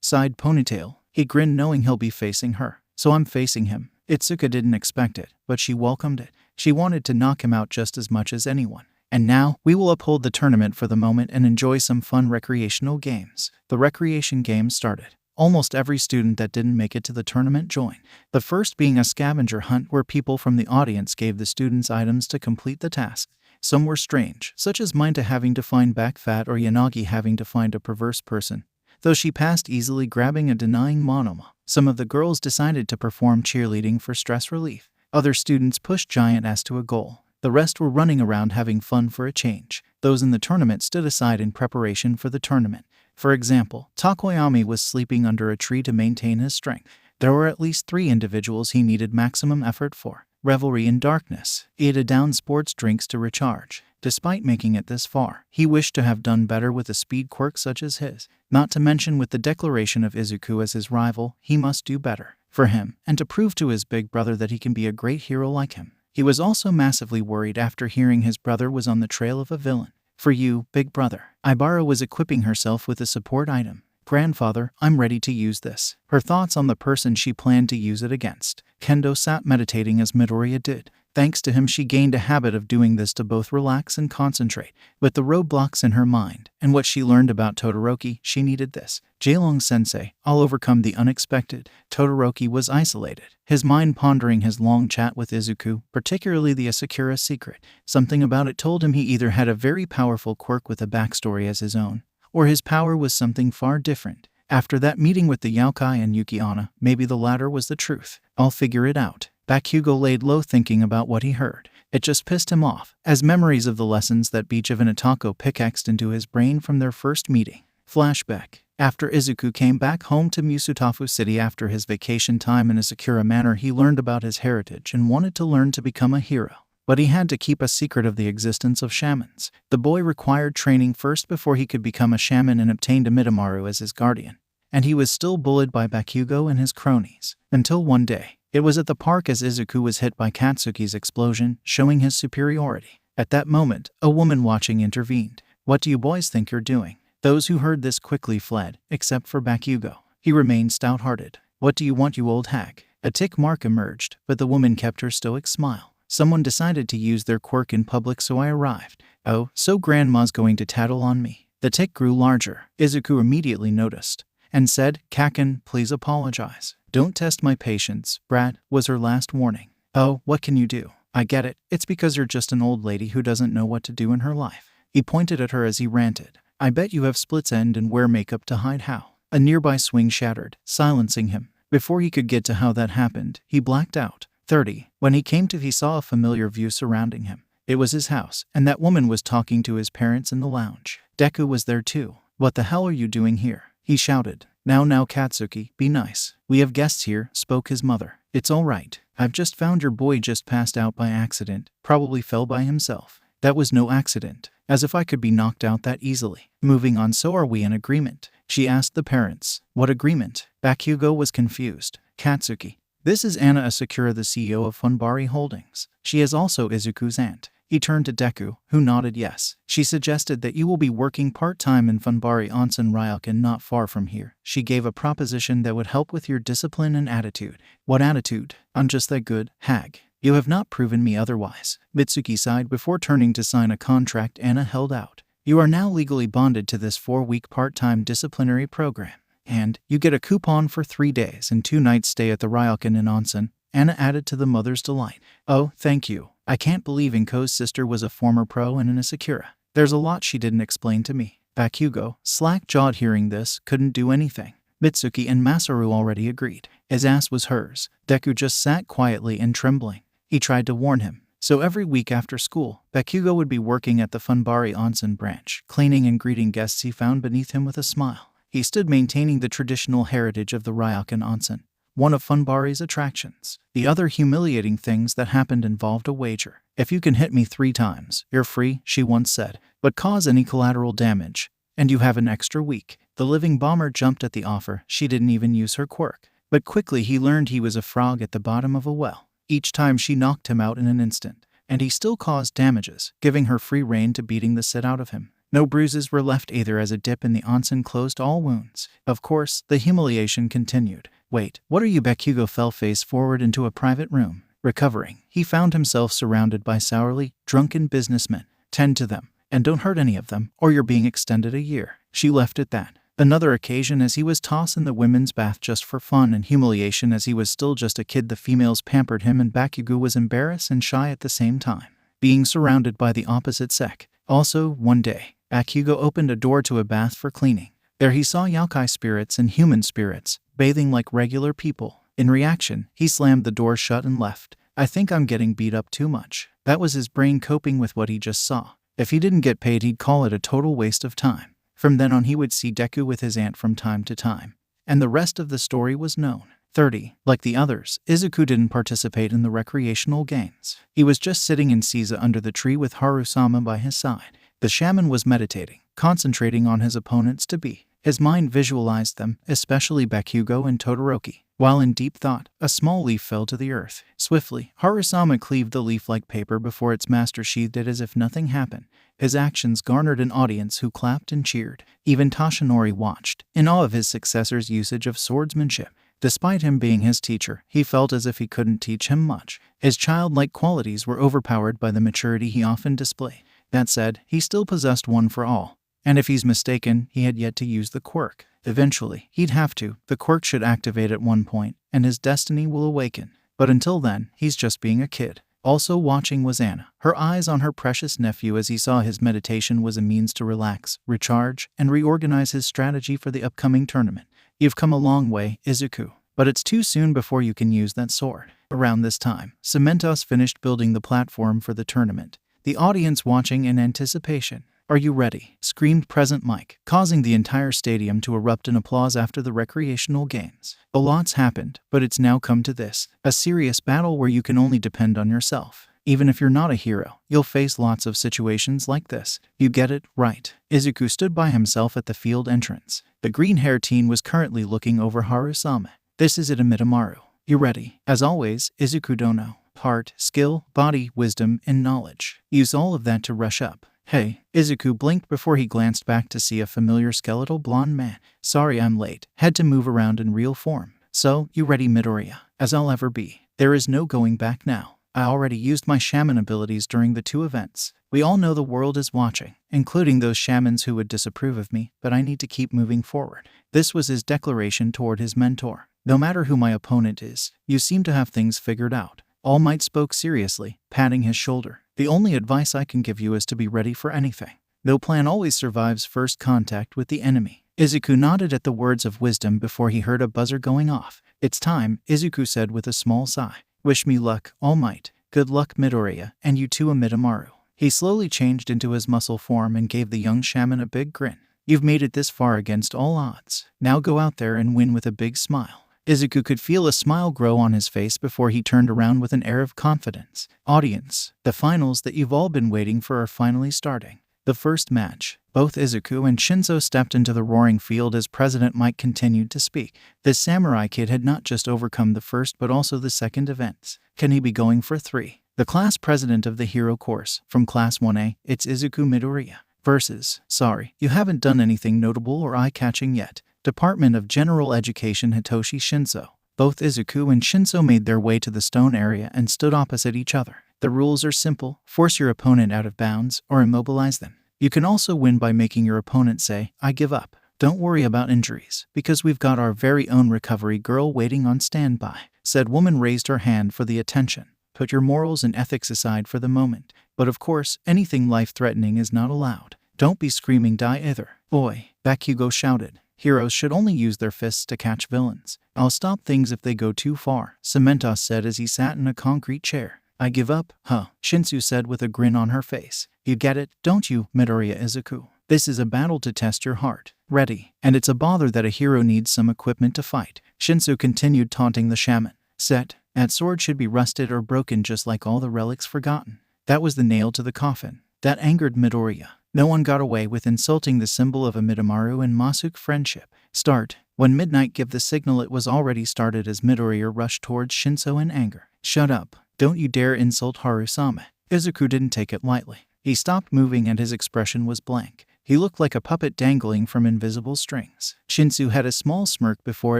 Sighed Ponytail. He grinned knowing he'll be facing her. So I'm facing him. Itsuka didn't expect it, but she welcomed it. She wanted to knock him out just as much as anyone. And now, we will uphold the tournament for the moment and enjoy some fun recreational games. The recreation games started. Almost every student that didn't make it to the tournament joined. The first being a scavenger hunt where people from the audience gave the students items to complete the task. Some were strange, such as Minta having to find back fat or Yanagi having to find a perverse person, though she passed easily, grabbing and denying Monoma. Some of the girls decided to perform cheerleading for stress relief. Other students pushed Giant Ass to a goal. The rest were running around having fun for a change. Those in the tournament stood aside in preparation for the tournament. For example, Tokoyami was sleeping under a tree to maintain his strength. There were at least 3 individuals he needed maximum effort for. Revelry in darkness. Iida downed sports drinks to recharge. Despite making it this far, he wished to have done better with a speed quirk such as his. Not to mention, with the declaration of Izuku as his rival, he must do better for him, and to prove to his big brother that he can be a great hero like him. He was also massively worried after hearing his brother was on the trail of a villain. For you, big brother. Ibara was equipping herself with a support item. Grandfather, I'm ready to use this. Her thoughts on the person she planned to use it against. Kendo sat meditating as Midoriya did. Thanks to him, she gained a habit of doing this to both relax and concentrate. With the roadblocks in her mind, and what she learned about Todoroki, she needed this. Jaelong-sensei, I'll overcome the unexpected. Todoroki was isolated, his mind pondering his long chat with Izuku, particularly the Asakura secret. Something about it told him he either had a very powerful quirk with a backstory as his own, or his power was something far different. After that meeting with the Yaokai and Yuki-onna, maybe the latter was the truth. I'll figure it out. Bakugo laid low, thinking about what he heard. It just pissed him off, as memories of the lessons that Beach of Inatako pickaxed into his brain from their first meeting. Flashback. After Izuku came back home to Musutafu City after his vacation time in Asakura Manor, he learned about his heritage and wanted to learn to become a hero. But he had to keep a secret of the existence of shamans. The boy required training first before he could become a shaman, and obtained Amidamaru as his guardian. And he was still bullied by Bakugo and his cronies. Until one day, it was at the park as Izuku was hit by Katsuki's explosion, showing his superiority. At that moment, a woman watching intervened. What do you boys think you're doing? Those who heard this quickly fled, except for Bakugo. He remained stout-hearted. What do you want, you old hag? A tick mark emerged, but the woman kept her stoic smile. Someone decided to use their quirk in public, so I arrived. Oh, so grandma's going to tattle on me. The tick grew larger. Izuku immediately noticed and said, Kaken, please apologize. Don't test my patience, brat, was her last warning. Oh, what can you do? I get it. It's because you're just an old lady who doesn't know what to do in her life. He pointed at her as he ranted. I bet you have splits end and wear makeup to hide how. A nearby swing shattered, silencing him. Before he could get to how that happened, he blacked out. 30. When he came to, he saw a familiar view surrounding him. It was his house, and that woman was talking to his parents in the lounge. Deku was there too. What the hell are you doing here? He shouted. Now, Katsuki, be nice. We have guests here, spoke his mother. It's all right. I've just found your boy just passed out by accident. Probably fell by himself. That was no accident. As if I could be knocked out that easily. Moving on, so are we in agreement? She asked the parents. What agreement? Bakugo was confused. Katsuki. This is Anna Asakura, the CEO of Funbari Holdings. She is also Izuku's aunt. He turned to Deku, who nodded yes. She suggested that you will be working part-time in Funbari Onsen Ryokan, not far from here. She gave a proposition that would help with your discipline and attitude. What attitude? I'm just that good, hag. You have not proven me otherwise. Mitsuki sighed before turning to sign a contract Anna held out. You are now legally bonded to this 4-week part-time disciplinary program. And you get a coupon for 3 days and 2 nights stay at the Ryokan in Onsen, Anna added to the mother's delight. Oh, thank you. I can't believe Inko's sister was a former pro and an Asakura. There's a lot she didn't explain to me. Bakugo, slack-jawed hearing this, couldn't do anything. Mitsuki and Masaru already agreed. His ass was hers. Deku just sat quietly and trembling. He tried to warn him. So every week after school, Bakugo would be working at the Funbari Onsen branch, cleaning and greeting guests he found beneath him with a smile. He stood maintaining the traditional heritage of the Ryokan Onsen, one of Funbari's attractions. The other humiliating things that happened involved a wager. If you can hit me 3 times, you're free, she once said, but cause any collateral damage, and you have an extra week. The living bomber jumped at the offer. She didn't even use her quirk. But quickly he learned he was a frog at the bottom of a well. Each time she knocked him out in an instant, and he still caused damages, giving her free rein to beating the shit out of him. No bruises were left either as a dip in the onsen closed all wounds. Of course, the humiliation continued. Wait, what are you? Bakugo fell face forward into a private room. Recovering, he found himself surrounded by sourly, drunken businessmen. Tend to them, and don't hurt any of them, or you're being extended a year. She left it that. Another occasion as he was tossed in the women's bath just for fun and humiliation as he was still just a kid, the females pampered him and Bakugo was embarrassed and shy at the same time, being surrounded by the opposite sex. Also, one day, Bakugo opened a door to a bath for cleaning. There he saw yokai spirits and human spirits, bathing like regular people. In reaction, he slammed the door shut and left. I think I'm getting beat up too much. That was his brain coping with what he just saw. If he didn't get paid, he'd call it a total waste of time. From then on he would see Deku with his aunt from time to time. And the rest of the story was known. 30. Like the others, Izuku didn't participate in the recreational games. He was just sitting in Seiza under the tree with Haru-sama by his side. The shaman was meditating, concentrating on his opponents to be. His mind visualized them, especially Bakugo and Todoroki. While in deep thought, a small leaf fell to the earth. Swiftly, Haru-sama cleaved the leaf like paper before its master sheathed it as if nothing happened. His actions garnered an audience who clapped and cheered. Even Toshinori watched, in awe of his successor's usage of swordsmanship. Despite him being his teacher, he felt as if he couldn't teach him much. His childlike qualities were overpowered by the maturity he often displayed. That said, he still possessed one for all. And if he's mistaken, he had yet to use the quirk. Eventually, he'd have to. The quirk should activate at one point, and his destiny will awaken. But until then, he's just being a kid. Also watching was Anna, her eyes on her precious nephew as he saw his meditation was a means to relax, recharge, and reorganize his strategy for the upcoming tournament. You've come a long way, Izuku, but it's too soon before you can use that sword. Around this time, Cementos finished building the platform for the tournament. The audience watching in anticipation. Are you ready? Screamed Present Mike, causing the entire stadium to erupt in applause after the recreational games. A lot's happened, but it's now come to this. A serious battle where you can only depend on yourself. Even if you're not a hero, you'll face lots of situations like this. You get it, right? Izuku stood by himself at the field entrance. The green-haired teen was currently looking over Haru-sama. This is it, Amidamaru. You ready? As always, Izuku Dono. Heart, skill, body, wisdom, and knowledge. Use all of that to rush up. Hey, Izuku blinked before he glanced back to see a familiar skeletal blonde man. Sorry I'm late. Had to move around in real form. So, you ready, Midoriya? As I'll ever be. There is no going back now. I already used my shaman abilities during the 2 events. We all know the world is watching, including those shamans who would disapprove of me, but I need to keep moving forward. This was his declaration toward his mentor. No matter who my opponent is, you seem to have things figured out. All Might spoke seriously, patting his shoulder. The only advice I can give you is to be ready for anything. No plan always survives first contact with the enemy. Izuku nodded at the words of wisdom before he heard a buzzer going off. It's time, Izuku said with a small sigh. Wish me luck, All Might. Good luck, Midoriya, and you too, Amidamaru. He slowly changed into his muscle form and gave the young shaman a big grin. You've made it this far against all odds. Now go out there and win with a big smile. Izuku could feel a smile grow on his face before he turned around with an air of confidence. Audience, the finals that you've all been waiting for are finally starting. The first match. Both Izuku and Shinso stepped into the roaring field as President Mike continued to speak. This samurai kid had not just overcome the first but also the second events. Can he be going for 3? The class president of the hero course, from Class 1A, it's Izuku Midoriya. Versus, sorry, you haven't done anything notable or eye-catching yet. Department of General Education Hitoshi Shinso. Both Izuku and Shinso made their way to the stone area and stood opposite each other. The rules are simple: force your opponent out of bounds or immobilize them. You can also win by making your opponent say, "I give up." "Don't worry about injuries, because we've got our very own recovery girl waiting on standby." Said woman raised her hand for the attention. "Put your morals and ethics aside for the moment. But of course, anything life-threatening is not allowed. Don't be screaming die either." "Oi," Bakugo shouted. "Heroes should only use their fists to catch villains. I'll stop things if they go too far," Cementos said as he sat in a concrete chair. "I give up, huh?" Shinso said with a grin on her face. "You get it, don't you, Midoriya Izuku? This is a battle to test your heart. Ready. And it's a bother that a hero needs some equipment to fight." Shinso continued taunting the shaman. "Set. That sword should be rusted or broken just like all the relics forgotten." That was the nail to the coffin. That angered Midoriya. No one got away with insulting the symbol of Amidamaru and Masuke friendship. "Start." When midnight gave the signal, it was already started as Midoriya rushed towards Shinso in anger. "Shut up. Don't you dare insult Harusame." Izuku didn't take it lightly. He stopped moving and his expression was blank. He looked like a puppet dangling from invisible strings. Shinso had a small smirk before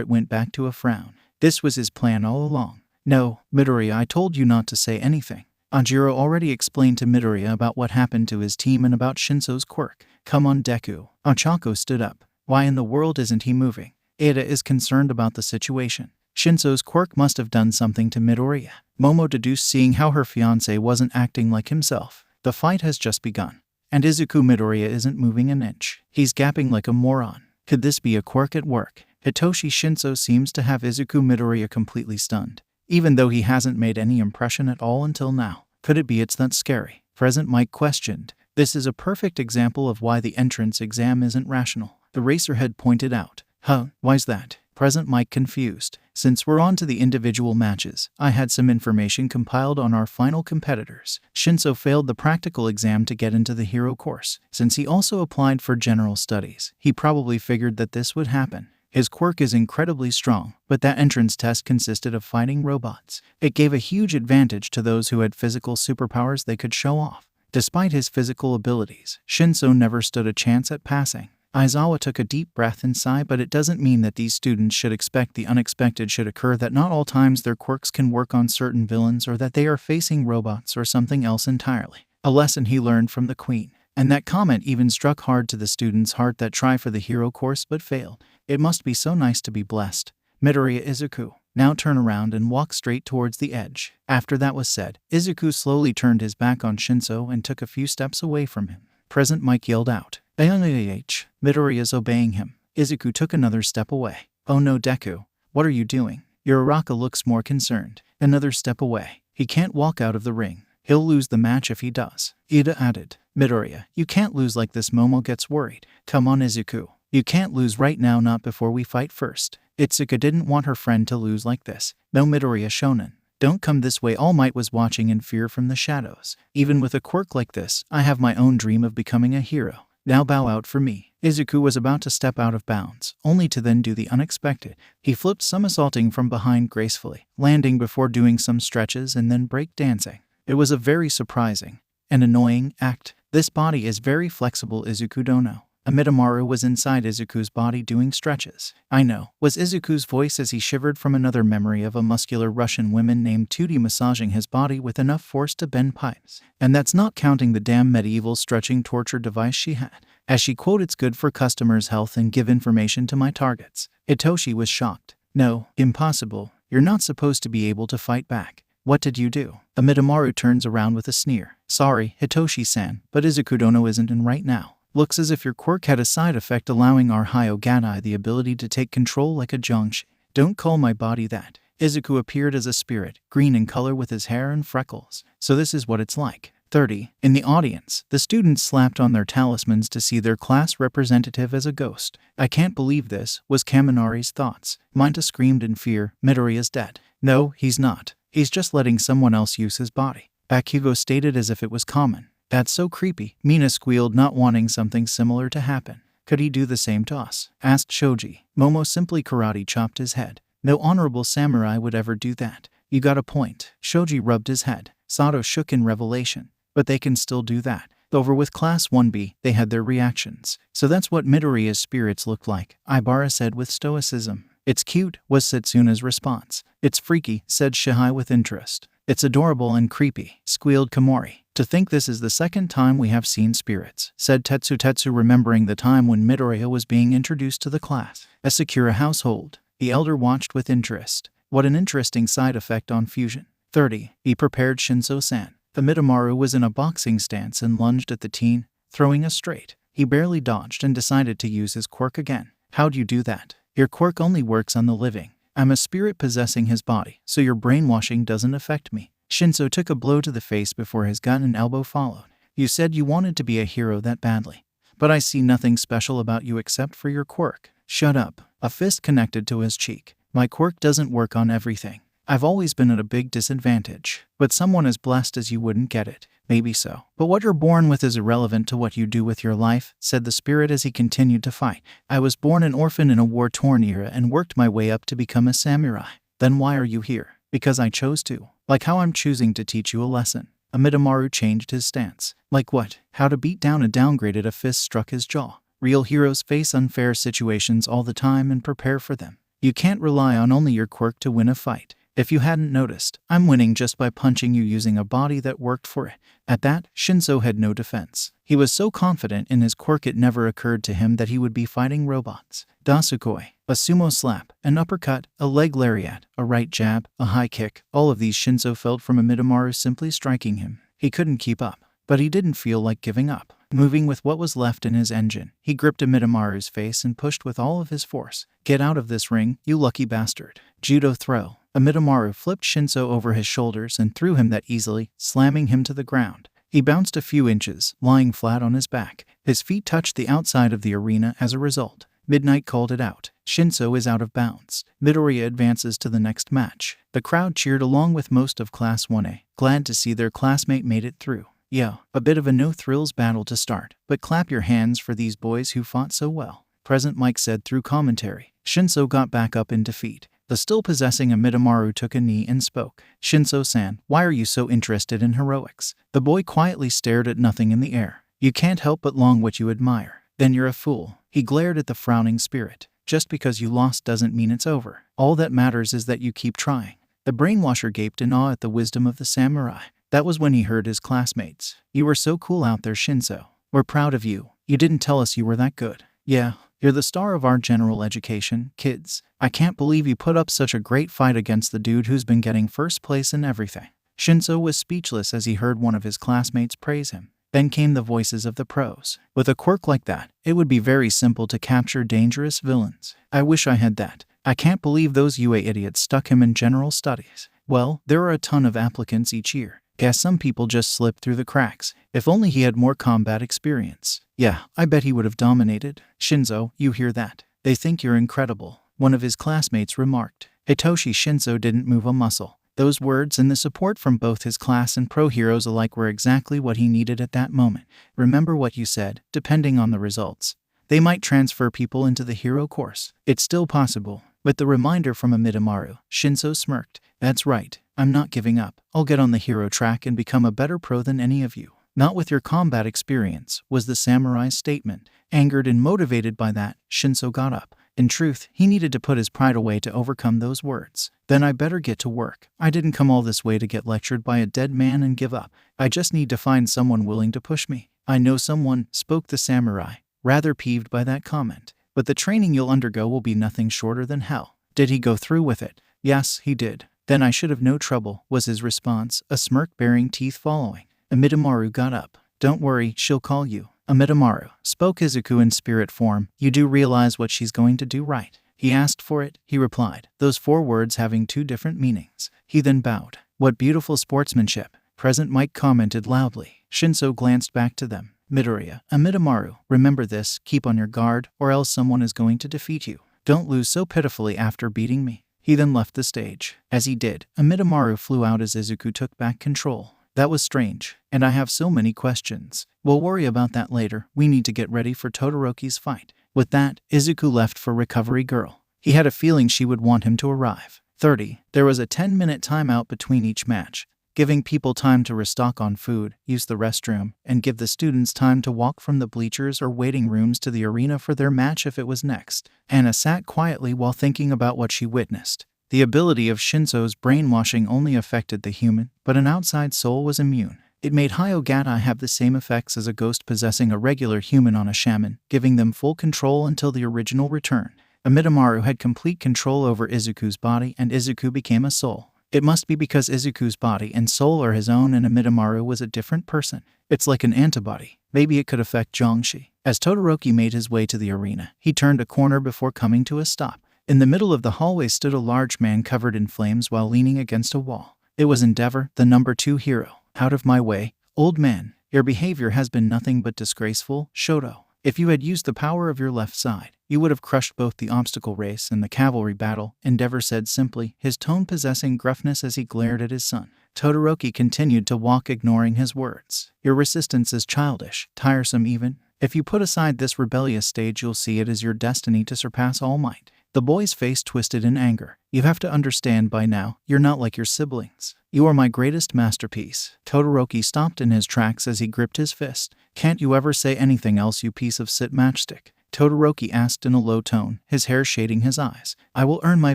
it went back to a frown. This was his plan all along. "No, Midoriya, I told you not to say anything." Ajiro already explained to Midoriya about what happened to his team and about Shinso's quirk. "Come on, Deku." Ochako stood up. Why in the world isn't he moving? Iida is concerned about the situation. Shinso's quirk must have done something to Midoriya. Momo deduced, seeing how her fiancé wasn't acting like himself. The fight has just begun. And Izuku Midoriya isn't moving an inch. He's gapping like a moron. Could this be a quirk at work? Hitoshi Shinso seems to have Izuku Midoriya completely stunned, even though he hasn't made any impression at all until now. Could it be it's that scary? Present Mike questioned. This is a perfect example of why the entrance exam isn't rational. The racerhead pointed out. Huh, why's that? Present Mike confused. Since we're on to the individual matches, I had some information compiled on our final competitors. Shinso failed the practical exam to get into the hero course. Since he also applied for general studies, he probably figured that this would happen. His quirk is incredibly strong, but that entrance test consisted of fighting robots. It gave a huge advantage to those who had physical superpowers they could show off. Despite his physical abilities, Shinso never stood a chance at passing. Aizawa took a deep breath and sigh, but it doesn't mean that these students should expect the unexpected should occur, that not all times their quirks can work on certain villains, or that they are facing robots or something else entirely. A lesson he learned from the queen. And that comment even struck hard to the student's heart that try for the hero course but failed. It must be so nice to be blessed. Midoriya Izuku, now turn around and walk straight towards the edge. After that was said, Izuku slowly turned his back on Shinso and took a few steps away from him. Present Mike yelled out. Midoriya's obeying him. Izuku took another step away. "Oh no, Deku. What are you doing?" Uraraka looks more concerned. Another step away. "He can't walk out of the ring. He'll lose the match if he does." Iida added. "Midoriya, you can't lose like this." Momo gets worried. "Come on, Izuku. You can't lose right now, not before we fight first." Itsuka didn't want her friend to lose like this. "No, Midoriya Shonen. Don't come this way." All Might was watching in fear from the shadows. "Even with a quirk like this, I have my own dream of becoming a hero. Now bow out for me." Izuku was about to step out of bounds, only to then do the unexpected. He flipped somersaulting from behind gracefully, landing before doing some stretches and then break dancing. It was a very surprising and annoying act. This body is very flexible, Izuku don't know. Amidamaru was inside Izuku's body doing stretches. "I know," was Izuku's voice as he shivered from another memory of a muscular Russian woman named Tuti massaging his body with enough force to bend pipes. And that's not counting the damn medieval stretching torture device she had. As she quoted, "It's good for customers' health and give information to my targets." Hitoshi was shocked. "No, impossible. You're not supposed to be able to fight back. What did you do?" Amidamaru turns around with a sneer. "Sorry, Hitoshi-san, but Izuku Dono isn't in right now. Looks as if your quirk had a side effect allowing our Hyoganai the ability to take control like a Zhongshi. Don't call my body that." Izuku appeared as a spirit, green in color with his hair and freckles. "So this is what it's like." 30. In the audience, the students slapped on their talismans to see their class representative as a ghost. "I can't believe this," was Kaminari's thoughts. Minta screamed in fear. "Midoriya's dead." "No, he's not. He's just letting someone else use his body," Bakugo stated as if it was common. "That's so creepy," Mina squealed, not wanting something similar to happen. "Could he do the same to us?" asked Shoji. Momo simply karate chopped his head. "No honorable samurai would ever do that." "You got a point." Shoji rubbed his head. Sato shook in revelation. "But they can still do that." Over with Class 1B, they had their reactions. "So that's what Midoriya's spirits looked like," Ibara said with stoicism. It's cute, was Setsuna's response. It's freaky, said Shihai with interest. It's adorable and creepy, squealed Komori. To think this is the second time we have seen spirits, said TetsuTetsu, remembering the time when Midoriya was being introduced to the class. A Sakura household. The elder watched with interest. What an interesting side effect on fusion. 30. He prepared Shinso-san. Amidamaru was in a boxing stance and lunged at the teen, throwing a straight. He barely dodged and decided to use his quirk again. How'd you do that? Your quirk only works on the living. I'm a spirit possessing his body, so your brainwashing doesn't affect me. Shinso took a blow to the face before his gut and elbow followed. You said you wanted to be a hero that badly. But I see nothing special about you except for your quirk. Shut up. A fist connected to his cheek. My quirk doesn't work on everything. I've always been at a big disadvantage. But someone as blessed as you wouldn't get it. Maybe so. But what you're born with is irrelevant to what you do with your life, said the spirit as he continued to fight. I was born an orphan in a war-torn era and worked my way up to become a samurai. Then why are you here? Because I chose to. Like how I'm choosing to teach you a lesson. Amidamaru changed his stance. Like what? How to beat down a downgraded. A fist struck his jaw. Real heroes face unfair situations all the time and prepare for them. You can't rely on only your quirk to win a fight. If you hadn't noticed, I'm winning just by punching you using a body that worked for it. At that, Shinso had no defense. He was so confident in his quirk it never occurred to him that he would be fighting robots. Dasukoi, a sumo slap, an uppercut, a leg lariat, a right jab, a high kick, all of these Shinso felt from Amidamaru simply striking him. He couldn't keep up, but he didn't feel like giving up. Moving with what was left in his engine, he gripped Amidamaru's face and pushed with all of his force. Get out of this ring, you lucky bastard. Judo throw. Amidamaru flipped Shinso over his shoulders and threw him that easily, slamming him to the ground. He bounced a few inches, lying flat on his back. His feet touched the outside of the arena as a result. Midnight called it out. Shinso is out of bounds. Midoriya advances to the next match. The crowd cheered along with most of Class 1A, glad to see their classmate made it through. Yeah, a bit of a no-thrills battle to start, but clap your hands for these boys who fought so well. Present Mike said through commentary. Shinso got back up in defeat. The still possessing Amidamaru took a knee and spoke. Shinso-san, why are you so interested in heroics? The boy quietly stared at nothing in the air. You can't help but long what you admire. Then you're a fool. He glared at the frowning spirit. Just because you lost doesn't mean it's over. All that matters is that you keep trying. The brainwasher gaped in awe at the wisdom of the samurai. That was when he heard his classmates. You were so cool out there, Shinso. We're proud of you. You didn't tell us you were that good. Yeah, you're the star of our general education, kids. I can't believe you put up such a great fight against the dude who's been getting first place in everything. Shinso was speechless as he heard one of his classmates praise him. Then came the voices of the pros. With a quirk like that, it would be very simple to capture dangerous villains. I wish I had that. I can't believe those UA idiots stuck him in general studies. Well, there are a ton of applicants each year. Guess some people just slip through the cracks. If only he had more combat experience. Yeah, I bet he would have dominated. Shinso, you hear that? They think you're incredible, one of his classmates remarked. Hitoshi Shinso didn't move a muscle. Those words and the support from both his class and pro heroes alike were exactly what he needed at that moment. Remember what you said, depending on the results. They might transfer people into the hero course. It's still possible. With the reminder from Amidamaru, Shinso smirked. That's right. I'm not giving up. I'll get on the hero track and become a better pro than any of you. Not with your combat experience, was the samurai's statement. Angered and motivated by that, Shinso got up. In truth, he needed to put his pride away to overcome those words. Then I better get to work. I didn't come all this way to get lectured by a dead man and give up. I just need to find someone willing to push me. I know someone, spoke the samurai, rather peeved by that comment. But the training you'll undergo will be nothing shorter than hell. Did he go through with it? Yes, he did. Then I should have no trouble, was his response, a smirk bearing teeth following. Amidamaru got up. Don't worry, she'll call you. Amidamaru, spoke Izuku in spirit form. You do realize what she's going to do, right? He asked for it, he replied, those 4 words having 2 different meanings. He then bowed. What beautiful sportsmanship. Present Mike commented loudly. Shinso glanced back to them. Midoriya, Amidamaru, remember this, keep on your guard, or else someone is going to defeat you. Don't lose so pitifully after beating me. He then left the stage. As he did, Amidamaru flew out as Izuku took back control. That was strange, and I have so many questions. We'll worry about that later. We need to get ready for Todoroki's fight. With that, Izuku left for Recovery Girl. He had a feeling she would want him to arrive. 30. There was a 10-minute timeout between each match. giving people time to restock on food, use the restroom, and give the students time to walk from the bleachers or waiting rooms to the arena for their match if it was next. Anna sat quietly while thinking about what she witnessed. The ability of Shinso's brainwashing only affected the human, but an outside soul was immune. It made Hyogata have the same effects as a ghost possessing a regular human on a shaman, giving them full control until the original return. Amidamaru had complete control over Izuku's body, and Izuku became a soul. It must be because Izuku's body and soul are his own and Amidamaru was a different person. It's like an antibody. Maybe it could affect Zhongxi. As Todoroki made his way to the arena, he turned a corner before coming to a stop. In the middle of the hallway stood a large man covered in flames while leaning against a wall. It was Endeavor, the number 2 hero. Out of my way, old man. Your behavior has been nothing but disgraceful, Shoto. If you had used the power of your left side, you would have crushed both the obstacle race and the cavalry battle, Endeavor said simply, his tone possessing gruffness as he glared at his son. Todoroki continued to walk, ignoring his words. Your resistance is childish, tiresome even. If you put aside this rebellious stage, you'll see it is your destiny to surpass All Might. The boy's face twisted in anger. You have to understand by now, you're not like your siblings. You are my greatest masterpiece. Todoroki stopped in his tracks as he gripped his fist. Can't you ever say anything else, you piece of soot matchstick? Todoroki asked in a low tone, his hair shading his eyes. I will earn my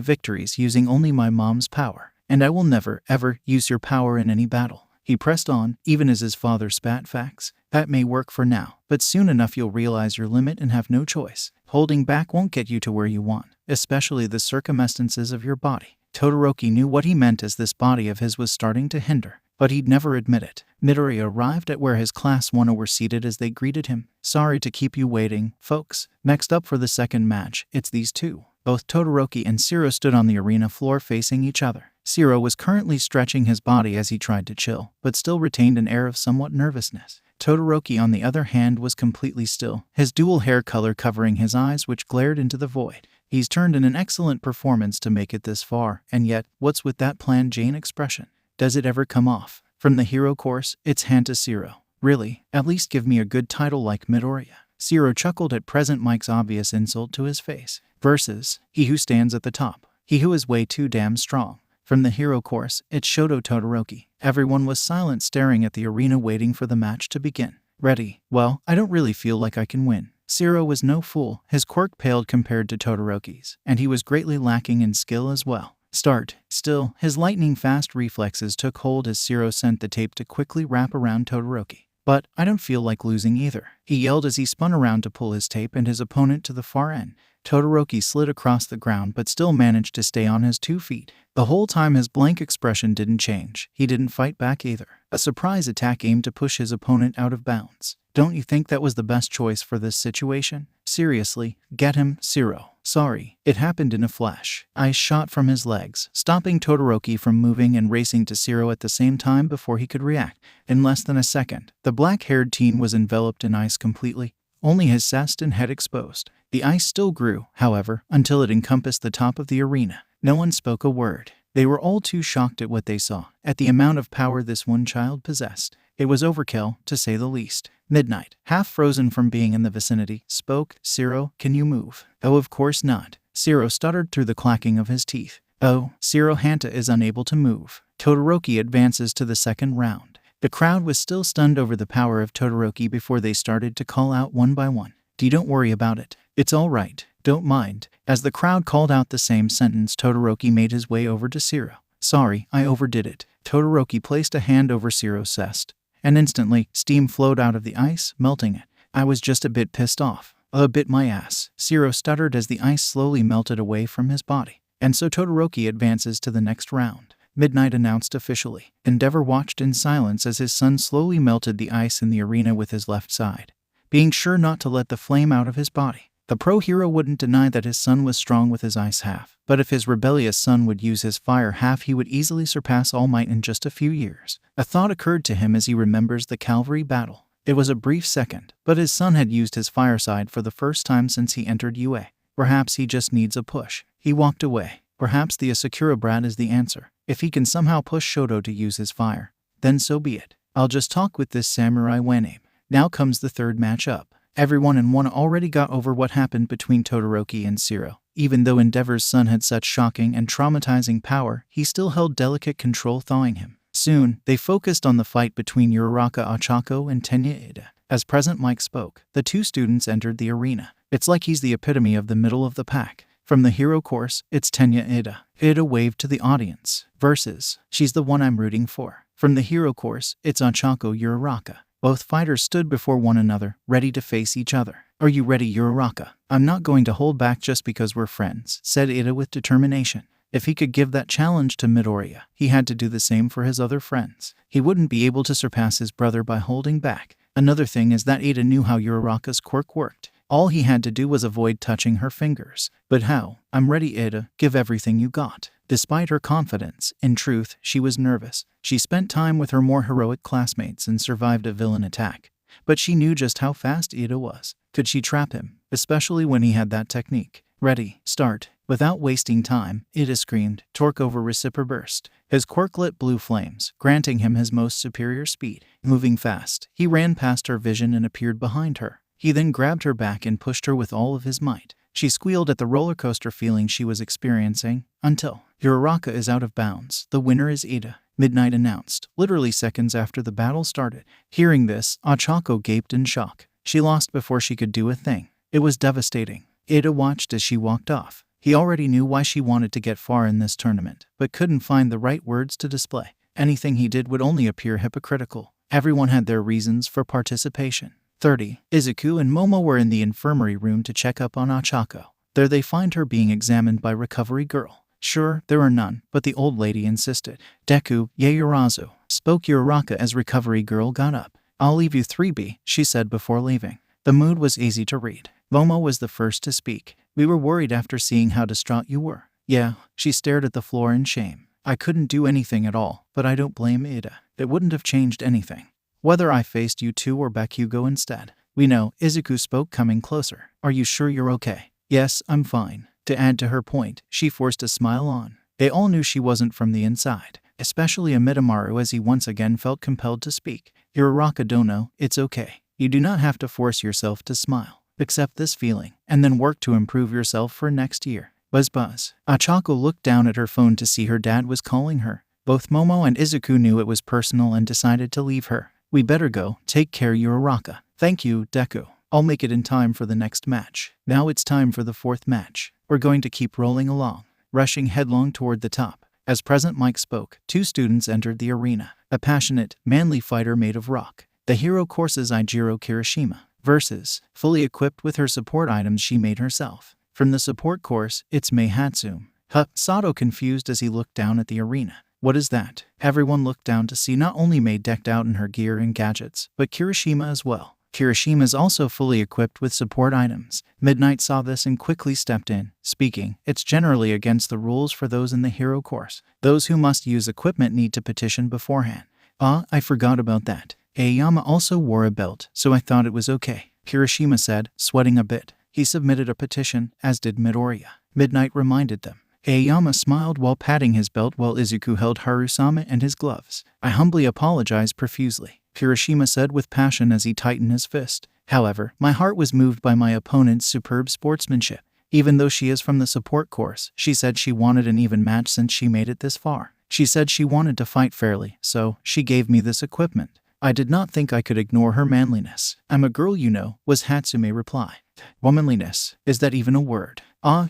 victories using only my mom's power, and I will never, ever use your power in any battle. He pressed on, even as his father spat facts. That may work for now, but soon enough you'll realize your limit and have no choice. Holding back won't get you to where you want, especially the circumstances of your body. Todoroki knew what he meant, as this body of his was starting to hinder, but he'd never admit it. Midoriya arrived at where his class 1 were seated as they greeted him. Sorry to keep you waiting, folks. Next up for the second match, it's these two. Both Todoroki and Sero stood on the arena floor facing each other. Sero was currently stretching his body as he tried to chill, but still retained an air of somewhat nervousness. Todoroki, on the other hand, was completely still, his dual hair color covering his eyes, which glared into the void. He's turned in an excellent performance to make it this far, and yet, what's with that plain Jane expression? Does it ever come off? From the hero course, it's hand to Sero. Really? At least give me a good title like Midoriya. Sero chuckled at Present Mike's obvious insult to his face. Versus, he who stands at the top. He who is way too damn strong. From the hero course, it's Shoto Todoroki. Everyone was silent, staring at the arena, waiting for the match to begin. Ready? Well, I don't really feel like I can win. Sero was no fool. His quirk paled compared to Todoroki's, and he was greatly lacking in skill as well. Start. Still, his lightning-fast reflexes took hold as Sero sent the tape to quickly wrap around Todoroki. But I don't feel like losing either, he yelled as he spun around to pull his tape and his opponent to the far end. Todoroki slid across the ground but still managed to stay on his 2 feet. The whole time his blank expression didn't change. He didn't fight back either. A surprise attack aimed to push his opponent out of bounds. Don't you think that was the best choice for this situation? Seriously, get him, Sero. Sorry, it happened in a flash. Ice shot from his legs, stopping Todoroki from moving and racing to Sero at the same time before he could react. In less than a second, the black-haired teen was enveloped in ice completely, only his chest and head exposed. The ice still grew, however, until it encompassed the top of the arena. No one spoke a word. They were all too shocked at what they saw, at the amount of power this one child possessed. It was overkill, to say the least. Midnight, half frozen from being in the vicinity, spoke. Sero, can you move? Oh, of course not. Sero stuttered through the clacking of his teeth. Oh, Sero Hanta is unable to move. Todoroki advances to the second round. The crowd was still stunned over the power of Todoroki before they started to call out one by one. Don't worry about it. It's all right. Don't mind. As the crowd called out the same sentence, Todoroki made his way over to Sero. Sorry, I overdid it. Todoroki placed a hand over Sero's chest, and instantly, steam flowed out of the ice, melting it. I was just a bit pissed off. A bit my ass. Sero stuttered as the ice slowly melted away from his body. And so Todoroki advances to the next round. Midnight announced officially. Endeavor watched in silence as his son slowly melted the ice in the arena with his left side, being sure not to let the flame out of his body. The pro hero wouldn't deny that his son was strong with his ice half, but if his rebellious son would use his fire half, he would easily surpass All Might in just a few years. A thought occurred to him as he remembers the Cavalry battle. It was a brief second, but his son had used his fire side for the first time since he entered UA. Perhaps he just needs a push. He walked away. Perhaps the Asakura brat is the answer. If he can somehow push Shoto to use his fire, then so be it. I'll just talk with this samurai Waname. Now comes the third matchup. Everyone in Wano already got over what happened between Todoroki and Sero. Even though Endeavor's son had such shocking and traumatizing power, he still held delicate control, thawing him. Soon, they focused on the fight between Uraraka Ochako and Tenya Iida. As President Mike spoke, the two students entered the arena. It's like he's the epitome of the middle of the pack. From the hero course, it's Tenya Iida. Iida waved to the audience. Versus, she's the one I'm rooting for. From the hero course, it's Ochako Uraraka. Both fighters stood before one another, ready to face each other. Are you ready, Uraraka? I'm not going to hold back just because we're friends, said Iida with determination. If he could give that challenge to Midoriya, he had to do the same for his other friends. He wouldn't be able to surpass his brother by holding back. Another thing is that Iida knew how Uraraka's quirk worked. All he had to do was avoid touching her fingers. But how? I'm ready, Iida. Give everything you got. Despite her confidence, in truth, she was nervous. She spent time with her more heroic classmates and survived a villain attack. But she knew just how fast Iida was. Could she trap him? Especially when he had that technique. Ready, start. Without wasting time, Iida screamed, torque over reciprocal burst. His quirk lit blue flames, granting him his most superior speed. Moving fast, he ran past her vision and appeared behind her. He then grabbed her back and pushed her with all of his might. She squealed at the roller coaster feeling she was experiencing, until Uraraka is out of bounds. The winner is Iida, Midnight announced, literally seconds after the battle started. Hearing this, Ochako gaped in shock. She lost before she could do a thing. It was devastating. Iida watched as she walked off. He already knew why she wanted to get far in this tournament, but couldn't find the right words to display. Anything he did would only appear hypocritical. Everyone had their reasons for participation. 30. Izuku and Momo were in the infirmary room to check up on Ochako. There they find her being examined by Recovery Girl. Sure, there are none, but the old lady insisted. Deku, Yaoyorozu, spoke Uraraka as Recovery Girl got up. I'll leave you 3B, she said before leaving. The mood was easy to read. Momo was the first to speak. We were worried after seeing how distraught you were. Yeah, she stared at the floor in shame. I couldn't do anything at all, but I don't blame Iida. It wouldn't have changed anything. Whether I faced you two or Bakugo instead. We know, Izuku spoke coming closer. Are you sure you're okay? Yes, I'm fine. To add to her point, she forced a smile on. They all knew she wasn't from the inside, especially Amidamaru as he once again felt compelled to speak. Uraraka Dono, it's okay. You do not have to force yourself to smile. Accept this feeling, and then work to improve yourself for next year. Buzz buzz. Ochako looked down at her phone to see her dad was calling her. Both Momo and Izuku knew it was personal and decided to leave her. We better go. Take care, Uraraka. Thank you, Deku. I'll make it in time for the next match. Now it's time for the fourth match. We're going to keep rolling along, rushing headlong toward the top. As President Mike spoke, two students entered the arena. A passionate, manly fighter made of rock. The hero course's Ijiro Kirishima. Versus, fully equipped with her support items she made herself. From the support course, it's Maid Hatsume. Sato confused as he looked down at the arena. What is that? Everyone looked down to see not only Maid decked out in her gear and gadgets, but Kirishima as well. Kirishima is also fully equipped with support items. Midnight saw this and quickly stepped in, speaking, it's generally against the rules for those in the hero course. Those who must use equipment need to petition beforehand. I forgot about that. Aoyama also wore a belt, so I thought it was okay, Kirishima said, sweating a bit. He submitted a petition, as did Midoriya. Midnight reminded them. Aoyama smiled while patting his belt while Izuku held Harusame and his gloves. I humbly apologize profusely, Kirishima said with passion as he tightened his fist. However, my heart was moved by my opponent's superb sportsmanship. Even though she is from the support course, she said she wanted an even match since she made it this far. She said she wanted to fight fairly, so she gave me this equipment. I did not think I could ignore her manliness. I'm a girl, you know, was Hatsume reply. Womanliness, is that even a word?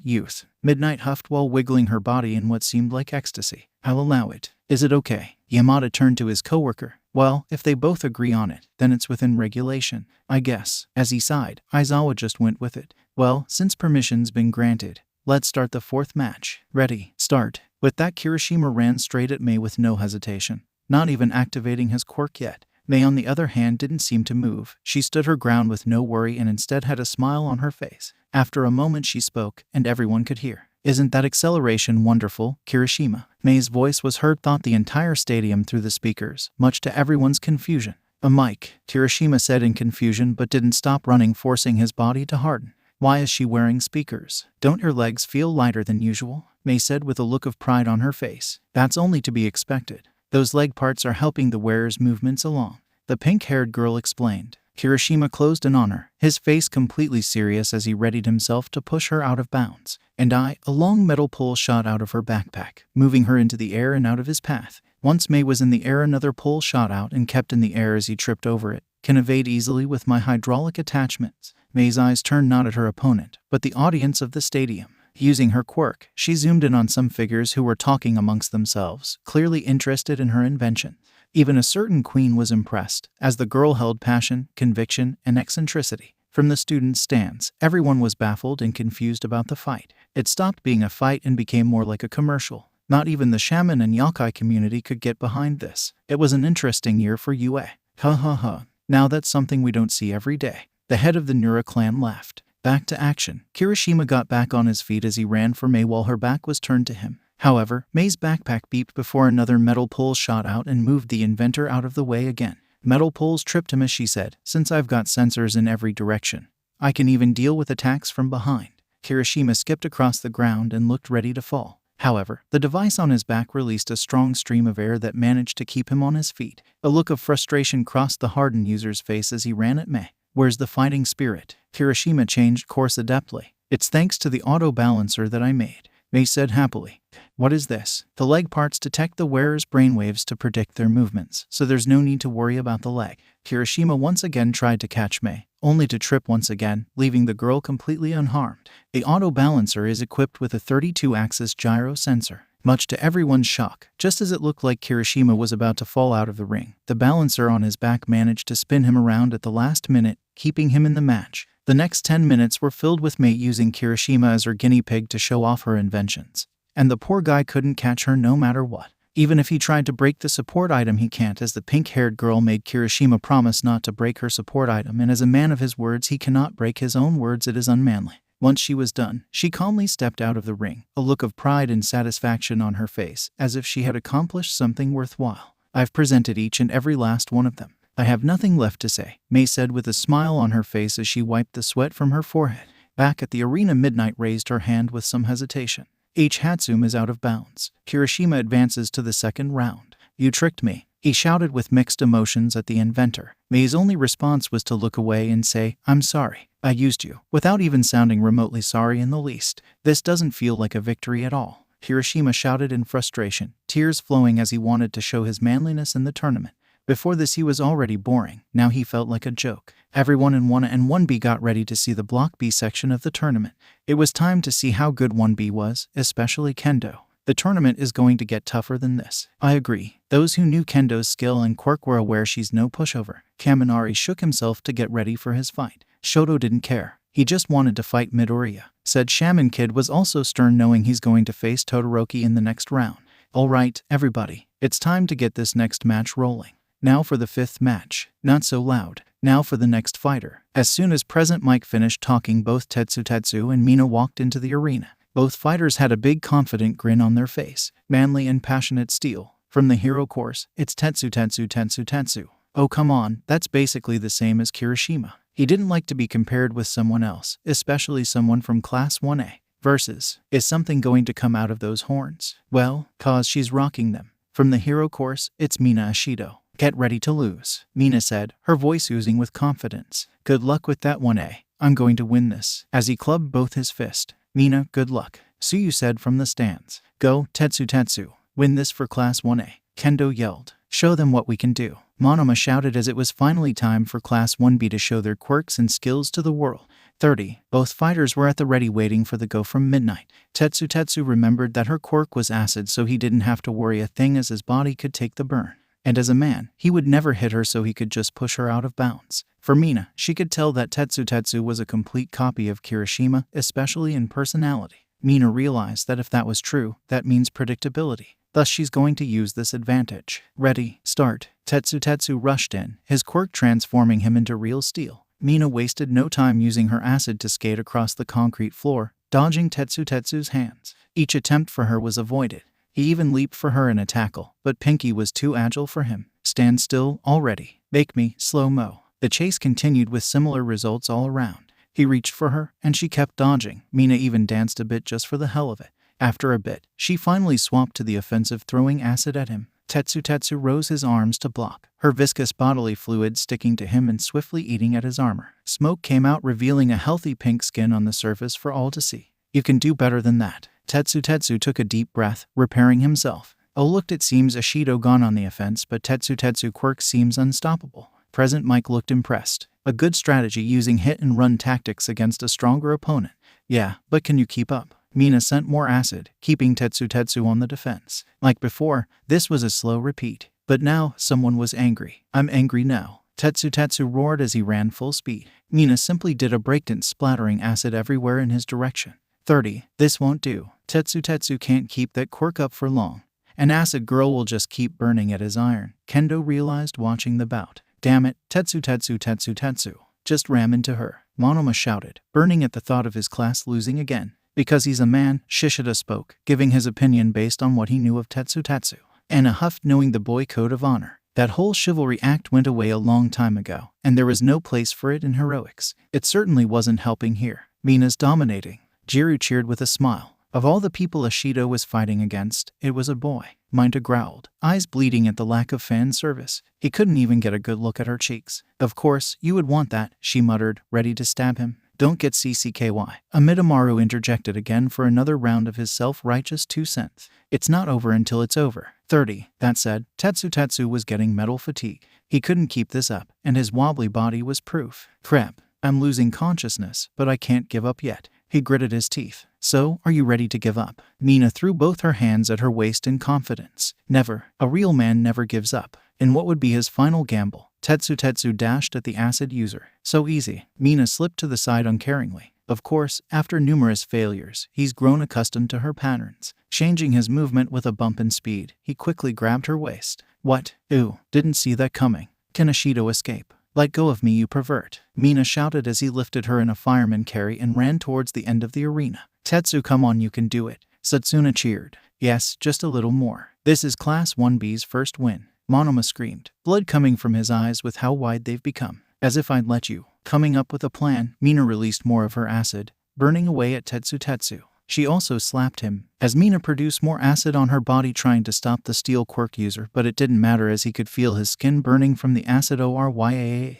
Youth. Midnight huffed while wiggling her body in what seemed like ecstasy. I'll allow it. Is it okay? Yamada turned to his coworker. Well, if they both agree on it, then it's within regulation, I guess. As he sighed, Aizawa just went with it. Well, since permission's been granted, let's start the fourth match. Ready, start. With that, Kirishima ran straight at May with no hesitation, not even activating his quirk yet. May, on the other hand, didn't seem to move. She stood her ground with no worry and instead had a smile on her face. After a moment she spoke, and everyone could hear. Isn't that acceleration wonderful, Kirishima? May's voice was heard throughout the entire stadium through the speakers, much to everyone's confusion. A mic, Kirishima said in confusion but didn't stop running, forcing his body to harden. Why is she wearing speakers? Don't your legs feel lighter than usual? May said with a look of pride on her face. That's only to be expected. Those leg parts are helping the wearer's movements along, the pink-haired girl explained. Kirishima closed in on her, his face completely serious as he readied himself to push her out of bounds. A long metal pole shot out of her backpack, moving her into the air and out of his path. Once May was in the air, another pole shot out and kept in the air as he tripped over it. Can evade easily with my hydraulic attachments. May's eyes turned not at her opponent, but the audience of the stadium. Using her quirk, she zoomed in on some figures who were talking amongst themselves, clearly interested in her invention. Even a certain queen was impressed, as the girl held passion, conviction, and eccentricity. From the students' stands, everyone was baffled and confused about the fight. It stopped being a fight and became more like a commercial. Not even the shaman and yokai community could get behind this. It was an interesting year for UA. Ha ha ha. Now that's something we don't see every day. The head of the Nura clan laughed. Back to action. Kirishima got back on his feet as he ran for May while her back was turned to him. However, May's backpack beeped before another metal pole shot out and moved the inventor out of the way again. Metal poles tripped him as she said, "Since I've got sensors in every direction, I can even deal with attacks from behind." Kirishima skipped across the ground and looked ready to fall. However, the device on his back released a strong stream of air that managed to keep him on his feet. A look of frustration crossed the hardened user's face as he ran at May. "Where's the fighting spirit?" Kirishima changed course adeptly. "It's thanks to the auto-balancer that I made," May said happily. "What is this?" "The leg parts detect the wearer's brainwaves to predict their movements, so there's no need to worry about the leg." Kirishima once again tried to catch May, only to trip once again, leaving the girl completely unharmed. The auto-balancer is equipped with a 32-axis gyro sensor. Much to everyone's shock, just as it looked like Kirishima was about to fall out of the ring, the balancer on his back managed to spin him around at the last minute, keeping him in the match. The next 10 minutes were filled with May using Kirishima as her guinea pig to show off her inventions. And the poor guy couldn't catch her no matter what. Even if he tried to break the support item, he can't, as the pink-haired girl made Kirishima promise not to break her support item, and as a man of his words he cannot break his own words. It is unmanly. Once she was done, she calmly stepped out of the ring, a look of pride and satisfaction on her face, as if she had accomplished something worthwhile. "I've presented each and every last one of them. I have nothing left to say," May said with a smile on her face as she wiped the sweat from her forehead. Back at the arena, Midnight raised her hand with some hesitation. Hatsume is out of bounds. Kirishima advances to the second round. "You tricked me," he shouted with mixed emotions at the inventor. May's only response was to look away and say, "I'm sorry. I used you," without even sounding remotely sorry in the least. "This doesn't feel like a victory at all," Kirishima shouted in frustration, tears flowing as he wanted to show his manliness in the tournament. Before this he was already boring, now he felt like a joke. Everyone in 1A and 1B got ready to see the Block B section of the tournament. It was time to see how good 1B was, especially Kendo. The tournament is going to get tougher than this. I agree. Those who knew Kendo's skill and quirk were aware she's no pushover. Kaminari shook himself to get ready for his fight. Shoto didn't care. He just wanted to fight Midoriya. Said Shaman Kid was also stern, knowing he's going to face Todoroki in the next round. "Alright, everybody. It's time to get this next match rolling. Now for the 5th match." Not so loud. "Now for the next fighter." As soon as Present Mike finished talking, both TetsuTetsu and Mina walked into the arena. Both fighters had a big confident grin on their face. Manly and passionate steel. From the hero course, it's TetsuTetsu. Oh come on, that's basically the same as Kirishima. He didn't like to be compared with someone else, especially someone from Class 1A. Versus, is something going to come out of those horns? Well, cause she's rocking them. From the hero course, it's Mina Ashido. Get ready to lose, Mina said, her voice oozing with confidence. Good luck with that 1A. I'm going to win this. As he clubbed both his fists. Mina, good luck, Suyu said from the stands. Go, TetsuTetsu. Win this for Class 1A. Kendo yelled. Show them what we can do. Monoma shouted as it was finally time for Class 1B to show their quirks and skills to the world. 30. Both fighters were at the ready waiting for the go from Midnight. TetsuTetsu remembered that her quirk was acid, so he didn't have to worry a thing as his body could take the burn. And as a man, he would never hit her, so he could just push her out of bounds. For Mina, she could tell that TetsuTetsu was a complete copy of Kirishima, especially in personality. Mina realized that if that was true, that means predictability. Thus she's going to use this advantage. Ready, start. TetsuTetsu rushed in, his quirk transforming him into real steel. Mina wasted no time using her acid to skate across the concrete floor, dodging TetsuTetsu's hands. Each attempt for her was avoided. He even leaped for her in a tackle, but Pinky was too agile for him. Stand still, already. Make me, slow-mo. The chase continued with similar results all around. He reached for her, and she kept dodging. Mina even danced a bit just for the hell of it. After a bit, she finally swapped to the offensive, throwing acid at him. TetsuTetsu rose his arms to block, her viscous bodily fluid sticking to him and swiftly eating at his armor. Smoke came out, revealing a healthy pink skin on the surface for all to see. You can do better than that. TetsuTetsu took a deep breath, repairing himself. Oh look, it seems Ashido gone on the offense, but TetsuTetsu quirk seems unstoppable. Present Mike looked impressed. A good strategy using hit-and-run tactics against a stronger opponent. Yeah, but can you keep up? Mina sent more acid, keeping TetsuTetsu on the defense. Like before, this was a slow repeat. But now, someone was angry. I'm angry now. TetsuTetsu roared as he ran full speed. Mina simply did a breakdance, splattering acid everywhere in his direction. 30. This won't do. TetsuTetsu can't keep that quirk up for long. An acid girl will just keep burning at his iron, Kendo realized watching the bout. Damn it, TetsuTetsu. Just ram into her, Momo shouted, burning at the thought of his class losing again. Because he's a man, Shishida spoke, giving his opinion based on what he knew of TetsuTetsu. Anna huffed, knowing the boy code of honor. That whole chivalry act went away a long time ago, and there was no place for it in heroics. It certainly wasn't helping here. Mina's dominating. Jiru cheered with a smile. Of all the people Ashido was fighting against, it was a boy. Minta growled, eyes bleeding at the lack of fan service. He couldn't even get a good look at her cheeks. Of course, you would want that, she muttered, ready to stab him. Don't get CCKY. Amidamaru interjected again for another round of his self-righteous 2 cents. It's not over until it's over. 30. That said, TetsuTetsu was getting metal fatigue. He couldn't keep this up, and his wobbly body was proof. Crap. I'm losing consciousness, but I can't give up yet. He gritted his teeth. So, are you ready to give up? Mina threw both her hands at her waist in confidence. Never. A real man never gives up. In what would be his final gamble, TetsuTetsu dashed at the acid user. So easy. Mina slipped to the side uncaringly. Of course, after numerous failures, he's grown accustomed to her patterns. Changing his movement with a bump in speed, he quickly grabbed her waist. What? Ew, didn't see that coming. Can Ashido escape? Let go of me, you pervert. Mina shouted as he lifted her in a fireman carry and ran towards the end of the arena. Tetsu, come on, you can do it. Satsuna cheered. Yes, just a little more. This is Class 1B's first win. Momo screamed, blood coming from his eyes with how wide they've become. As if I'd let you. Coming up with a plan, Mina released more of her acid, burning away at TetsuTetsu. She also slapped him, as Mina produced more acid on her body trying to stop the steel quirk user, but it didn't matter as he could feel his skin burning from the acid. Oryaah.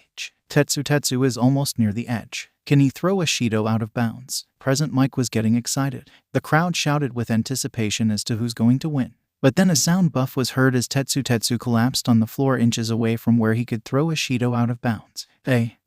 TetsuTetsu is almost near the edge. Can he throw Ashido out of bounds? Present Mike was getting excited. The crowd shouted with anticipation as to who's going to win. But then a sound buff was heard as TetsuTetsu collapsed on the floor inches away from where he could throw Ashido out of bounds.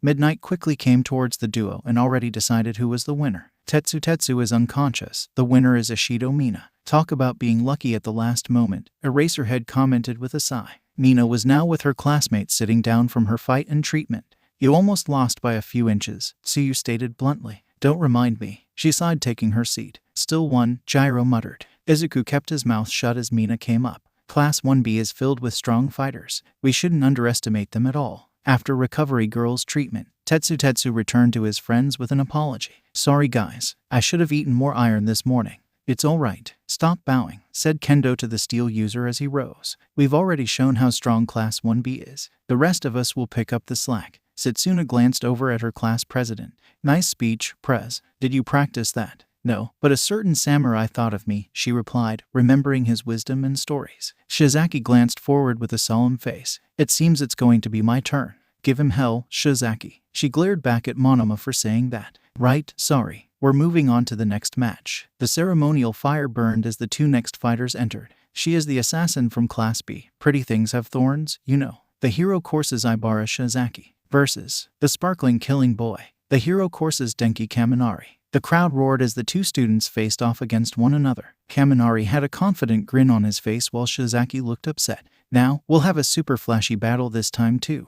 Midnight quickly came towards the duo and already decided who was the winner. TetsuTetsu is unconscious. The winner is Ashido Mina. Talk about being lucky at the last moment, Eraserhead commented with a sigh. Mina was now with her classmates sitting down from her fight and treatment. You almost lost by a few inches, Tsuyu stated bluntly. Don't remind me, she sighed, taking her seat. Still one, Jiro muttered. Izuku kept his mouth shut as Mina came up. Class 1B is filled with strong fighters. We shouldn't underestimate them at all. After Recovery Girl's treatment, TetsuTetsu returned to his friends with an apology. Sorry guys, I should have eaten more iron this morning. It's alright. Stop bowing, said Kendo to the steel user as he rose. We've already shown how strong Class 1B is. The rest of us will pick up the slack. Satsuna glanced over at her class president. Nice speech, Prez. Did you practice that? No, but a certain samurai thought of me, she replied, remembering his wisdom and stories. Shizaki glanced forward with a solemn face. It seems it's going to be my turn. Give him hell, Shizaki. She glared back at Momo for saying that. Right, sorry. We're moving on to the next match. The ceremonial fire burned as the 2 next fighters entered. She is the assassin from Class B. Pretty things have thorns, you know. The hero courses Ibara Shizaki versus the sparkling killing boy. The hero courses Denki Kaminari. The crowd roared as the 2 students faced off against one another. Kaminari had a confident grin on his face while Shizaki looked upset. Now, we'll have a super flashy battle this time too.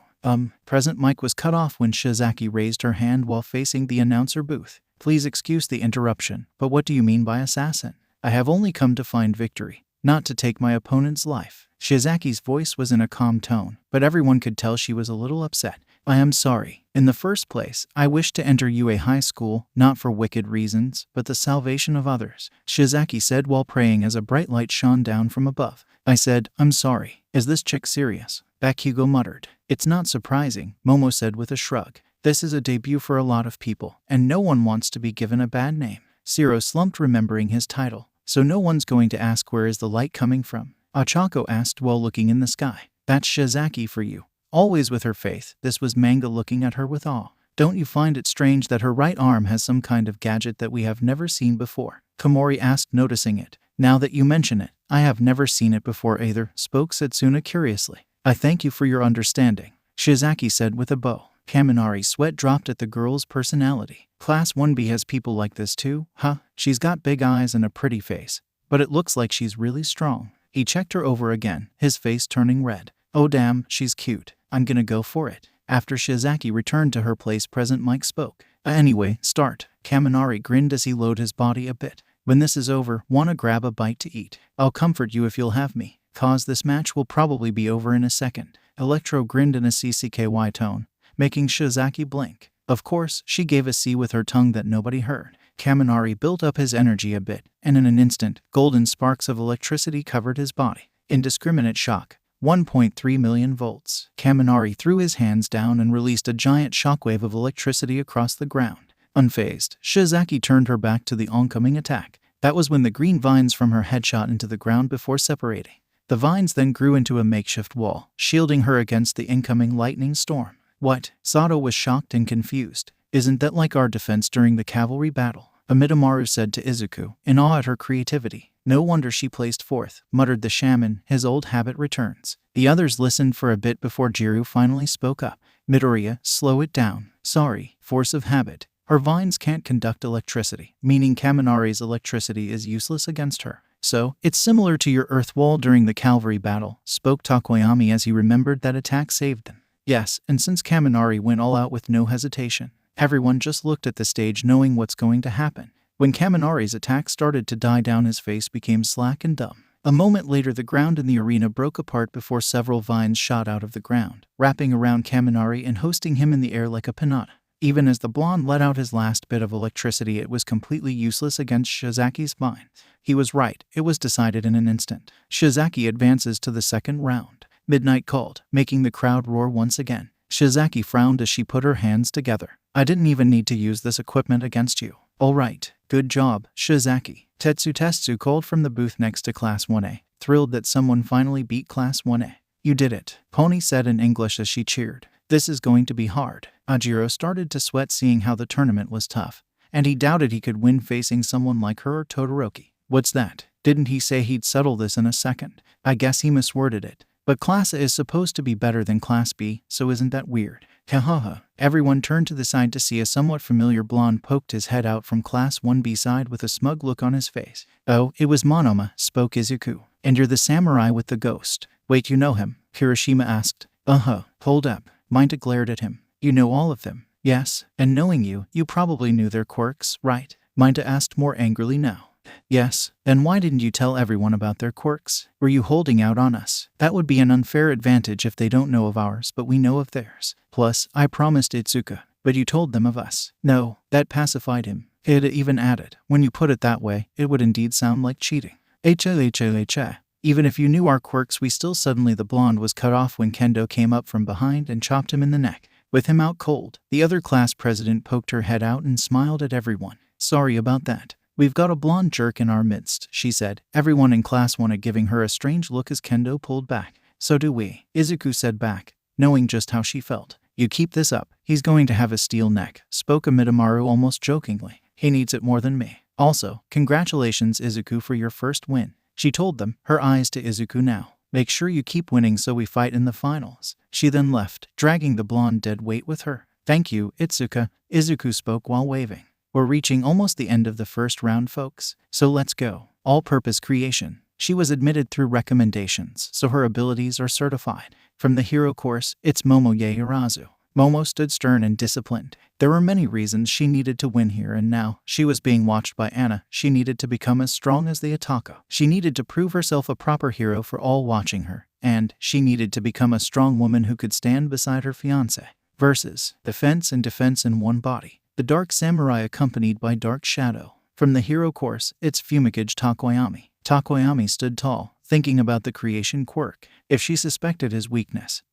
Present Mike was cut off when Shizaki raised her hand while facing the announcer booth. Please excuse the interruption, but what do you mean by assassin? I have only come to find victory, not to take my opponent's life. Shizaki's voice was in a calm tone, but everyone could tell she was a little upset. I am sorry. In the first place, I wish to enter UA High School, not for wicked reasons, but the salvation of others, Shizaki said while praying as a bright light shone down from above. I said, I'm sorry. Is this chick serious? Bakugo muttered. It's not surprising, Momo said with a shrug. This is a debut for a lot of people, and no one wants to be given a bad name. Sero slumped, remembering his title. So no one's going to ask where is the light coming from? Ochako asked while looking in the sky. That's Shizaki for you. Always with her faith, this was Manga looking at her with awe. Don't you find it strange that her right arm has some kind of gadget that we have never seen before? Komori asked, noticing it. Now that you mention it, I have never seen it before either, spoke Setsuna curiously. I thank you for your understanding, Shizaki said with a bow. Kaminari's sweat dropped at the girl's personality. Class 1B has people like this too, huh? She's got big eyes and a pretty face, but it looks like she's really strong. He checked her over again, his face turning red. Oh damn, she's cute. I'm gonna go for it. After Shizaki returned to her place, President Mike spoke. Anyway, start. Kaminari grinned as he lowered his body a bit. When this is over, wanna grab a bite to eat? I'll comfort you if you'll have me, cause this match will probably be over in a second. Electro grinned in a CCKY tone, making Shizaki blink. Of course, she gave a C with her tongue that nobody heard. Kaminari built up his energy a bit, and in an instant, golden sparks of electricity covered his body. Indiscriminate shock. 1.3 million volts. Kaminari threw his hands down and released a giant shockwave of electricity across the ground. Unfazed, Shizaki turned her back to the oncoming attack. That was when the green vines from her head shot into the ground before separating. The vines then grew into a makeshift wall, shielding her against the incoming lightning storm. What? Sato was shocked and confused. Isn't that like our defense during the cavalry battle? Amidamaru said to Izuku, in awe at her creativity. No wonder she placed fourth, muttered the shaman, his old habit returns. The others listened for a bit before Jiru finally spoke up. Midoriya, slow it down. Sorry, force of habit. Her vines can't conduct electricity, meaning Kaminari's electricity is useless against her. So, it's similar to your earth wall during the cavalry battle, spoke Tokoyami as he remembered that attack saved them. Yes, and since Kaminari went all out with no hesitation, everyone just looked at the stage knowing what's going to happen. When Kaminari's attack started to die down, his face became slack and dumb. A moment later, the ground in the arena broke apart before several vines shot out of the ground, wrapping around Kaminari and hosting him in the air like a pinata. Even as the blonde let out his last bit of electricity, it was completely useless against Shizaki's vines. He was right, it was decided in an instant. Shizaki advances to the second round. Midnight called, making the crowd roar once again. Shizaki frowned as she put her hands together. I didn't even need to use this equipment against you. All right, good job, Shizaki. TetsuTetsu called from the booth next to Class 1A, thrilled that someone finally beat Class 1A. You did it, Pony said in English as she cheered. This is going to be hard. Ajiro started to sweat seeing how the tournament was tough, and he doubted he could win facing someone like her or Todoroki. What's that? Didn't he say he'd settle this in a second? I guess he misworded it. But Class A is supposed to be better than Class B, so isn't that weird? Hahaha. Everyone turned to the side to see a somewhat familiar blonde poked his head out from Class 1B side with a smug look on his face. Oh, it was Monoma, spoke Izuku. And you're the samurai with the ghost. Wait, you know him? Kirishima asked. Hold up. Minta glared at him. You know all of them? Yes, and knowing you, you probably knew their quirks, right? Minta asked more angrily now. Yes, then why didn't you tell everyone about their quirks? Were you holding out on us? That would be an unfair advantage if they don't know of ours, but we know of theirs. Plus, I promised Itsuka, but you told them of us. No, that pacified him. Iida even added, when you put it that way, it would indeed sound like cheating. Even if you knew our quirks, we still suddenly the blonde was cut off when Kendo came up from behind and chopped him in the neck. With him out cold, the other class president poked her head out and smiled at everyone. Sorry about that. We've got a blonde jerk in our midst, she said, everyone in Class 1 giving her a strange look as Kendo pulled back. So do we, Izuku said back, knowing just how she felt. You keep this up, he's going to have a steel neck, spoke Amidamaru almost jokingly. He needs it more than me. Also, congratulations Izuku for your first win. She told them, her eyes to Izuku now. Make sure you keep winning so we fight in the finals. She then left, dragging the blonde dead weight with her. Thank you, Itsuka, Izuku spoke while waving. We're reaching almost the end of the first round, folks. So let's go. All-purpose creation. She was admitted through recommendations, so her abilities are certified. From the hero course, it's Momo Yaoyorozu. Momo stood stern and disciplined. There were many reasons she needed to win here, and now she was being watched by Anna. She needed to become as strong as the Ataka. She needed to prove herself a proper hero for all watching her. And she needed to become a strong woman who could stand beside her fiancé. Versus defense and defense in one body. The Dark Samurai accompanied by Dark Shadow. From the hero course, it's Fumigage Tokoyami. Tokoyami stood tall, thinking about the creation quirk. If she suspected his weakness,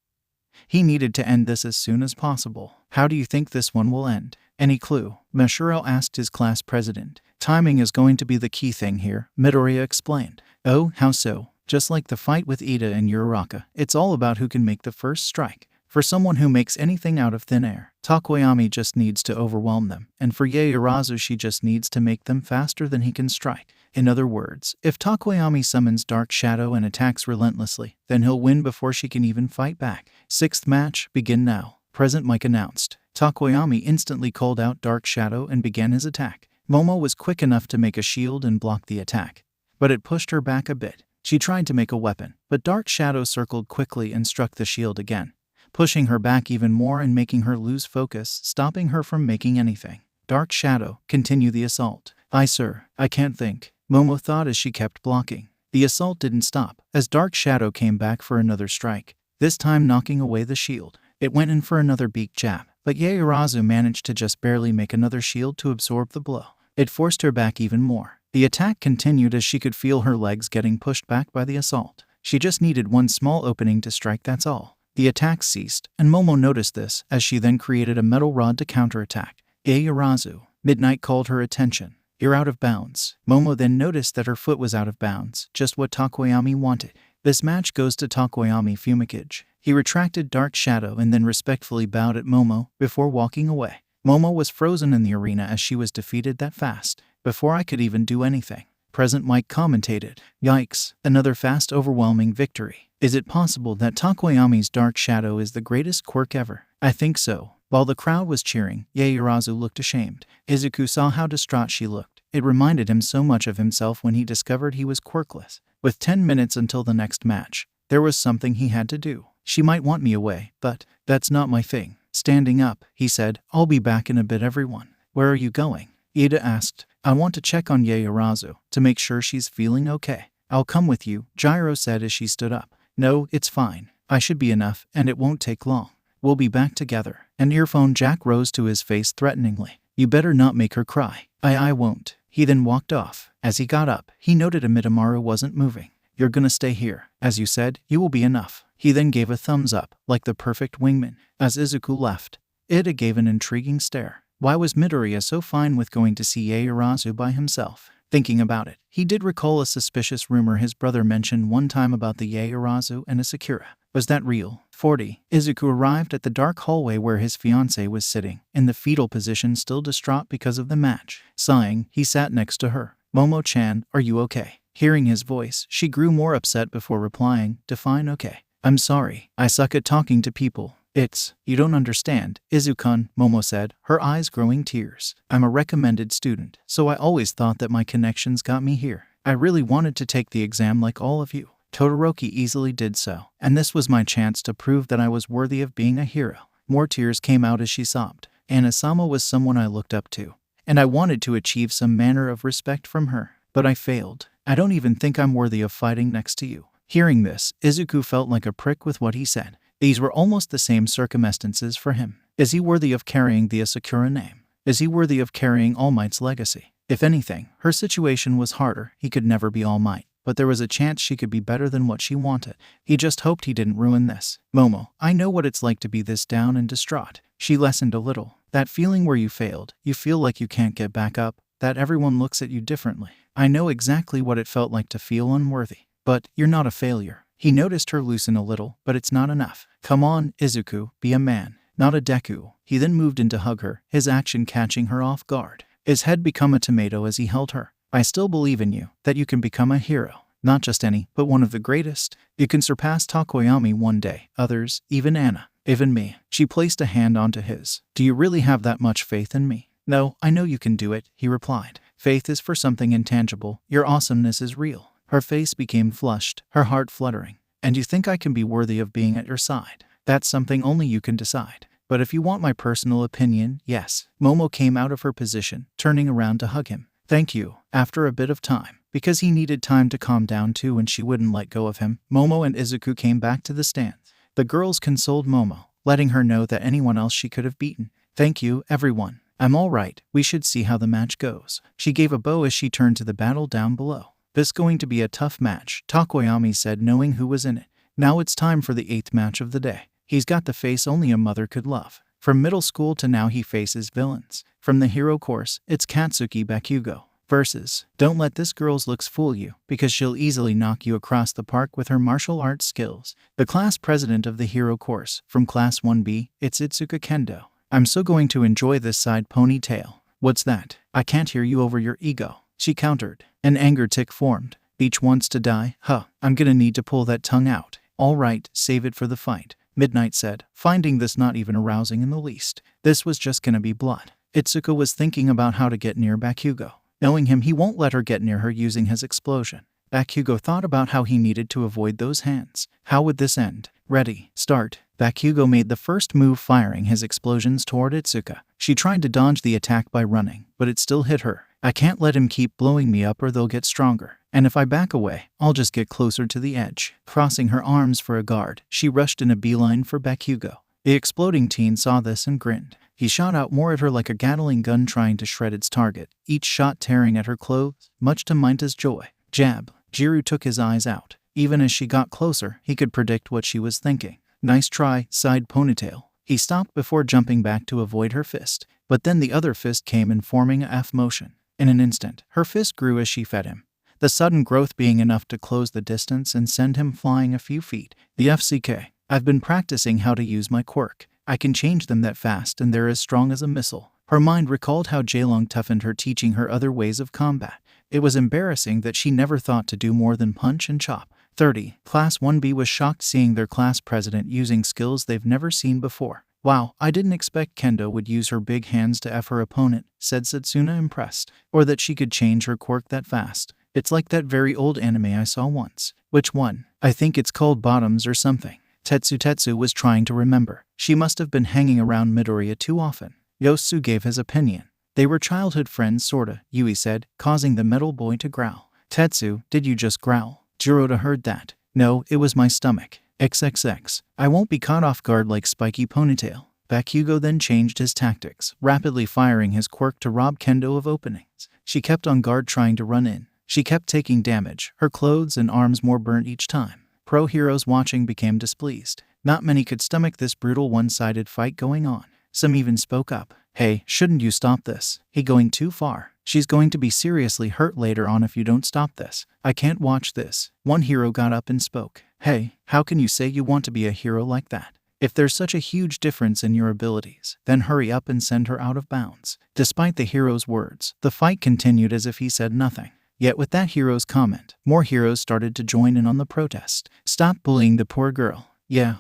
he needed to end this as soon as possible. How do you think this one will end? Any clue? Mashiro asked his class president. Timing is going to be the key thing here, Midoriya explained. Oh, how so? Just like the fight with Iida and Uraraka, it's all about who can make the first strike. For someone who makes anything out of thin air, Tokoyami just needs to overwhelm them, and for Yaoyorozu she just needs to make them faster than he can strike. In other words, if Tokoyami summons Dark Shadow and attacks relentlessly, then he'll win before she can even fight back. Sixth match, begin now. Present mic announced. Tokoyami instantly called out Dark Shadow and began his attack. Momo was quick enough to make a shield and block the attack, but it pushed her back a bit. She tried to make a weapon, but Dark Shadow circled quickly and struck the shield again, pushing her back even more and making her lose focus, stopping her from making anything. Dark Shadow, continue the assault. Aye, sir, I can't think, Momo thought as she kept blocking. The assault didn't stop, as Dark Shadow came back for another strike, this time knocking away the shield. It went in for another beak jab, but Yaoyorozu managed to just barely make another shield to absorb the blow. It forced her back even more. The attack continued as she could feel her legs getting pushed back by the assault. She just needed one small opening to strike, that's all. The attack ceased, and Momo noticed this as she then created a metal rod to counterattack. Yaoyorozu, Midnight called her attention. You're out of bounds. Momo then noticed that her foot was out of bounds, just what Tokoyami wanted. This match goes to Tokoyami Fumikage. He retracted Dark Shadow and then respectfully bowed at Momo before walking away. Momo was frozen in the arena as she was defeated that fast, before I could even do anything. Present Mike commentated, "Yikes, another fast overwhelming victory. Is it possible that Tokoyami's Dark Shadow is the greatest quirk ever?" "I think so." While the crowd was cheering, Yaoyorozu looked ashamed. Izuku saw how distraught she looked. It reminded him so much of himself when he discovered he was quirkless. With 10 minutes until the next match, there was something he had to do. "She might want me away, but that's not my thing." Standing up, he said, "I'll be back in a bit, everyone." "Where are you going?" Iida asked. "I want to check on Yaoyorozu, to make sure she's feeling okay." "I'll come with you," Gyro said as she stood up. "No, it's fine. I should be enough, and it won't take long. We'll be back together." An earphone jack rose to his face threateningly. "You better not make her cry." I won't." He then walked off. As he got up, he noted Amidamaru wasn't moving. "You're gonna stay here. As you said, you will be enough." He then gave a thumbs up, like the perfect wingman. As Izuku left, Iida gave an intriguing stare. Why was Midoriya so fine with going to see Yaoyorozu by himself? Thinking about it, he did recall a suspicious rumor his brother mentioned one time about the Yaoyorozu and a Sakura. Was that real? 40. Izuku arrived at the dark hallway where his fiancée was sitting, in the fetal position, still distraught because of the match. Sighing, he sat next to her. "Momo-chan, are you okay?" Hearing his voice, she grew more upset before replying, "Define okay." "I'm sorry. I suck at talking to people. You don't understand, Izuku," Momo said, her eyes growing tears. "I'm a recommended student, so I always thought that my connections got me here. I really wanted to take the exam like all of you. Todoroki easily did so, and this was my chance to prove that I was worthy of being a hero." More tears came out as she sobbed. "Anasama was someone I looked up to, and I wanted to achieve some manner of respect from her, but I failed. I don't even think I'm worthy of fighting next to you." Hearing this, Izuku felt like a prick with what he said. These were almost the same circumstances for him. Is he worthy of carrying the Asakura name? Is he worthy of carrying All Might's legacy? If anything, her situation was harder. He could never be All Might, but there was a chance she could be better than what she wanted. He just hoped he didn't ruin this. "Momo, I know what it's like to be this down and distraught." She lessened a little. "That feeling where you failed, you feel like you can't get back up, that everyone looks at you differently. I know exactly what it felt like to feel unworthy. But you're not a failure." He noticed her loosen a little, but it's not enough. "Come on, Izuku, be a man, not a Deku." He then moved in to hug her, his action catching her off guard. His head became a tomato as he held her. "I still believe in you, that you can become a hero. Not just any, but one of the greatest. You can surpass Tokoyami one day, others, even Anna, even me." She placed a hand onto his. "Do you really have that much faith in me?" "No, I know you can do it," he replied. "Faith is for something intangible. Your awesomeness is real." Her face became flushed, her heart fluttering. "And you think I can be worthy of being at your side? That's something only you can decide. But if you want my personal opinion, yes." Momo came out of her position, turning around to hug him. "Thank you." After a bit of time, because he needed time to calm down too and she wouldn't let go of him, Momo and Izuku came back to the stands. The girls consoled Momo, letting her know that anyone else she could have beaten. "Thank you, everyone. I'm all right. We should see how the match goes." She gave a bow as she turned to the battle down below. "This going to be a tough match," Tokoyami said, knowing who was in it. "Now it's time for the 8th match of the day. He's got the face only a mother could love. From middle school to now he faces villains. From the hero course, it's Katsuki Bakugo versus. Don't let this girl's looks fool you, because she'll easily knock you across the park with her martial arts skills. The class president of the hero course, from class 1B, it's Itsuka Kendo. I'm so going to enjoy this side ponytail." "What's that? I can't hear you over your ego," she countered. An anger tick formed. Beach wants to die? Huh, I'm gonna need to pull that tongue out. All right, save it for the fight, Midnight said, finding this not even arousing in the least. This was just gonna be blood. Izuku was thinking about how to get near Bakugo. Knowing him, he won't let her get near her using his explosion. Bakugo thought about how he needed to avoid those hands. How would this end? Ready, start. Bakugo made the first move, firing his explosions toward Izuku. She tried to dodge the attack by running, but it still hit her. I can't let him keep blowing me up or they'll get stronger. And if I back away, I'll just get closer to the edge. Crossing her arms for a guard, she rushed in a beeline for Bakugo. The exploding teen saw this and grinned. He shot out more at her like a Gatling gun trying to shred its target, each shot tearing at her clothes, much to Minta's joy. Jab. Jiru took his eyes out. Even as she got closer, he could predict what she was thinking. Nice try, side ponytail. He stopped before jumping back to avoid her fist. But then the other fist came in, forming a F motion. In an instant, her fist grew as she fed him, the sudden growth being enough to close the distance and send him flying a few feet. The FCK. I've been practicing how to use my quirk. I can change them that fast and they're as strong as a missile. Her mind recalled how Jaelong toughened her, teaching her other ways of combat. It was embarrassing that she never thought to do more than punch and chop. 30. Class 1B was shocked seeing their class president using skills they've never seen before. Wow, I didn't expect Kendo would use her big hands to F her opponent, said Setsuna, impressed. Or that she could change her quirk that fast. It's like that very old anime I saw once. Which one? I think it's called Bottoms or something. TetsuTetsu was trying to remember. She must have been hanging around Midoriya too often. Yosu gave his opinion. They were childhood friends sorta, Yui said, causing the metal boy to growl. Tetsu, did you just growl? Jiroda heard that. No, it was my stomach. XXX. I won't be caught off guard like Spiky Ponytail. Bakugo then changed his tactics, rapidly firing his quirk to rob Kendo of openings. She kept on guard trying to run in. She kept taking damage, her clothes and arms more burnt each time. Pro heroes watching became displeased. Not many could stomach this brutal one-sided fight going on. Some even spoke up. Hey, shouldn't you stop this? He going too far. She's going to be seriously hurt later on if you don't stop this. I can't watch this. One hero got up and spoke. Hey, how can you say you want to be a hero like that? If there's such a huge difference in your abilities, then hurry up and send her out of bounds. Despite the hero's words, the fight continued as if he said nothing. Yet with that hero's comment, more heroes started to join in on the protest. Stop bullying the poor girl. Yeah,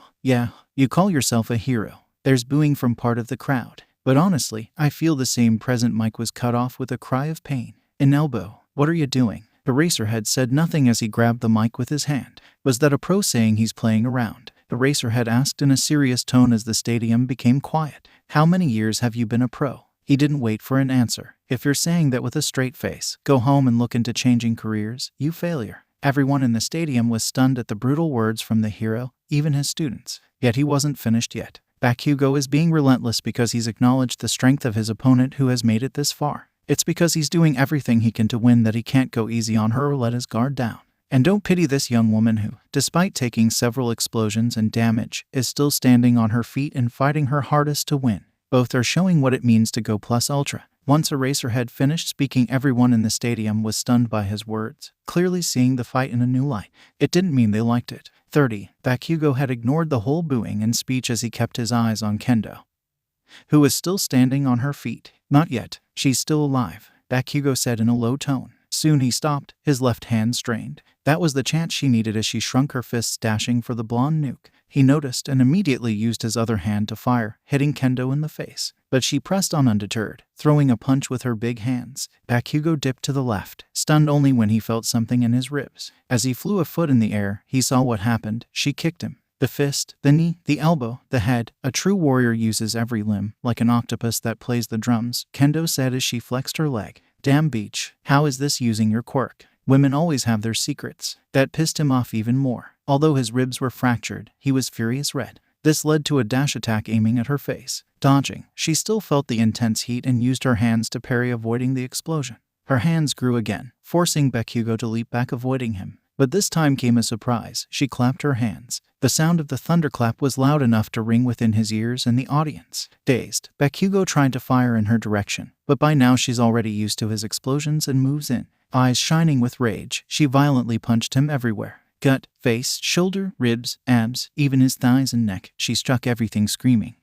you call yourself a hero. There's booing from part of the crowd. But honestly, I feel the same. Present mic was cut off with a cry of pain. An elbow. What are you doing? Eraserhead said nothing as he grabbed the mic with his hand. Was that a pro saying he's playing around? Eraserhead asked in a serious tone as the stadium became quiet. How many years have you been a pro? He didn't wait for an answer. If you're saying that with a straight face, go home and look into changing careers, you failure. Everyone in the stadium was stunned at the brutal words from the hero, even his students. Yet he wasn't finished yet. Bakugo is being relentless because he's acknowledged the strength of his opponent who has made it this far. It's because he's doing everything he can to win that he can't go easy on her or let his guard down. And don't pity this young woman who, despite taking several explosions and damage, is still standing on her feet and fighting her hardest to win. Both are showing what it means to go plus ultra. Once Eraserhead finished speaking, everyone in the stadium was stunned by his words, clearly seeing the fight in a new light. It didn't mean they liked it. 30. Bakugo had ignored the whole booing and speech as he kept his eyes on Kendo, who was still standing on her feet. Not yet. She's still alive, Bakugo said in a low tone. Soon he stopped, his left hand strained. That was the chance she needed as she shrunk her fists, dashing for the blonde nuke. He noticed and immediately used his other hand to fire, hitting Kendo in the face. But she pressed on undeterred, throwing a punch with her big hands. Bakugo dipped to the left, stunned only when he felt something in his ribs. As he flew a foot in the air, he saw what happened. She kicked him. The fist, the knee, the elbow, the head. A true warrior uses every limb, like an octopus that plays the drums, Kendo said as she flexed her leg. Damn Beach, how is this using your quirk? Women always have their secrets. That pissed him off even more. Although his ribs were fractured, he was furious red. This led to a dash attack aiming at her face. Dodging, she still felt the intense heat and used her hands to parry, avoiding the explosion. Her hands grew again, forcing Bakugo to leap back, avoiding him. But this time came a surprise. She clapped her hands. The sound of the thunderclap was loud enough to ring within his ears and the audience. Dazed, Bakugo tried to fire in her direction, but by now she's already used to his explosions and moves in. Eyes shining with rage, she violently punched him everywhere. Gut, face, shoulder, ribs, abs, even his thighs and neck. She struck everything, screaming.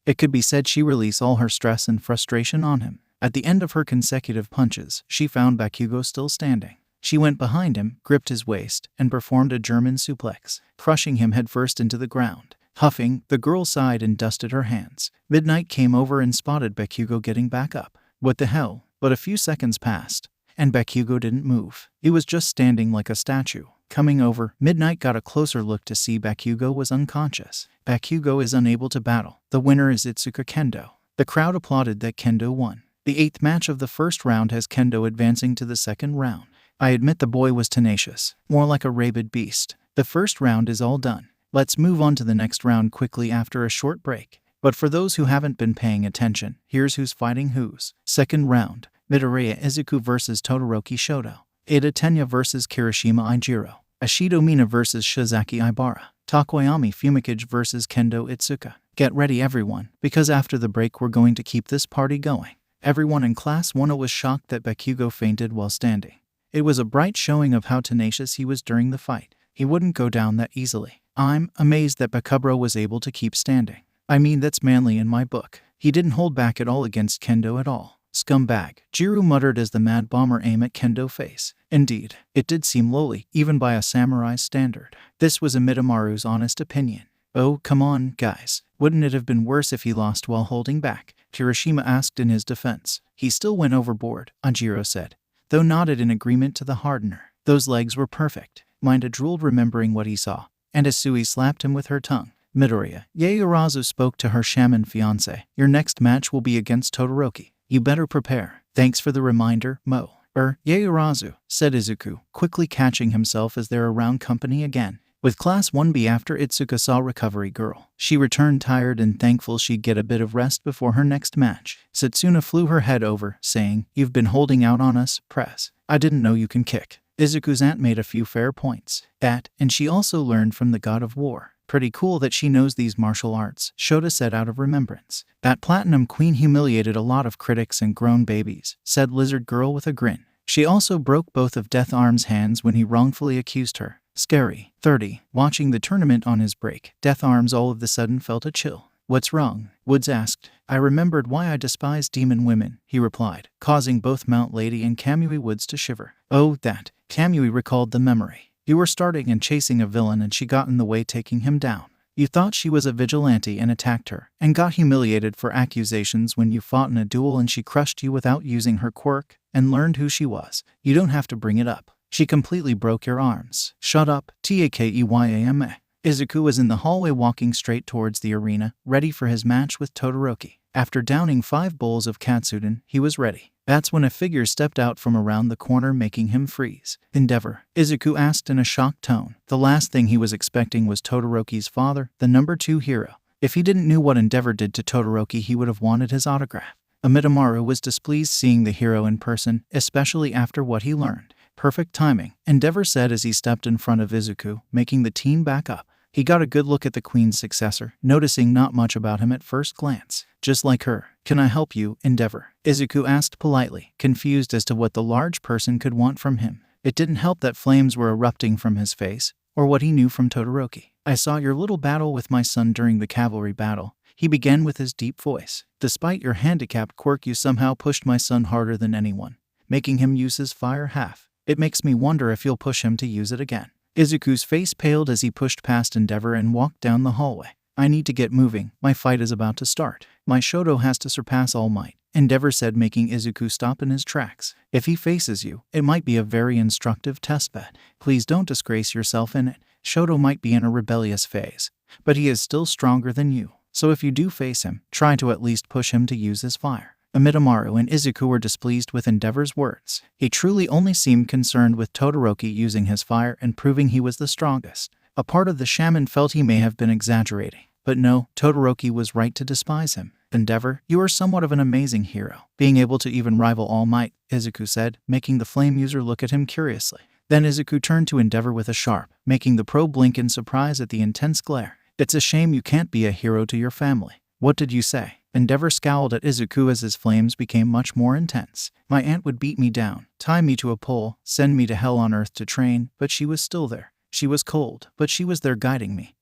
It could be said she released all her stress and frustration on him. At the end of her consecutive punches, she found Bakugo still standing. She went behind him, gripped his waist, and performed a German suplex, crushing him headfirst into the ground. Huffing, the girl sighed and dusted her hands. Midnight came over and spotted Bakugo getting back up. What the hell? But a few seconds passed, and Bakugo didn't move. He was just standing like a statue. Coming over, Midnight got a closer look to see Bakugo was unconscious. Bakugo is unable to battle. The winner is Izuku Kendo. The crowd applauded that Kendo won. The 8th match of the first round has Kendo advancing to the second round. I admit the boy was tenacious, more like a rabid beast. The first round is all done. Let's move on to the next round quickly after a short break. But for those who haven't been paying attention, here's who's fighting who's. Second round, Midoriya Izuku vs Todoroki Shoto. Iida Tenya vs Kirishima Ijiro. Ashido Mina vs Shizaki Ibara. Tokoyami Fumikage vs Kendo Itsuka. Get ready everyone, because after the break we're going to keep this party going. Everyone in Class 1 was shocked that Bakugo fainted while standing. It was a bright showing of how tenacious he was during the fight. He wouldn't go down that easily. I'm amazed that Bakugo was able to keep standing. I mean, that's manly in my book. He didn't hold back at all against Kendo at all. Scumbag, Jiro muttered as the Mad Bomber aimed at Kendo's face. Indeed, it did seem lowly, even by a samurai's standard. This was Amidamaru's honest opinion. Oh, come on, guys. Wouldn't it have been worse if he lost while holding back? Kirishima asked in his defense. He still went overboard, Ajiro said, though nodded in agreement to the hardener. Those legs were perfect. Minda drooled remembering what he saw, and Asui slapped him with her tongue. Midoriya, Yaoyorozu spoke to her shaman fiancé. Your next match will be against Todoroki. You better prepare. Thanks for the reminder, Mo. Yaoyorozu, said Izuku, quickly catching himself as they're around company again. With Class 1B after Itsuka saw Recovery Girl, she returned tired and thankful she'd get a bit of rest before her next match. Setsuna flew her head over, saying, You've been holding out on us, Press. I didn't know you can kick. Izuku's aunt made a few fair points. And she also learned from the God of War. Pretty cool that she knows these martial arts, Shota said out of remembrance. That Platinum Queen humiliated a lot of critics and grown babies, said Lizard Girl with a grin. She also broke both of Death Arm's hands when he wrongfully accused her. Scary. 30. Watching the tournament on his break, Death Arms all of a sudden felt a chill. What's wrong? Woods asked. I remembered why I despise demon women, he replied, causing both Mount Lady and Kamui Woods to shiver. Oh, that. Kamui recalled the memory. You were starting and chasing a villain and she got in the way taking him down. You thought she was a vigilante and attacked her, and got humiliated for accusations when you fought in a duel and she crushed you without using her quirk, and learned who she was. You don't have to bring it up. She completely broke your arms. Shut up, Takeyama. Izuku was in the hallway walking straight towards the arena, ready for his match with Todoroki. After downing 5 bowls of katsudon, he was ready. That's when a figure stepped out from around the corner, making him freeze. Endeavor? Izuku asked in a shocked tone. The last thing he was expecting was Todoroki's father, the number 2 hero. If he didn't know what Endeavor did to Todoroki, he would have wanted his autograph. Amidamaru was displeased seeing the hero in person, especially after what he learned. Perfect timing, Endeavor said as he stepped in front of Izuku, making the team back up. He got a good look at the queen's successor, noticing not much about him at first glance. Just like her. Can I help you, Endeavor? Izuku asked politely, confused as to what the large person could want from him. It didn't help that flames were erupting from his face, or what he knew from Todoroki. I saw your little battle with my son during the cavalry battle. He began with his deep voice. Despite your handicapped quirk, you somehow pushed my son harder than anyone, making him use his fire half. It makes me wonder if you'll push him to use it again. Izuku's face paled as he pushed past Endeavor and walked down the hallway. I need to get moving. My fight is about to start. My Shoto has to surpass All Might, Endeavor said, making Izuku stop in his tracks. If he faces you, it might be a very instructive test bed. Please don't disgrace yourself in it. Shoto might be in a rebellious phase, but he is still stronger than you. So if you do face him, try to at least push him to use his fire. Amidamaru and Izuku were displeased with Endeavor's words. He truly only seemed concerned with Todoroki using his fire and proving he was the strongest. A part of the shaman felt he may have been exaggerating. But no, Todoroki was right to despise him. Endeavor, you are somewhat of an amazing hero, being able to even rival All Might, Izuku said, making the flame user look at him curiously. Then Izuku turned to Endeavor with a sharp, making the pro blink in surprise at the intense glare. It's a shame you can't be a hero to your family. What did you say? Endeavor scowled at Izuku as his flames became much more intense. My aunt would beat me down, tie me to a pole, send me to hell on earth to train, but she was still there. She was cold, but she was there guiding me.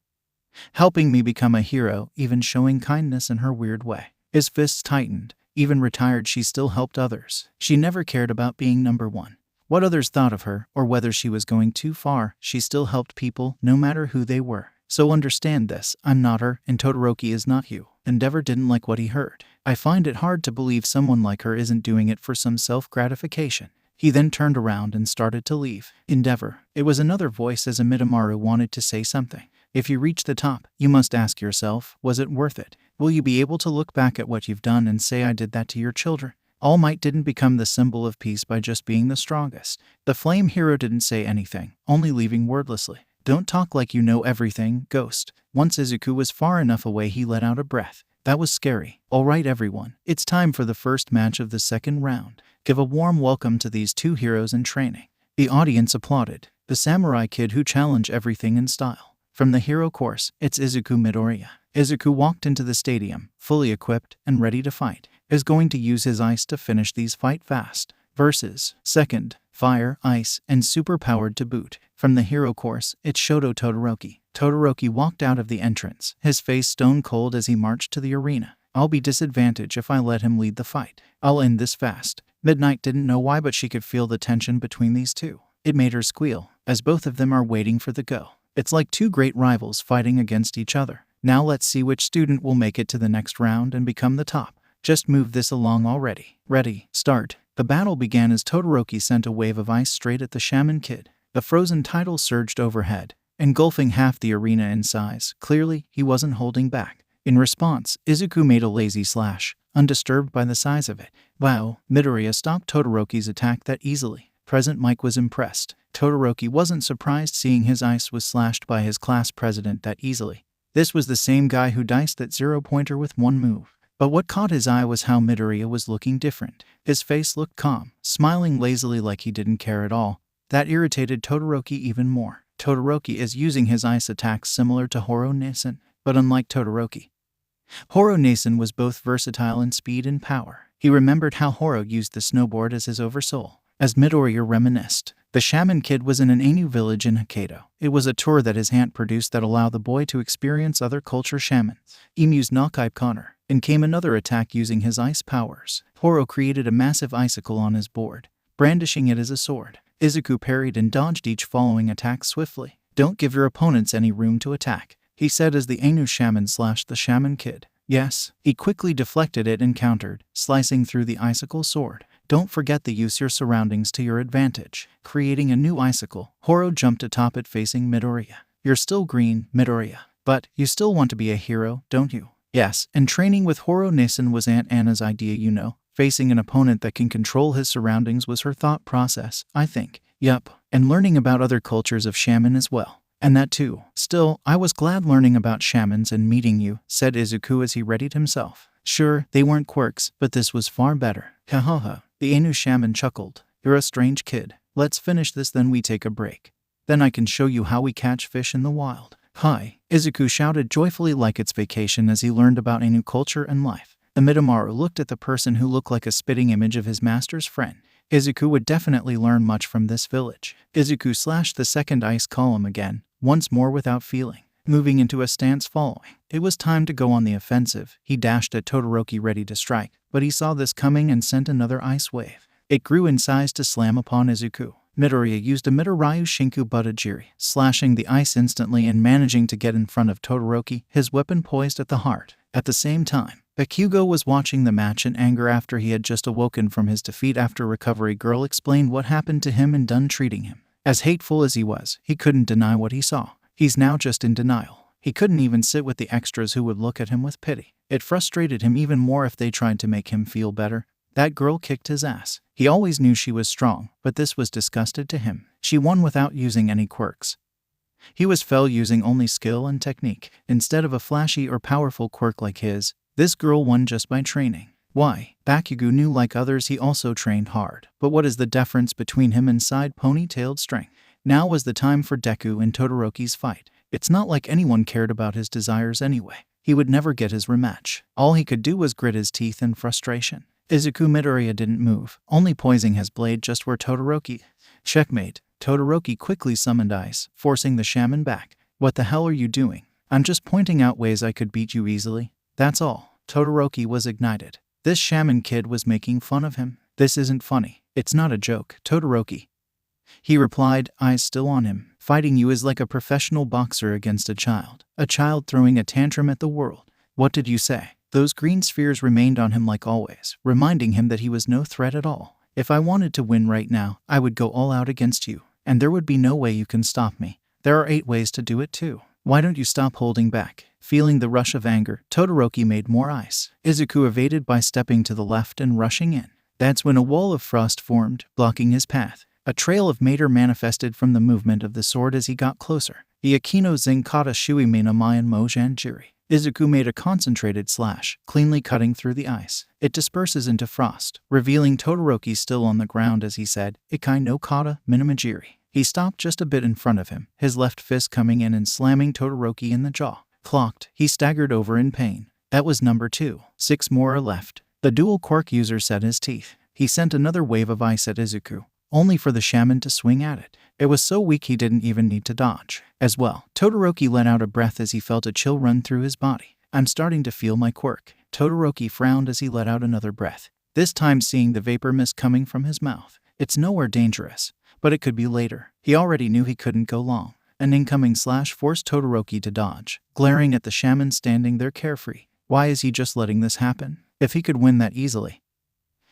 helping me become a hero, even showing kindness in her weird way. His fists tightened. Even retired, she still helped others. She never cared about being number one. What others thought of her, or whether she was going too far, she still helped people, no matter who they were. So understand this, I'm not her, and Todoroki is not you. Endeavor didn't like what he heard. I find it hard to believe someone like her isn't doing it for some self-gratification. He then turned around and started to leave. Endeavor. It was another voice as Amidamaru wanted to say something. If you reach the top, you must ask yourself, was it worth it? Will you be able to look back at what you've done and say I did that to your children? All Might didn't become the symbol of peace by just being the strongest. The flame hero didn't say anything, only leaving wordlessly. Don't talk like you know everything, Ghost. Once Izuku was far enough away, he let out a breath. That was scary. Alright everyone, it's time for the first match of the second round. Give a warm welcome to these two heroes in training. The audience applauded. The samurai kid who challenged everything in style. From the hero course, it's Izuku Midoriya. Izuku walked into the stadium, fully equipped and ready to fight. Is going to use his ice to finish these fight fast. Versus second, fire, ice, and super-powered to boot. From the hero course, it's Shoto Todoroki. Todoroki walked out of the entrance, his face stone cold as he marched to the arena. I'll be disadvantaged if I let him lead the fight. I'll end this fast. Midnight didn't know why, but she could feel the tension between these two. It made her squeal, as both of them are waiting for the go. It's like two great rivals fighting against each other. Now let's see which student will make it to the next round and become the top. Just move this along already. Ready, start. The battle began as Todoroki sent a wave of ice straight at the shaman kid. The frozen tidal surged overhead, engulfing half the arena in size. Clearly, he wasn't holding back. In response, Izuku made a lazy slash, undisturbed by the size of it. Wow, Midoriya stopped Todoroki's attack that easily. President Mike was impressed. Todoroki wasn't surprised seeing his ice was slashed by his class president that easily. This was the same guy who diced that zero-pointer with one move. But what caught his eye was how Midoriya was looking different. His face looked calm, smiling lazily like he didn't care at all. That irritated Todoroki even more. Todoroki is using his ice attacks similar to Horo-Nasen, but unlike Todoroki, Horo-Nasen was both versatile in speed and power. He remembered how Horo used the snowboard as his oversoul. As Midoriya reminisced, the shaman kid was in an Ainu village in Hokkaido. It was a tour that his aunt produced that allowed the boy to experience other culture shamans. Emu's Nakai Connor. And came another attack using his ice powers. Horo created a massive icicle on his board, brandishing it as a sword. Izuku parried and dodged each following attack swiftly. Don't give your opponents any room to attack, he said as the Ainu shaman slashed the shaman kid. Yes, he quickly deflected it and countered, slicing through the icicle sword. Don't forget to use your surroundings to your advantage. Creating a new icicle, Horo jumped atop it facing Midoriya. You're still green, Midoriya, but you still want to be a hero, don't you? Yes, and training with Horo-Nasen was Aunt Anna's idea, you know. Facing an opponent that can control his surroundings was her thought process, I think. Yup, and learning about other cultures of shaman as well. And that too. Still, I was glad learning about shamans and meeting you, said Izuku as he readied himself. Sure, they weren't quirks, but this was far better. Ha. The Ainu shaman chuckled. You're a strange kid. Let's finish this, then we take a break. Then I can show you how we catch fish in the wild. Hi, Izuku shouted joyfully like it's vacation as he learned about Ainu culture and life. Amidamaru looked at the person who looked like a spitting image of his master's friend. Izuku would definitely learn much from this village. Izuku slashed the second ice column again, once more without feeling. Moving into a stance following. It was time to go on the offensive. He dashed at Todoroki ready to strike, but he saw this coming and sent another ice wave. It grew in size to slam upon Izuku. Midoriya used a Midoriya Shinku Butajiri, slashing the ice instantly and managing to get in front of Todoroki, his weapon poised at the heart. At the same time, Bakugo was watching the match in anger after he had just awoken from his defeat after Recovery Girl explained what happened to him and done treating him. As hateful as he was, he couldn't deny what he saw. He's now just in denial. He couldn't even sit with the extras who would look at him with pity. It frustrated him even more if they tried to make him feel better. That girl kicked his ass. He always knew she was strong, but this was disgusted to him. She won without using any quirks. He was fell using only skill and technique. Instead of a flashy or powerful quirk like his, this girl won just by training. Why? Bakugo knew like others he also trained hard. But what is the difference between him and side ponytailed string? Now was the time for Deku and Todoroki's fight. It's not like anyone cared about his desires anyway. He would never get his rematch. All he could do was grit his teeth in frustration. Izuku Midoriya didn't move, only poising his blade just where Todoroki. Checkmate. Todoroki quickly summoned ice, forcing the shaman back. What the hell are you doing? I'm just pointing out ways I could beat you easily. That's all. Todoroki was ignited. This shaman kid was making fun of him. This isn't funny. It's not a joke, Todoroki. He replied, eyes still on him. Fighting you is like a professional boxer against a child. A child throwing a tantrum at the world. What did you say? Those green spheres remained on him like always, reminding him that he was no threat at all. If I wanted to win right now, I would go all out against you, and there would be no way you can stop me. There are 8 ways to do it too. Why don't you stop holding back? Feeling the rush of anger, Todoroki made more ice. Izuku evaded by stepping to the left and rushing in. That's when a wall of frost formed, blocking his path. A trail of mater manifested from the movement of the sword as he got closer. Iakino Zinkata Shui Mena Mayan Mojanjiri. Izuku made a concentrated slash, cleanly cutting through the ice. It disperses into frost, revealing Todoroki still on the ground as he said, Ikai no kata minamajiri. He stopped just a bit in front of him, his left fist coming in and slamming Todoroki in the jaw. Clocked, he staggered over in pain. That was number 2. 6 more are left. The dual quirk user set his teeth. He sent another wave of ice at Izuku, only for the shaman to swing at it. It was so weak he didn't even need to dodge. As well, Todoroki let out a breath as he felt a chill run through his body. I'm starting to feel my quirk. Todoroki frowned as he let out another breath, this time seeing the vapor mist coming from his mouth. It's nowhere dangerous, but it could be later. He already knew he couldn't go long. An incoming slash forced Todoroki to dodge, glaring at the shaman standing there carefree. Why is he just letting this happen? If he could win that easily,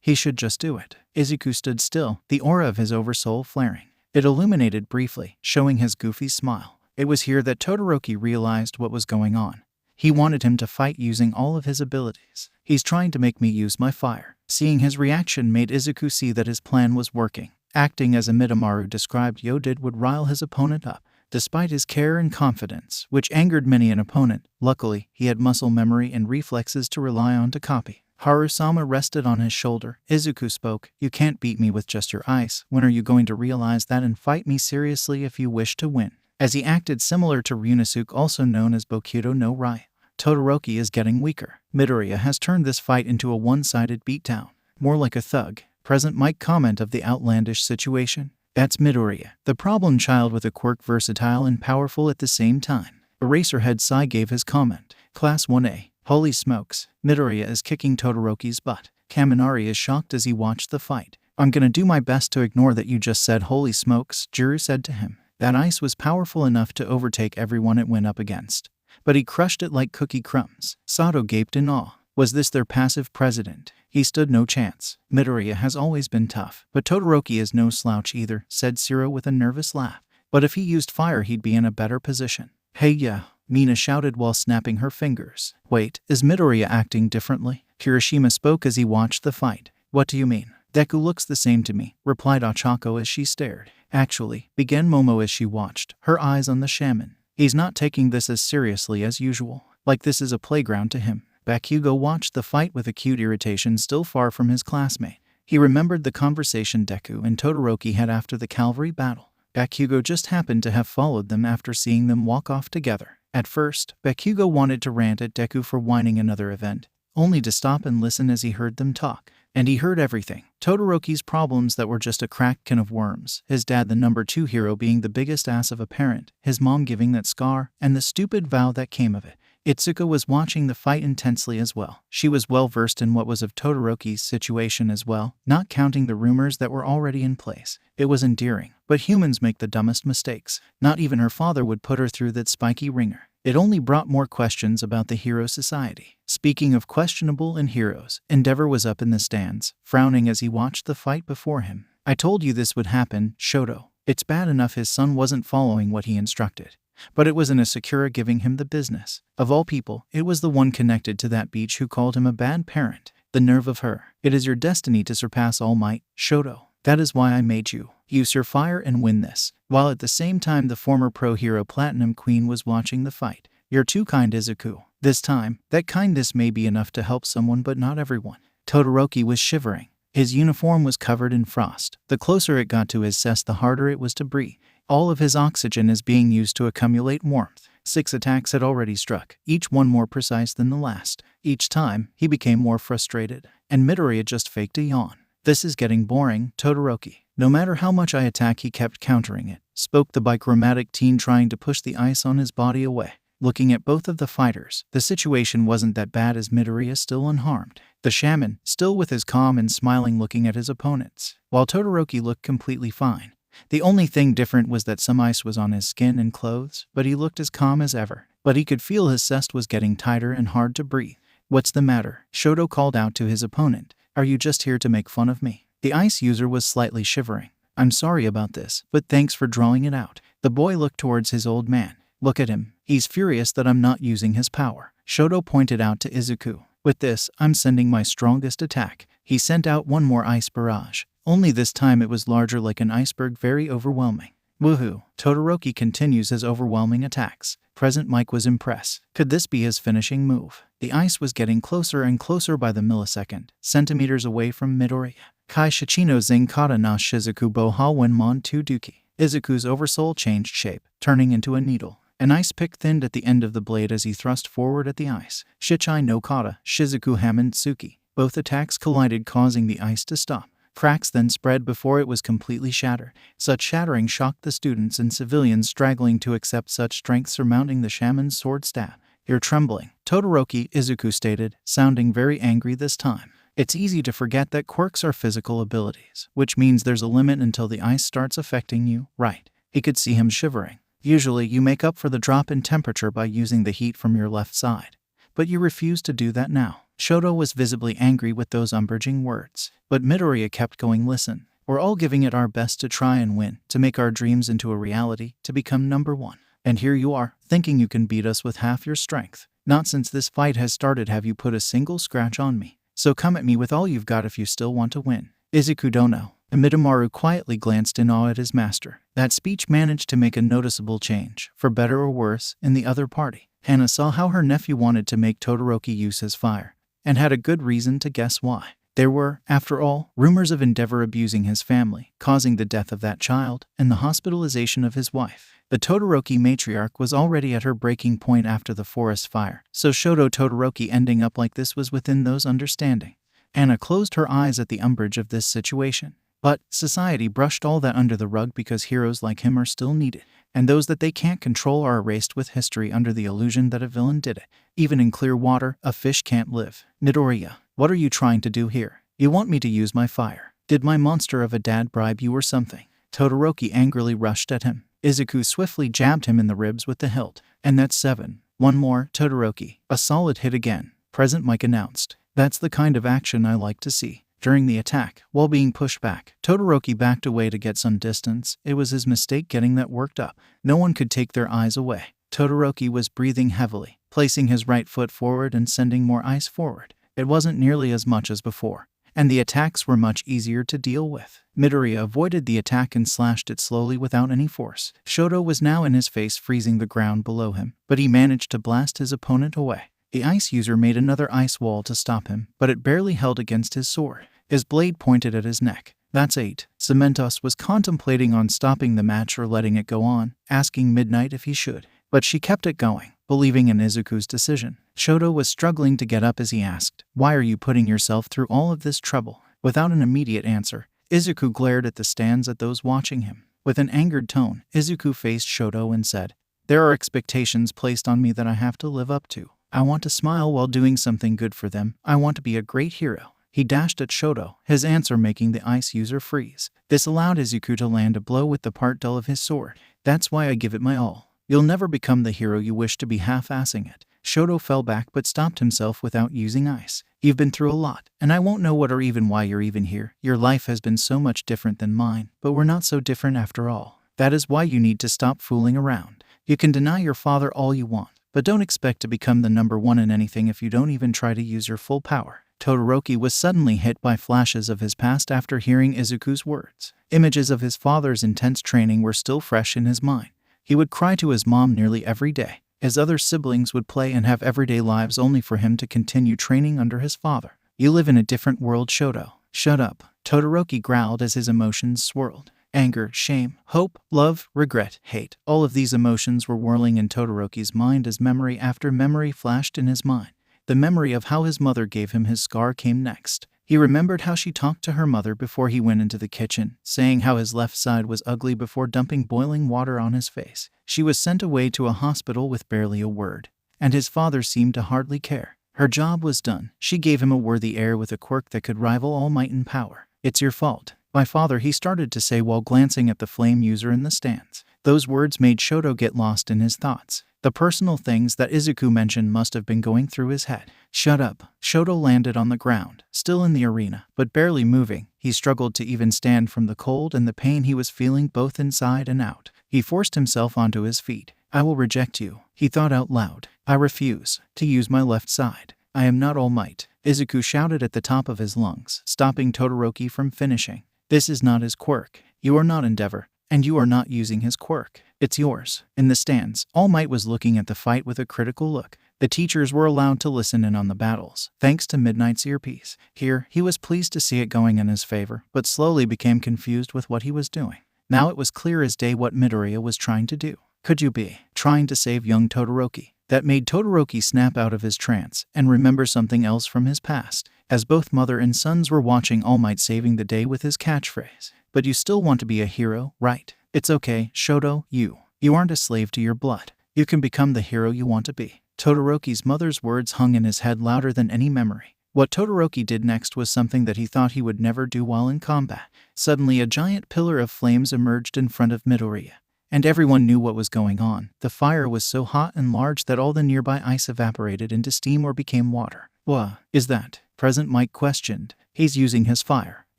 he should just do it. Izuku stood still, the aura of his oversoul flaring. It illuminated briefly, showing his goofy smile. It was here that Todoroki realized what was going on. He wanted him to fight using all of his abilities. He's trying to make me use my fire. Seeing his reaction made Izuku see that his plan was working. Acting as Amidamaru described Yo did would rile his opponent up, despite his care and confidence, which angered many an opponent. Luckily, he had muscle memory and reflexes to rely on to copy. Harusama rested on his shoulder. Izuku spoke, You can't beat me with just your ice. When are you going to realize that and fight me seriously if you wish to win? As he acted similar to Ryunosuke, also known as Bokuto no Rai. Todoroki is getting weaker. Midoriya has turned this fight into a one-sided beatdown. More like a thug. Present might comment of the outlandish situation. That's Midoriya, the problem child with a quirk, versatile and powerful at the same time. Eraserhead Sai gave his comment. Class 1A. Holy smokes, Midoriya is kicking Todoroki's butt. Kaminari is shocked as he watched the fight. I'm gonna do my best to ignore that you just said holy smokes, Juru said to him. That ice was powerful enough to overtake everyone it went up against. But he crushed it like cookie crumbs. Sato gaped in awe. Was this their passive president? He stood no chance. Midoriya has always been tough, but Todoroki is no slouch either, said Sero with a nervous laugh. But if he used fire he'd be in a better position. Hey yeah, Mina shouted while snapping her fingers. Wait, is Midoriya acting differently? Kirishima spoke as he watched the fight. What do you mean? Deku looks the same to me, replied Ochako as she stared. Actually, began Momo as she watched, her eyes on the shaman. He's not taking this as seriously as usual, like this is a playground to him. Bakugo watched the fight with acute irritation, still far from his classmate. He remembered the conversation Deku and Todoroki had after the Cavalry battle. Bakugo just happened to have followed them after seeing them walk off together. At first, Bakugo wanted to rant at Deku for whining another event, only to stop and listen as he heard them talk. And he heard everything. Todoroki's problems that were just a cracked can of worms, his dad the number 2 hero being the biggest ass of a parent, his mom giving that scar, and the stupid vow that came of it. Itsuka was watching the fight intensely as well. She was well versed in what was of Todoroki's situation as well, not counting the rumors that were already in place. It was endearing, but humans make the dumbest mistakes. Not even her father would put her through that spiky ringer. It only brought more questions about the hero society. Speaking of questionable and heroes, Endeavor was up in the stands, frowning as he watched the fight before him. I told you this would happen, Shoto. It's bad enough his son wasn't following what he instructed, but it was an Asakura giving him the business. Of all people, it was the one connected to that beach who called him a bad parent. The nerve of her. It is your destiny to surpass all might, Shoto. That is why I made you. Use your fire and win this. While at the same time the former pro hero Platinum Queen was watching the fight. You're too kind, Izuku. This time, that kindness may be enough to help someone but not everyone. Todoroki was shivering. His uniform was covered in frost. The closer it got to his chest, the harder it was to breathe. All of his oxygen is being used to accumulate warmth. 6 attacks had already struck, each one more precise than the last. Each time, he became more frustrated, and Midoriya just faked a yawn. This is getting boring, Todoroki. No matter how much I attack, he kept countering it, spoke the bichromatic teen, trying to push the ice on his body away. Looking at both of the fighters, the situation wasn't that bad as Midoriya still unharmed. The shaman, still with his calm and smiling looking at his opponents, while Todoroki looked completely fine. The only thing different was that some ice was on his skin and clothes, but he looked as calm as ever. But he could feel his chest was getting tighter and hard to breathe. "What's the matter?" Shoto called out to his opponent. "Are you just here to make fun of me?" The ice user was slightly shivering. "I'm sorry about this, but thanks for drawing it out." The boy looked towards his old man. "Look at him. He's furious that I'm not using his power." Shoto pointed out to Izuku. "With this, I'm sending my strongest attack." He sent out one more ice barrage. Only this time it was larger like an iceberg, very overwhelming. Woohoo! Todoroki continues his overwhelming attacks. Present Mike was impressed. Could this be his finishing move? The ice was getting closer and closer by the millisecond, centimeters away from Midoriya. Kai Shichino Zenkata na Shizuku Boha Wenmon Tuduki. Izuku's oversoul changed shape, turning into a needle. An ice pick thinned at the end of the blade as he thrust forward at the ice. Shichai no Kata, Shizuku Hamantsuki. Both attacks collided, causing the ice to stop. Cracks then spread before it was completely shattered. Such shattering shocked the students and civilians struggling to accept such strength surmounting the shaman's sword stab. "You're trembling," Todoroki, Izuku stated, sounding very angry this time. It's easy to forget that quirks are physical abilities, which means there's a limit until the ice starts affecting you, right? He could see him shivering. Usually you make up for the drop in temperature by using the heat from your left side. But you refuse to do that now. Shoto was visibly angry with those umbraging words. But Midoriya kept going. "Listen, we're all giving it our best to try and win, to make our dreams into a reality, to become number one. And here you are, thinking you can beat us with half your strength. Not since this fight has started have you put a single scratch on me. So come at me with all you've got if you still want to win." Izuku Dono. Amidamaru quietly glanced in awe at his master. That speech managed to make a noticeable change, for better or worse, in the other party. Hana saw how her nephew wanted to make Todoroki use his fire, and had a good reason to guess why. There were, after all, rumors of Endeavor abusing his family, causing the death of that child, and the hospitalization of his wife. The Todoroki matriarch was already at her breaking point after the forest fire, so Shoto Todoroki ending up like this was within those understanding. Anna closed her eyes at the umbrage of this situation. But society brushed all that under the rug because heroes like him are still needed, and those that they can't control are erased with history under the illusion that a villain did it. Even in clear water, a fish can't live. "Midoriya, what are you trying to do here? You want me to use my fire? Did my monster of a dad bribe you or something?" Todoroki angrily rushed at him. Izuku swiftly jabbed him in the ribs with the hilt. "And that's 7. One more, Todoroki." A solid hit again. Present Mike announced. "That's the kind of action I like to see." During the attack, while being pushed back, Todoroki backed away to get some distance. It was his mistake getting that worked up. No one could take their eyes away. Todoroki was breathing heavily, placing his right foot forward and sending more ice forward. It wasn't nearly as much as before, and the attacks were much easier to deal with. Midoriya avoided the attack and slashed it slowly without any force. Shoto was now in his face, freezing the ground below him, but he managed to blast his opponent away. The ice user made another ice wall to stop him, but it barely held against his sword. His blade pointed at his neck. "That's 8. Cementos was contemplating on stopping the match or letting it go on, asking Midnight if he should. But she kept it going, believing in Izuku's decision. Shoto was struggling to get up as he asked, "Why are you putting yourself through all of this trouble?" Without an immediate answer, Izuku glared at the stands at those watching him. With an angered tone, Izuku faced Shoto and said, "There are expectations placed on me that I have to live up to. I want to smile while doing something good for them. I want to be a great hero." He dashed at Shoto, his answer making the ice user freeze. This allowed Izuku to land a blow with the part dull of his sword. "That's why I give it my all. You'll never become the hero you wish to be, half-assing it." Shoto fell back but stopped himself without using ice. "You've been through a lot, and I won't know what or even why you're even here. Your life has been so much different than mine, but we're not so different after all. That is why you need to stop fooling around. You can deny your father all you want, but don't expect to become the number one in anything if you don't even try to use your full power." Todoroki was suddenly hit by flashes of his past after hearing Izuku's words. Images of his father's intense training were still fresh in his mind. He would cry to his mom nearly every day. His other siblings would play and have everyday lives only for him to continue training under his father. "You live in a different world, Shoto." "Shut up," Todoroki growled as his emotions swirled. Anger, shame, hope, love, regret, hate. All of these emotions were whirling in Todoroki's mind as memory after memory flashed in his mind. The memory of how his mother gave him his scar came next. He remembered how she talked to her mother before he went into the kitchen, saying how his left side was ugly before dumping boiling water on his face. She was sent away to a hospital with barely a word, and his father seemed to hardly care. Her job was done. She gave him a worthy heir with a quirk that could rival All Might in power. "It's your fault, my father," he started to say while glancing at the flame user in the stands. Those words made Shoto get lost in his thoughts. The personal things that Izuku mentioned must have been going through his head. "Shut up." Shoto landed on the ground, still in the arena, but barely moving. He struggled to even stand from the cold and the pain he was feeling both inside and out. He forced himself onto his feet. "I will reject you," he thought out loud. "I refuse to use my left side. I am not All Might," Izuku shouted at the top of his lungs, stopping Todoroki from finishing. "This is not his quirk. You are not Endeavor, and you are not using his quirk. It's yours." In the stands, All Might was looking at the fight with a critical look. The teachers were allowed to listen in on the battles, thanks to Midnight's earpiece. Here, he was pleased to see it going in his favor, but slowly became confused with what he was doing. Now it was clear as day what Midoriya was trying to do. Could you be trying to save young Todoroki? That made Todoroki snap out of his trance and remember something else from his past, as both mother and sons were watching All Might saving the day with his catchphrase. "But you still want to be a hero, right? It's okay, Shoto, you aren't a slave to your blood. You can become the hero you want to be." Todoroki's mother's words hung in his head louder than any memory. What Todoroki did next was something that he thought he would never do while in combat. Suddenly a giant pillar of flames emerged in front of Midoriya, and everyone knew what was going on. The fire was so hot and large that all the nearby ice evaporated into steam or became water. "What is that?" Present Mike questioned. "He's using his fire,"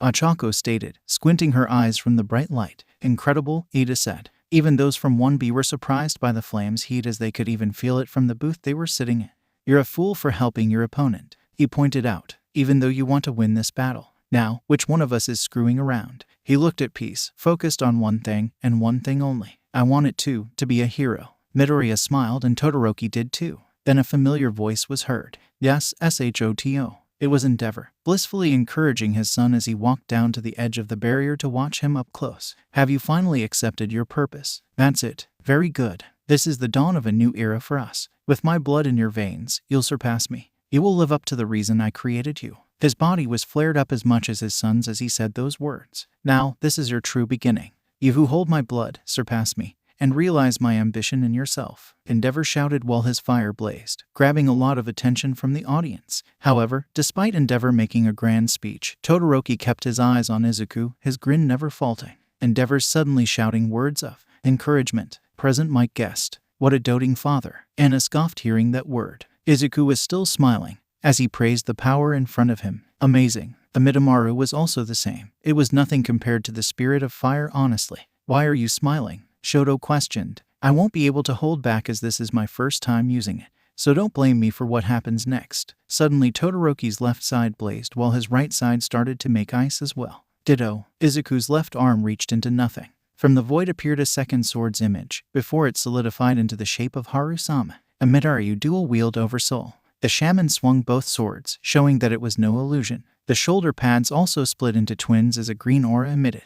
Achako stated, squinting her eyes from the bright light. "Incredible," Iida said. Even those from 1B were surprised by the flame's heat as they could even feel it from the booth they were sitting in. "You're a fool for helping your opponent," he pointed out, "even though you want to win this battle. Now, which one of us is screwing around?" He looked at Peace, focused on one thing and one thing only. "I want it too, to be a hero." Midoriya smiled and Todoroki did too. Then a familiar voice was heard. "Yes, Shoto." It was Endeavor, blissfully encouraging his son as he walked down to the edge of the barrier to watch him up close. "Have you finally accepted your purpose?" "That's it. Very good. This is the dawn of a new era for us. With my blood in your veins, you'll surpass me. You will live up to the reason I created you." His body was flared up as much as his son's as he said those words. "Now, this is your true beginning. You who hold my blood, surpass me, and realize my ambition in yourself," Endeavor shouted while his fire blazed, grabbing a lot of attention from the audience. However, despite Endeavor making a grand speech, Todoroki kept his eyes on Izuku, his grin never faltering. Endeavor suddenly shouting words of encouragement. Present Mike guessed, "What a doting father." Anna scoffed hearing that word. Izuku was still smiling as he praised the power in front of him. Amazing. Amidamaru was also the same. It was nothing compared to the spirit of fire, honestly. "Why are you smiling?" Shoto questioned. "I won't be able to hold back as this is my first time using it, so don't blame me for what happens next." Suddenly Todoroki's left side blazed while his right side started to make ice as well. Ditto. Izuku's left arm reached into nothing. From the void appeared a second sword's image, before it solidified into the shape of Harusame. Amidamaru dual-wield oversoul. The shaman swung both swords, showing that it was no illusion. The shoulder pads also split into twins as a green aura emitted.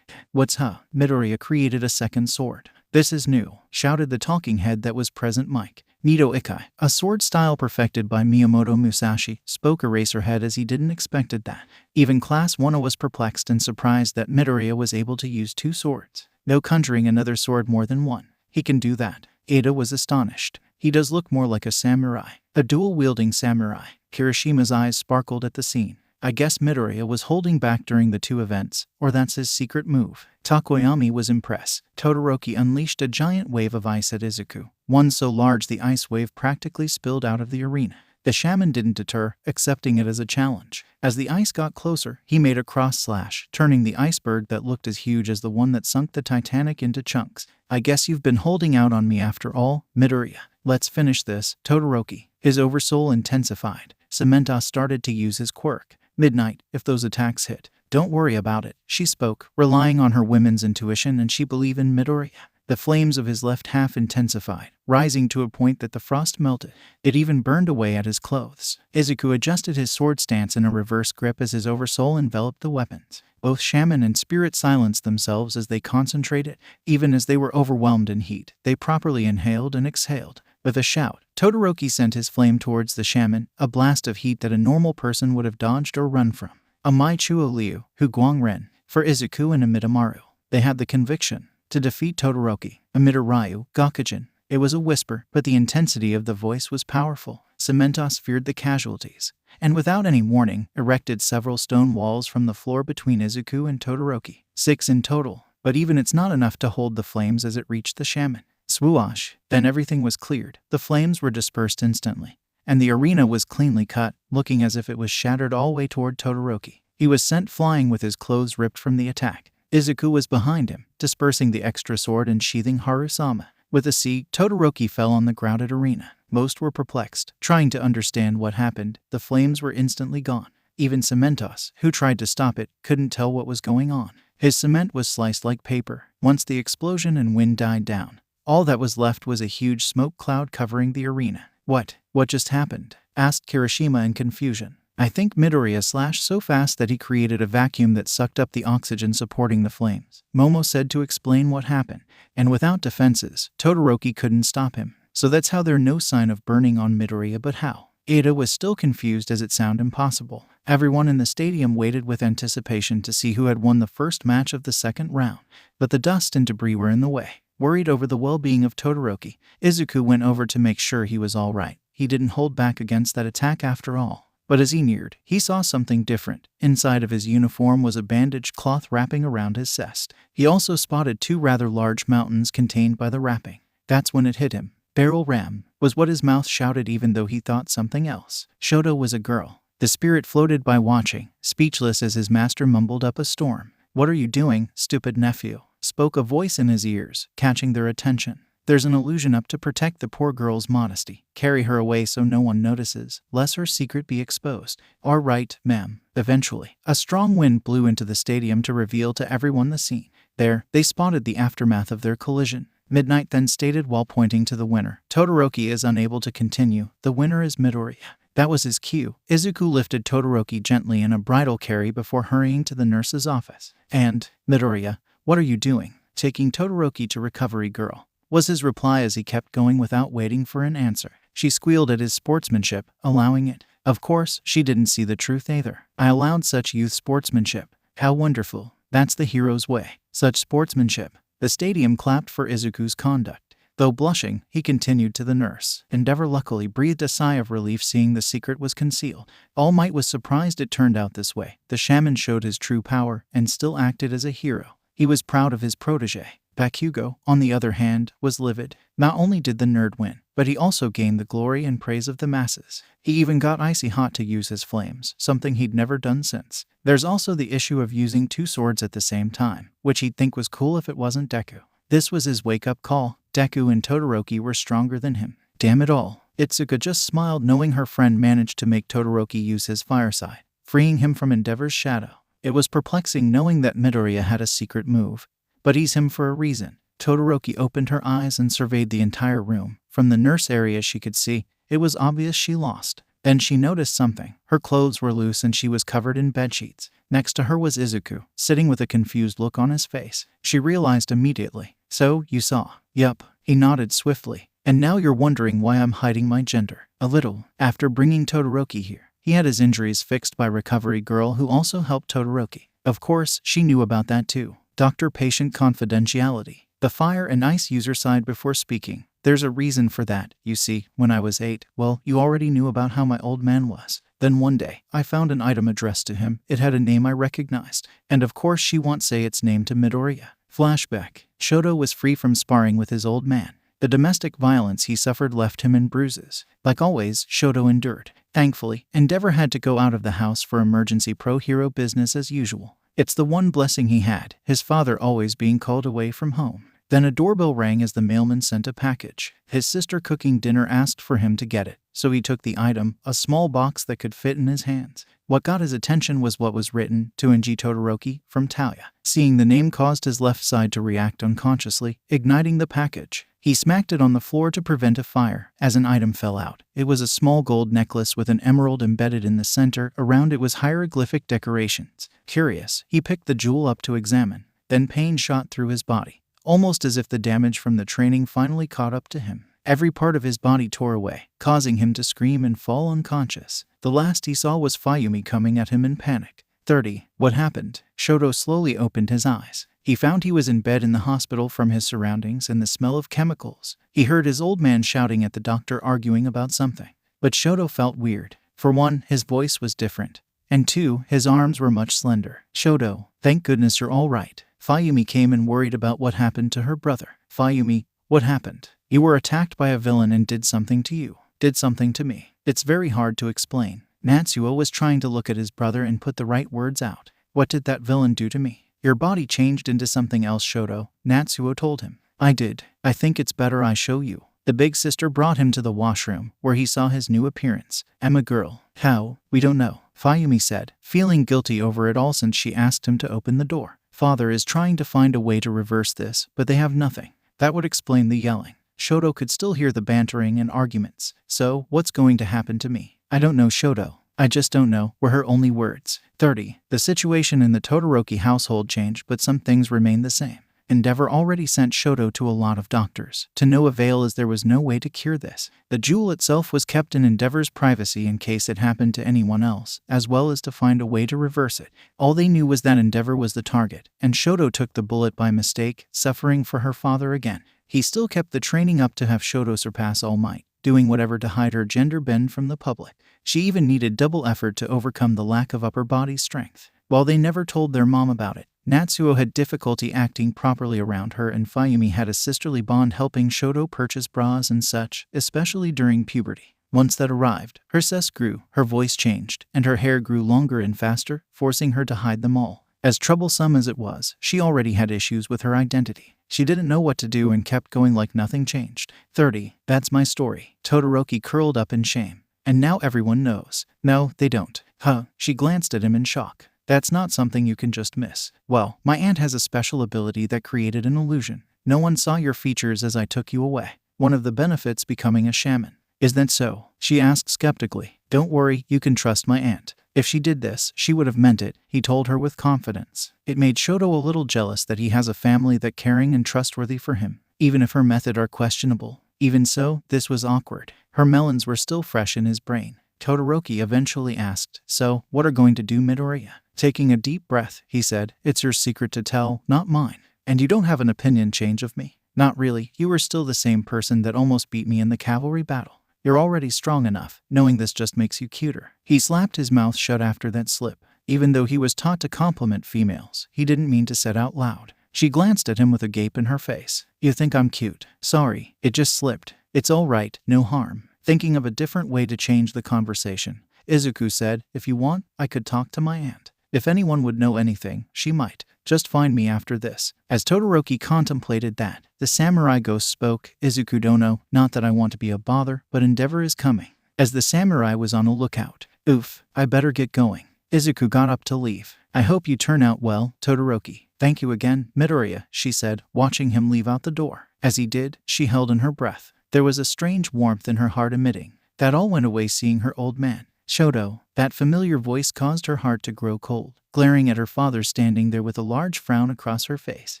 "What's Midoriya created a second sword. This is new," shouted the talking head that was Present Mike. "Nido Ikai, a sword style perfected by Miyamoto Musashi," spoke Eraserhead as he didn't expected that. Even Class 1 was perplexed and surprised that Midoriya was able to use two swords. No conjuring another sword more than one. He can do that. Iida was astonished. He does look more like a samurai. A dual-wielding samurai. Kirishima's eyes sparkled at the scene. "I guess Midoriya was holding back during the two events, or that's his secret move." Tokoyami was impressed. Todoroki unleashed a giant wave of ice at Izuku, one so large the ice wave practically spilled out of the arena. The shaman didn't deter, accepting it as a challenge. As the ice got closer, he made a cross slash, turning the iceberg that looked as huge as the one that sunk the Titanic into chunks. "I guess you've been holding out on me after all, Midoriya. Let's finish this." Todoroki, his oversoul intensified. Samantha started to use his quirk. "Midnight, if those attacks hit, don't worry about it," she spoke, relying on her women's intuition, and she believed in Midoriya. The flames of his left half intensified, rising to a point that the frost melted. It even burned away at his clothes. Izuku adjusted his sword stance in a reverse grip as his oversoul enveloped the weapons. Both shaman and spirit silenced themselves as they concentrated. Even as they were overwhelmed in heat, they properly inhaled and exhaled. With a shout, Todoroki sent his flame towards the shaman, a blast of heat that a normal person would have dodged or run from. a Mai Chuo Liu, Hu Guangren, for Izuku and Amidamaru. They had the conviction to defeat Todoroki, Amidarayu, Gakujin. It was a whisper, but the intensity of the voice was powerful. Cementos feared the casualties, and without any warning, erected several stone walls from the floor between Izuku and Todoroki. 6 in total, but even it's not enough to hold the flames as it reached the shaman. Swoosh! Then everything was cleared. The flames were dispersed instantly, and the arena was cleanly cut, looking as if it was shattered all the way toward Todoroki. He was sent flying with his clothes ripped from the attack. Izuku was behind him, dispersing the extra sword and sheathing Harusama. With a sieg, Todoroki fell on the grounded arena. Most were perplexed, trying to understand what happened. The flames were instantly gone. Even Cementos, who tried to stop it, couldn't tell what was going on. His cement was sliced like paper. Once the explosion and wind died down, all that was left was a huge smoke cloud covering the arena. What just happened? Asked Kirishima in confusion. I think Midoriya slashed so fast that he created a vacuum that sucked up the oxygen supporting the flames. Momo said to explain what happened, and without defenses, Todoroki couldn't stop him. So that's how there's no sign of burning on Midoriya, but how? Iida was still confused as it sounded impossible. Everyone in the stadium waited with anticipation to see who had won the first match of the second round, but the dust and debris were in the way. Worried over the well-being of Todoroki, Izuku went over to make sure he was all right. He didn't hold back against that attack after all. But as he neared, he saw something different. Inside of his uniform was a bandaged cloth wrapping around his chest. He also spotted 2 rather large mountains contained by the wrapping. That's when it hit him. Barrel ram was what his mouth shouted, even though he thought something else. Shoto was a girl. The spirit floated by watching, speechless as his master mumbled up a storm. "What are you doing, stupid nephew?" spoke a voice in his ears, catching their attention. "There's an illusion up to protect the poor girl's modesty. Carry her away so no one notices, lest her secret be exposed." "All right, ma'am." Eventually, a strong wind blew into the stadium to reveal to everyone the scene. There, they spotted the aftermath of their collision. Midnight then stated while pointing to the winner. "Todoroki is unable to continue. The winner is Midoriya." That was his cue. Izuku lifted Todoroki gently in a bridal carry before hurrying to the nurse's office. "And, Midoriya, what are you doing?" "Taking Todoroki to recovery girl," was his reply as he kept going without waiting for an answer. She squealed at his sportsmanship, allowing it. Of course, she didn't see the truth either. "I allowed such youth sportsmanship. How wonderful. That's the hero's way. Such sportsmanship." The stadium clapped for Izuku's conduct. Though blushing, he continued to the nurse. Endeavor luckily breathed a sigh of relief seeing the secret was concealed. All Might was surprised it turned out this way. The shaman showed his true power and still acted as a hero. He was proud of his protege. Bakugo, on the other hand, was livid. Not only did the nerd win, but he also gained the glory and praise of the masses. He even got icy hot to use his flames, something he'd never done since. There's also the issue of using 2 swords at the same time, which he'd think was cool if it wasn't Deku. This was his wake-up call. Deku and Todoroki were stronger than him. Damn it all. Itsuka just smiled knowing her friend managed to make Todoroki use his fireside, freeing him from Endeavor's shadow. It was perplexing knowing that Midoriya had a secret move, but he's him for a reason. Todoroki opened her eyes and surveyed the entire room. From the nurse area she could see, it was obvious she lost. Then she noticed something. Her clothes were loose and she was covered in bedsheets. Next to her was Izuku, sitting with a confused look on his face. She realized immediately. "So, you saw?" "Yup." He nodded swiftly. "And now you're wondering why I'm hiding my gender." "A little." After bringing Todoroki here, he had his injuries fixed by Recovery Girl who also helped Todoroki. Of course, she knew about that too. Doctor-patient confidentiality. The fire and ice user sighed before speaking. "There's a reason for that. You see, when I was 8, well, you already knew about how my old man was. Then one day, I found an item addressed to him. It had a name I recognized. And of course she won't say its name to Midoriya." Flashback. Shoto was free from sparring with his old man. The domestic violence he suffered left him in bruises. Like always, Shoto endured. Thankfully, Endeavor had to go out of the house for emergency pro-hero business as usual. It's the one blessing he had, his father always being called away from home. Then a doorbell rang as the mailman sent a package. His sister cooking dinner asked for him to get it, so he took the item, a small box that could fit in his hands. What got his attention was what was written, "To Enji Todoroki, from Talia." Seeing the name caused his left side to react unconsciously, igniting the package. He smacked it on the floor to prevent a fire, as an item fell out. It was a small gold necklace with an emerald embedded in the center. Around it was hieroglyphic decorations. Curious, he picked the jewel up to examine. Then pain shot through his body, almost as if the damage from the training finally caught up to him. Every part of his body tore away, causing him to scream and fall unconscious. The last he saw was Fayumi coming at him in panic. 30. What happened? Shoto slowly opened his eyes. He found he was in bed in the hospital from his surroundings and the smell of chemicals. He heard his old man shouting at the doctor arguing about something. But Shoto felt weird. For one, his voice was different. And two, his arms were much slender. Shoto, thank goodness you're all right. Fayumi came and worried about what happened to her brother. Fayumi, what happened? You were attacked by a villain and did something to you. Did something to me. It's very hard to explain. Natsuo was trying to look at his brother and put the right words out. What did that villain do to me? Your body changed into something else, Shoto, Natsuo told him. I did. I think it's better I show you. The big sister brought him to the washroom, where he saw his new appearance. I'm a girl. How? We don't know, Fayumi said, feeling guilty over it all since she asked him to open the door. Father is trying to find a way to reverse this, but they have nothing. That would explain the yelling. Shoto could still hear the bantering and arguments. So, what's going to happen to me? I don't know, Shoto. I just don't know, were her only words. 30. The situation in the Todoroki household changed, but some things remained the same. Endeavor already sent Shoto to a lot of doctors, to no avail as there was no way to cure this. The jewel itself was kept in Endeavor's privacy in case it happened to anyone else, as well as to find a way to reverse it. All they knew was that Endeavor was the target, and Shoto took the bullet by mistake, suffering for her father again. He still kept the training up to have Shoto surpass All Might, doing whatever to hide her gender bend from the public. She even needed double effort to overcome the lack of upper body strength. While they never told their mom about it, Natsuo had difficulty acting properly around her, and Fayumi had a sisterly bond helping Shoto purchase bras and such, especially during puberty. Once that arrived, her cess grew, her voice changed, and her hair grew longer and faster, forcing her to hide them all. As troublesome as it was, she already had issues with her identity. She didn't know what to do and kept going like nothing changed. 30. That's my story. Todoroki curled up in shame. And now everyone knows. No, they don't. Huh? She glanced at him in shock. That's not something you can just miss. Well, my aunt has a special ability that created an illusion. No one saw your features as I took you away. One of the benefits becoming a shaman. Is that so? She asked skeptically. Don't worry, you can trust my aunt. If she did this, she would have meant it, he told her with confidence. It made Shoto a little jealous that he has a family that caring and trustworthy for him, even if her method are questionable. Even so, this was awkward. Her melons were still fresh in his brain. Todoroki eventually asked, so, what are going to do, Midoriya? Taking a deep breath, he said, it's your secret to tell, not mine. And you don't have an opinion change of me? Not really, you are still the same person that almost beat me in the cavalry battle. You're already strong enough, knowing this just makes you cuter. He slapped his mouth shut after that slip. Even though he was taught to compliment females, he didn't mean to say out loud. She glanced at him with a gape in her face. You think I'm cute? Sorry, it just slipped. It's all right, no harm. Thinking of a different way to change the conversation, Izuku said, if you want, I could talk to my aunt. If anyone would know anything, she might. Just find me after this. As Todoroki contemplated that, the samurai ghost spoke, Izuku dono, not that I want to be a bother, but Endeavor is coming. As the samurai was on a lookout. Oof, I better get going. Izuku got up to leave. I hope you turn out well, Todoroki. Thank you again, Midoriya, she said, watching him leave out the door. As he did, she held in her breath. There was a strange warmth in her heart emitting. That all went away seeing her old man. Shoto, that familiar voice caused her heart to grow cold, glaring at her father standing there with a large frown across her face.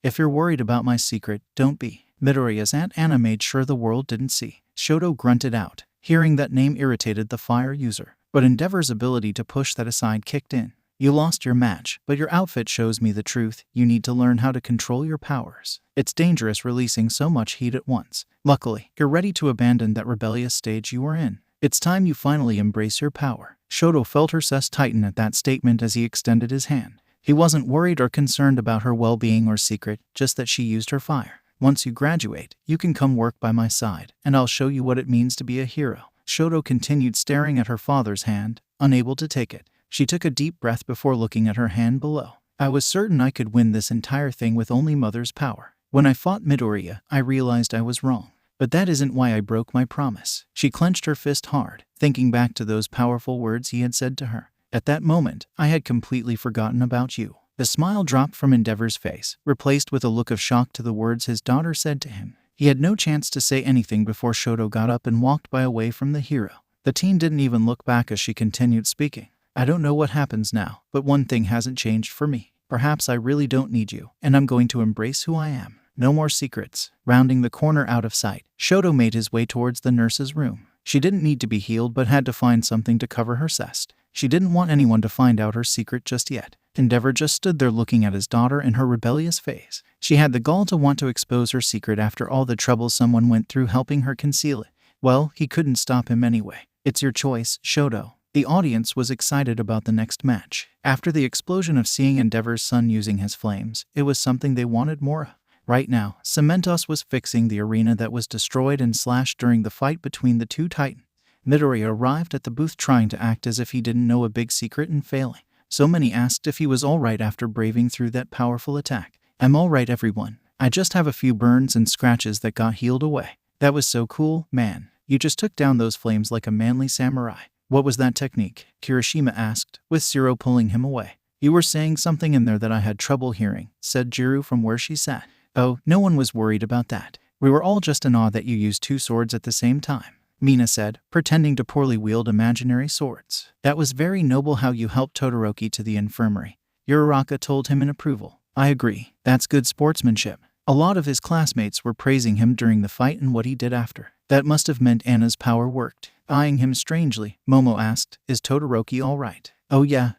If you're worried about my secret, don't be. Midoriya's Aunt Anna made sure the world didn't see. Shoto grunted out. Hearing that name irritated the fire user, but Endeavor's ability to push that aside kicked in. You lost your match, but your outfit shows me the truth. You need to learn how to control your powers. It's dangerous releasing so much heat at once. Luckily, you're ready to abandon that rebellious stage you were in. It's time you finally embrace your power. Shoto felt her chest tighten at that statement as he extended his hand. He wasn't worried or concerned about her well-being or secret, just that she used her fire. Once you graduate, you can come work by my side, and I'll show you what it means to be a hero. Shoto continued staring at her father's hand, unable to take it. She took a deep breath before looking at her hand below. I was certain I could win this entire thing with only mother's power. When I fought Midoriya, I realized I was wrong. But that isn't why I broke my promise. She clenched her fist hard, thinking back to those powerful words he had said to her. At that moment, I had completely forgotten about you. The smile dropped from Endeavor's face, replaced with a look of shock to the words his daughter said to him. He had no chance to say anything before Shoto got up and walked away from the hero. The teen didn't even look back as she continued speaking. I don't know what happens now, but one thing hasn't changed for me. Perhaps I really don't need you, and I'm going to embrace who I am. No more secrets. Rounding the corner out of sight, Shoto made his way towards the nurse's room. She didn't need to be healed but had to find something to cover her chest. She didn't want anyone to find out her secret just yet. Endeavor just stood there looking at his daughter in her rebellious face. She had the gall to want to expose her secret after all the trouble someone went through helping her conceal it. Well, he couldn't stop him anyway. It's your choice, Shoto. The audience was excited about the next match. After the explosion of seeing Endeavor's son using his flames, it was something they wanted more of. Right now, Cementos was fixing the arena that was destroyed and slashed during the fight between the two titans. Midoriya arrived at the booth trying to act as if he didn't know a big secret and failing. So many asked if he was alright after braving through that powerful attack. I'm alright, everyone. I just have a few burns and scratches that got healed away. That was so cool, man. You just took down those flames like a manly samurai. What was that technique? Kirishima asked, with Sero pulling him away. You were saying something in there that I had trouble hearing, said Jiru from where she sat. Oh, no one was worried about that. We were all just in awe that you used two swords at the same time, Mina said, pretending to poorly wield imaginary swords. That was very noble how you helped Todoroki to the infirmary. Uraraka told him in approval. I agree. That's good sportsmanship. A lot of his classmates were praising him during the fight and what he did after. That must have meant Anna's power worked. Eyeing him strangely, Momo asked, Is Todoroki alright? Oh yeah,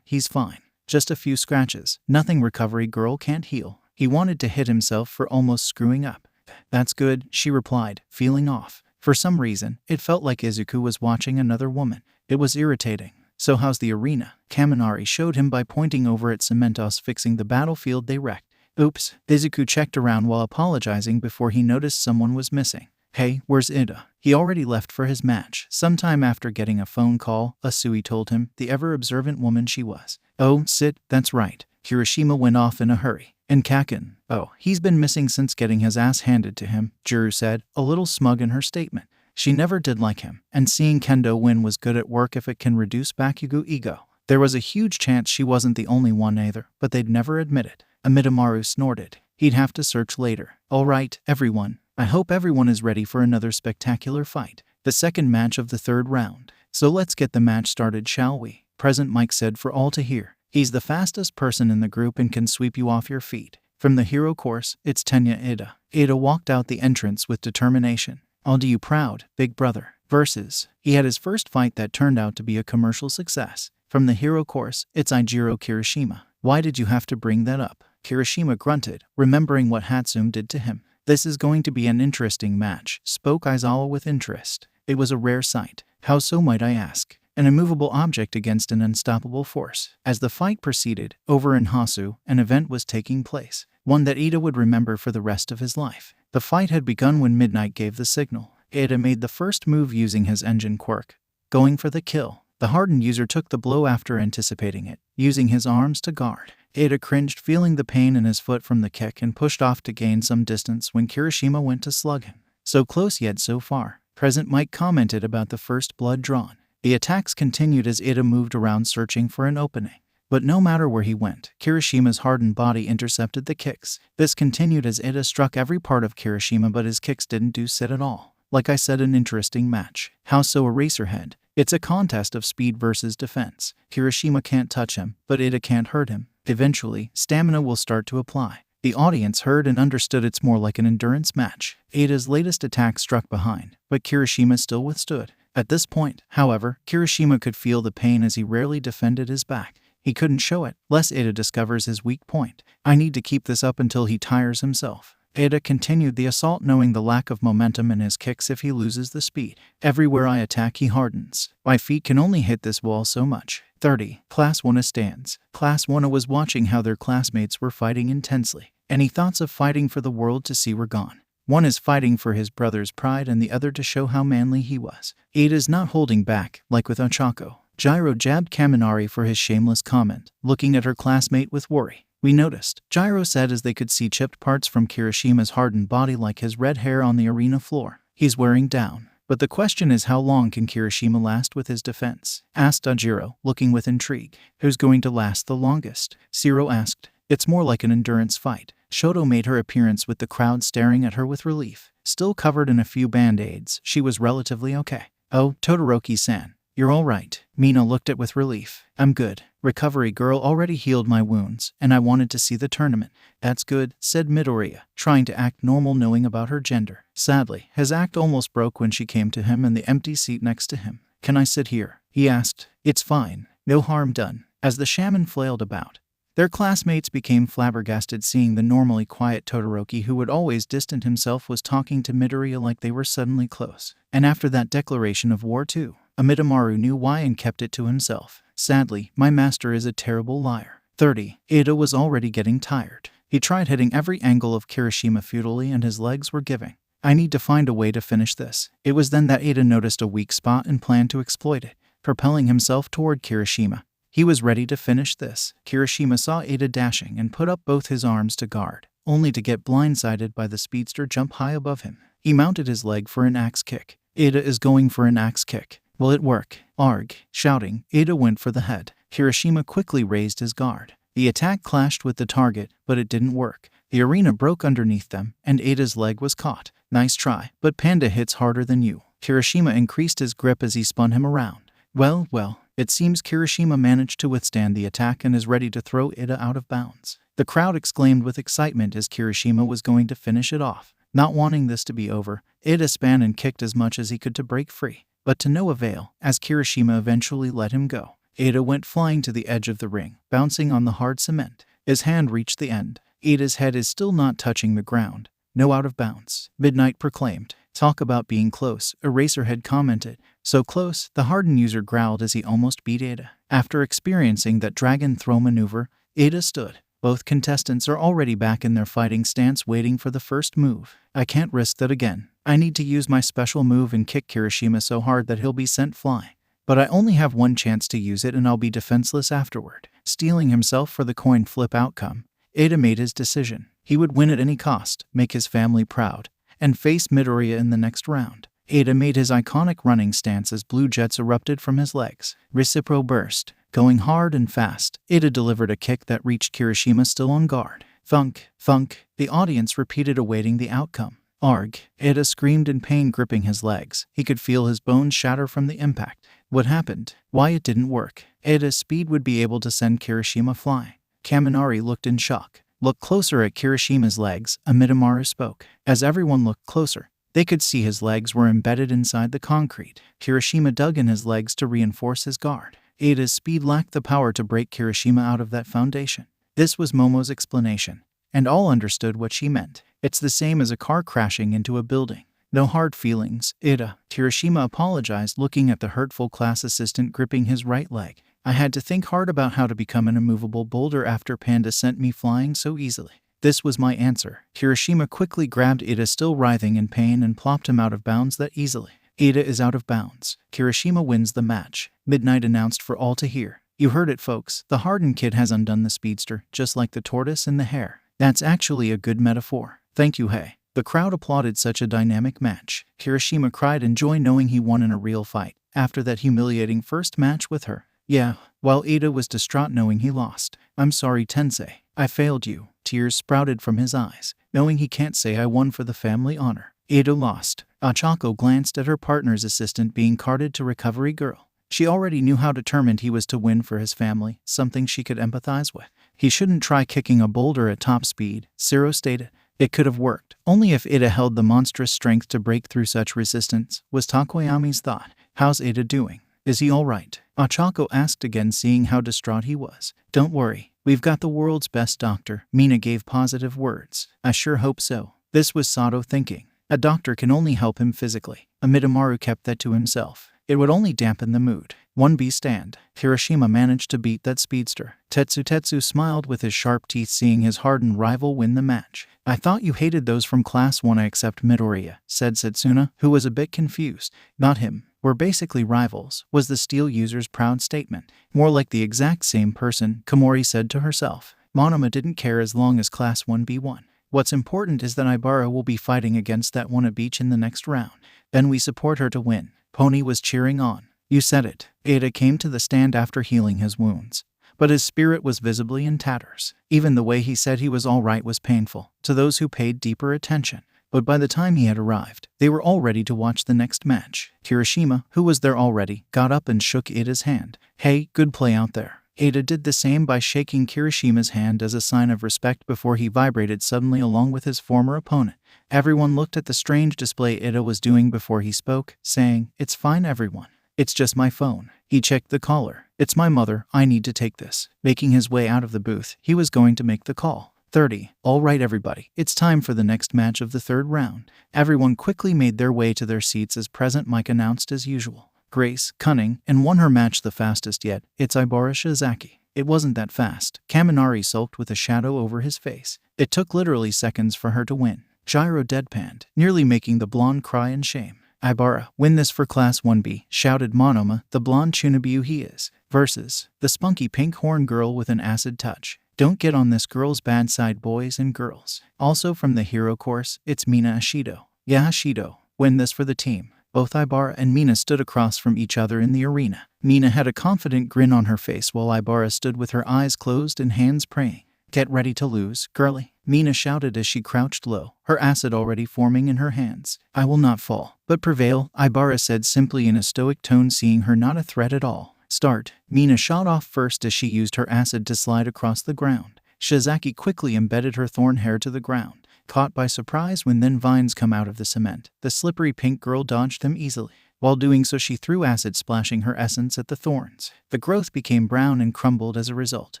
he's fine. Just a few scratches. Nothing recovery girl can't heal. He wanted to hit himself for almost screwing up. That's good, she replied, feeling off. For some reason, it felt like Izuku was watching another woman. It was irritating. So how's the arena? Kaminari showed him by pointing over at Cementos fixing the battlefield they wrecked. Oops, Izuku checked around while apologizing before he noticed someone was missing. Hey, where's Iida? He already left for his match. Sometime after getting a phone call, Asui told him, the ever-observant woman she was. Oh, that's right. Kirishima went off in a hurry. And Kaken, oh, he's been missing since getting his ass handed to him, Jiru said, a little smug in her statement. She never did like him, and seeing Kendo win was good at work if it can reduce Bakugo ego. There was a huge chance she wasn't the only one either, but they'd never admit it. Amidamaru snorted. He'd have to search later. Alright, everyone. I hope everyone is ready for another spectacular fight. The second match of the third round. So let's get the match started, shall we? Present Mike said for all to hear. He's the fastest person in the group and can sweep you off your feet. From the hero course, it's Tenya Iida. Iida walked out the entrance with determination. I'll do you proud, big brother. Versus. He had his first fight that turned out to be a commercial success. From the hero course, it's Ijiro Kirishima. Why did you have to bring that up? Kirishima grunted, remembering what Hatsume did to him. This is going to be an interesting match, spoke Aizawa with interest. It was a rare sight. How so, might I ask? An immovable object against an unstoppable force. As the fight proceeded, over in Hasu, an event was taking place, one that Iida would remember for the rest of his life. The fight had begun when Midnight gave the signal. Iida made the first move using his engine quirk, going for the kill. The hardened user took the blow after anticipating it, using his arms to guard. Iida cringed, feeling the pain in his foot from the kick, and pushed off to gain some distance when Kirishima went to slug him. So close yet so far. Present Mike commented about the first blood drawn. The attacks continued as Iida moved around searching for an opening. But no matter where he went, Kirishima's hardened body intercepted the kicks. This continued as Iida struck every part of Kirishima, but his kicks didn't do shit at all. Like I said, an interesting match. How so, Eraserhead? It's a contest of speed versus defense. Kirishima can't touch him, but Iida can't hurt him. Eventually, stamina will start to apply. The audience heard and understood it's more like an endurance match. Iida's latest attack struck behind, but Kirishima still withstood. At this point, however, Kirishima could feel the pain as he rarely defended his back. He couldn't show it, lest Iida discovers his weak point. I need to keep this up until he tires himself. Iida continued the assault, knowing the lack of momentum in his kicks if he loses the speed. Everywhere I attack, he hardens. My feet can only hit this wall so much. 30. Class 1 stands. Class 1 was watching how their classmates were fighting intensely. Any thoughts of fighting for the world to see were gone. One is fighting for his brother's pride and the other to show how manly he was. Iida's not holding back, like with Ochako. Gyro jabbed Kaminari for his shameless comment, looking at her classmate with worry. We noticed, Gyro said as they could see chipped parts from Kirishima's hardened body like his red hair on the arena floor. He's wearing down. But the question is, how long can Kirishima last with his defense? Asked Ajiro, looking with intrigue. Who's going to last the longest? Sero asked. It's more like an endurance fight. Shoto made her appearance with the crowd staring at her with relief. Still covered in a few band-aids, she was relatively okay. Oh, Todoroki-san, you're all right. Mina looked at with relief. I'm good. Recovery girl already healed my wounds, and I wanted to see the tournament. That's good, said Midoriya, trying to act normal knowing about her gender. Sadly, his act almost broke when she came to him in the empty seat next to him. Can I sit here? He asked. It's fine. No harm done. As the shaman flailed about, their classmates became flabbergasted seeing the normally quiet Todoroki who would always distance himself was talking to Midoriya like they were suddenly close. And after that declaration of war too, Amidamaru knew why and kept it to himself. Sadly, my master is a terrible liar. 30. Iida was already getting tired. He tried hitting every angle of Kirishima futilely and his legs were giving. I need to find a way to finish this. It was then that Iida noticed a weak spot and planned to exploit it, propelling himself toward Kirishima. He was ready to finish this. Kirishima saw Iida dashing and put up both his arms to guard, only to get blindsided by the speedster jump high above him. He mounted his leg for an axe kick. Iida is going for an axe kick. Will it work? Arg! Shouting, Iida went for the head. Kirishima quickly raised his guard. The attack clashed with the target, but it didn't work. The arena broke underneath them, and Iida's leg was caught. Nice try, but Panda hits harder than you. Kirishima increased his grip as he spun him around. Well, it seems Kirishima managed to withstand the attack and is ready to throw Iida out of bounds. The crowd exclaimed with excitement as Kirishima was going to finish it off. Not wanting this to be over, Iida span and kicked as much as he could to break free, but to no avail, as Kirishima eventually let him go. Iida went flying to the edge of the ring, bouncing on the hard cement. His hand reached the end. Iida's head is still not touching the ground. No out of bounds. Midnight proclaimed. Talk about being close, Eraserhead commented. So close, the hardened user growled as he almost beat Iida. After experiencing that dragon throw maneuver, Iida stood. Both contestants are already back in their fighting stance waiting for the first move. I can't risk that again. I need to use my special move and kick Kirishima so hard that he'll be sent flying. But I only have one chance to use it and I'll be defenseless afterward. Steeling himself for the coin flip outcome, Iida made his decision. He would win at any cost, make his family proud, and face Midoriya in the next round. Iida made his iconic running stance as blue jets erupted from his legs. Recipro burst. Going hard and fast, Iida delivered a kick that reached Kirishima still on guard. Thunk, thunk, the audience repeated awaiting the outcome. Arg, Iida screamed in pain gripping his legs. He could feel his bones shatter from the impact. What happened? Why it didn't work? Iida's speed would be able to send Kirishima flying. Kaminari looked in shock. Look closer at Kirishima's legs, Amidamaru spoke. As everyone looked closer, they could see his legs were embedded inside the concrete. Kirishima dug in his legs to reinforce his guard. Iida's speed lacked the power to break Kirishima out of that foundation. This was Momo's explanation, and all understood what she meant. It's the same as a car crashing into a building. No hard feelings, Iida. Kirishima apologized looking at the hurtful class assistant gripping his right leg. I had to think hard about how to become an immovable boulder after Panda sent me flying so easily. This was my answer. Kirishima quickly grabbed Iida still writhing in pain and plopped him out of bounds that easily. Iida is out of bounds. Kirishima wins the match. Midnight announced for all to hear. You heard it, folks. The hardened kid has undone the speedster, just like the tortoise and the hare. That's actually a good metaphor. Thank you, hey. The crowd applauded such a dynamic match. Kirishima cried in joy knowing he won in a real fight, after that humiliating first match with her. Yeah, while Iida was distraught knowing he lost. I'm sorry, Tensei. I failed you. Tears sprouted from his eyes, knowing he can't say I won for the family honor. Iida lost. Achako glanced at her partner's assistant being carted to Recovery Girl. She already knew how determined he was to win for his family, something she could empathize with. He shouldn't try kicking a boulder at top speed, Sero stated. It could have worked, only if Iida held the monstrous strength to break through such resistance, was Tokoyami's thought. How's Iida doing? Is he alright? Achako asked again seeing how distraught he was. Don't worry, we've got the world's best doctor. Mina gave positive words. I sure hope so. This was Sato thinking. A doctor can only help him physically. Amidamaru kept that to himself. It would only dampen the mood. 1B stand. Kirishima managed to beat that speedster. TetsuTetsu smiled with his sharp teeth seeing his hardened rival win the match. I thought you hated those from class 1 except Midoriya, said Setsuna, who was a bit confused. Not him. We're basically rivals, was the steel user's proud statement. More like the exact same person, Komori said to herself. Monoma didn't care as long as class 1B won. What's important is that Ibara will be fighting against that one at beach in the next round. Then we support her to win. Pony was cheering on. You said it. Iida came to the stand after healing his wounds, but his spirit was visibly in tatters. Even the way he said he was all right was painful to those who paid deeper attention. But by the time he had arrived, they were all ready to watch the next match. Kirishima, who was there already, got up and shook Iida's hand. Hey, good play out there. Iida did the same by shaking Kirishima's hand as a sign of respect before he vibrated suddenly along with his former opponent. Everyone looked at the strange display Iida was doing before he spoke, saying, It's fine everyone. It's just my phone. He checked the caller. It's my mother, I need to take this. Making his way out of the booth, he was going to make the call. 30. All right everybody, it's time for the next match of the third round. Everyone quickly made their way to their seats as Present Mike announced as usual. Grace, cunning, and won her match the fastest yet. It's Ibara Shizaki. It wasn't that fast. Kaminari sulked with a shadow over his face. It took literally seconds for her to win. Gyro deadpanned, nearly making the blonde cry in shame. Ibara, win this for Class 1B, shouted Monoma, the blonde Chunobiu he is, versus the spunky pink horn girl with an acid touch. Don't get on this girl's bad side, boys and girls. Also from the hero course, it's Mina Ashido. Yeah, Ashido, win this for the team. Both Ibara and Mina stood across from each other in the arena. Mina had a confident grin on her face while Ibara stood with her eyes closed and hands praying. Get ready to lose, girlie, Mina shouted as she crouched low, her acid already forming in her hands. I will not fall, but prevail, Ibara said simply in a stoic tone, seeing her not a threat at all. Start. Mina shot off first as she used her acid to slide across the ground. Shizaki quickly embedded her thorn hair to the ground, caught by surprise when then vines come out of the cement. The slippery pink girl dodged them easily. While doing so, she threw acid, splashing her essence at the thorns. The growth became brown and crumbled as a result.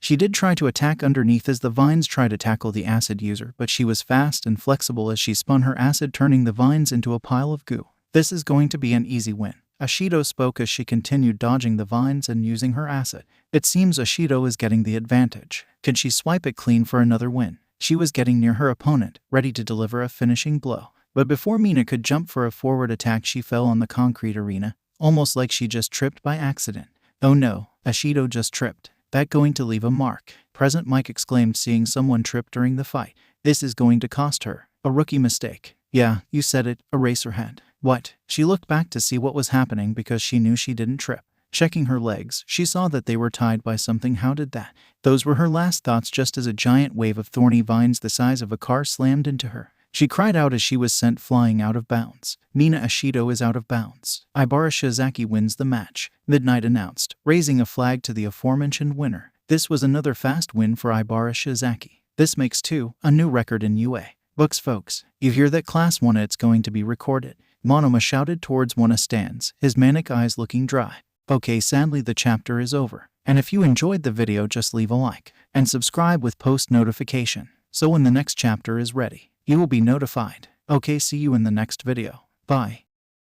She did try to attack underneath as the vines tried to tackle the acid user, but she was fast and flexible as she spun her acid, turning the vines into a pile of goo. This is going to be an easy win, Ashido spoke as she continued dodging the vines and using her acid. It seems Ashido is getting the advantage. Can she swipe it clean for another win? She was getting near her opponent, ready to deliver a finishing blow. But before Mina could jump for a forward attack, she fell on the concrete arena, almost like she just tripped by accident. Oh no, Ashido just tripped. That going to leave a mark, Present Mike exclaimed, seeing someone trip during the fight. This is going to cost her. A rookie mistake. Yeah, you said it, Eraserhead. What? She looked back to see what was happening because she knew she didn't trip. Checking her legs, she saw that they were tied by something. How did that? Those were her last thoughts just as a giant wave of thorny vines the size of a car slammed into her. She cried out as she was sent flying out of bounds. Mina Ashido is out of bounds. Ibara Shizaki wins the match, Midnight announced, raising a flag to the aforementioned winner. This was another fast win for Ibara Shizaki. This makes 2, a new record in UA books, folks. You hear that, Class 1? It's going to be recorded. Monoma shouted towards one of stands, his manic eyes looking dry. Okay, sadly the chapter is over. And if you enjoyed the video, just leave a like and subscribe with post notification, so when the next chapter is ready, you will be notified. Okay, see you in the next video. Bye.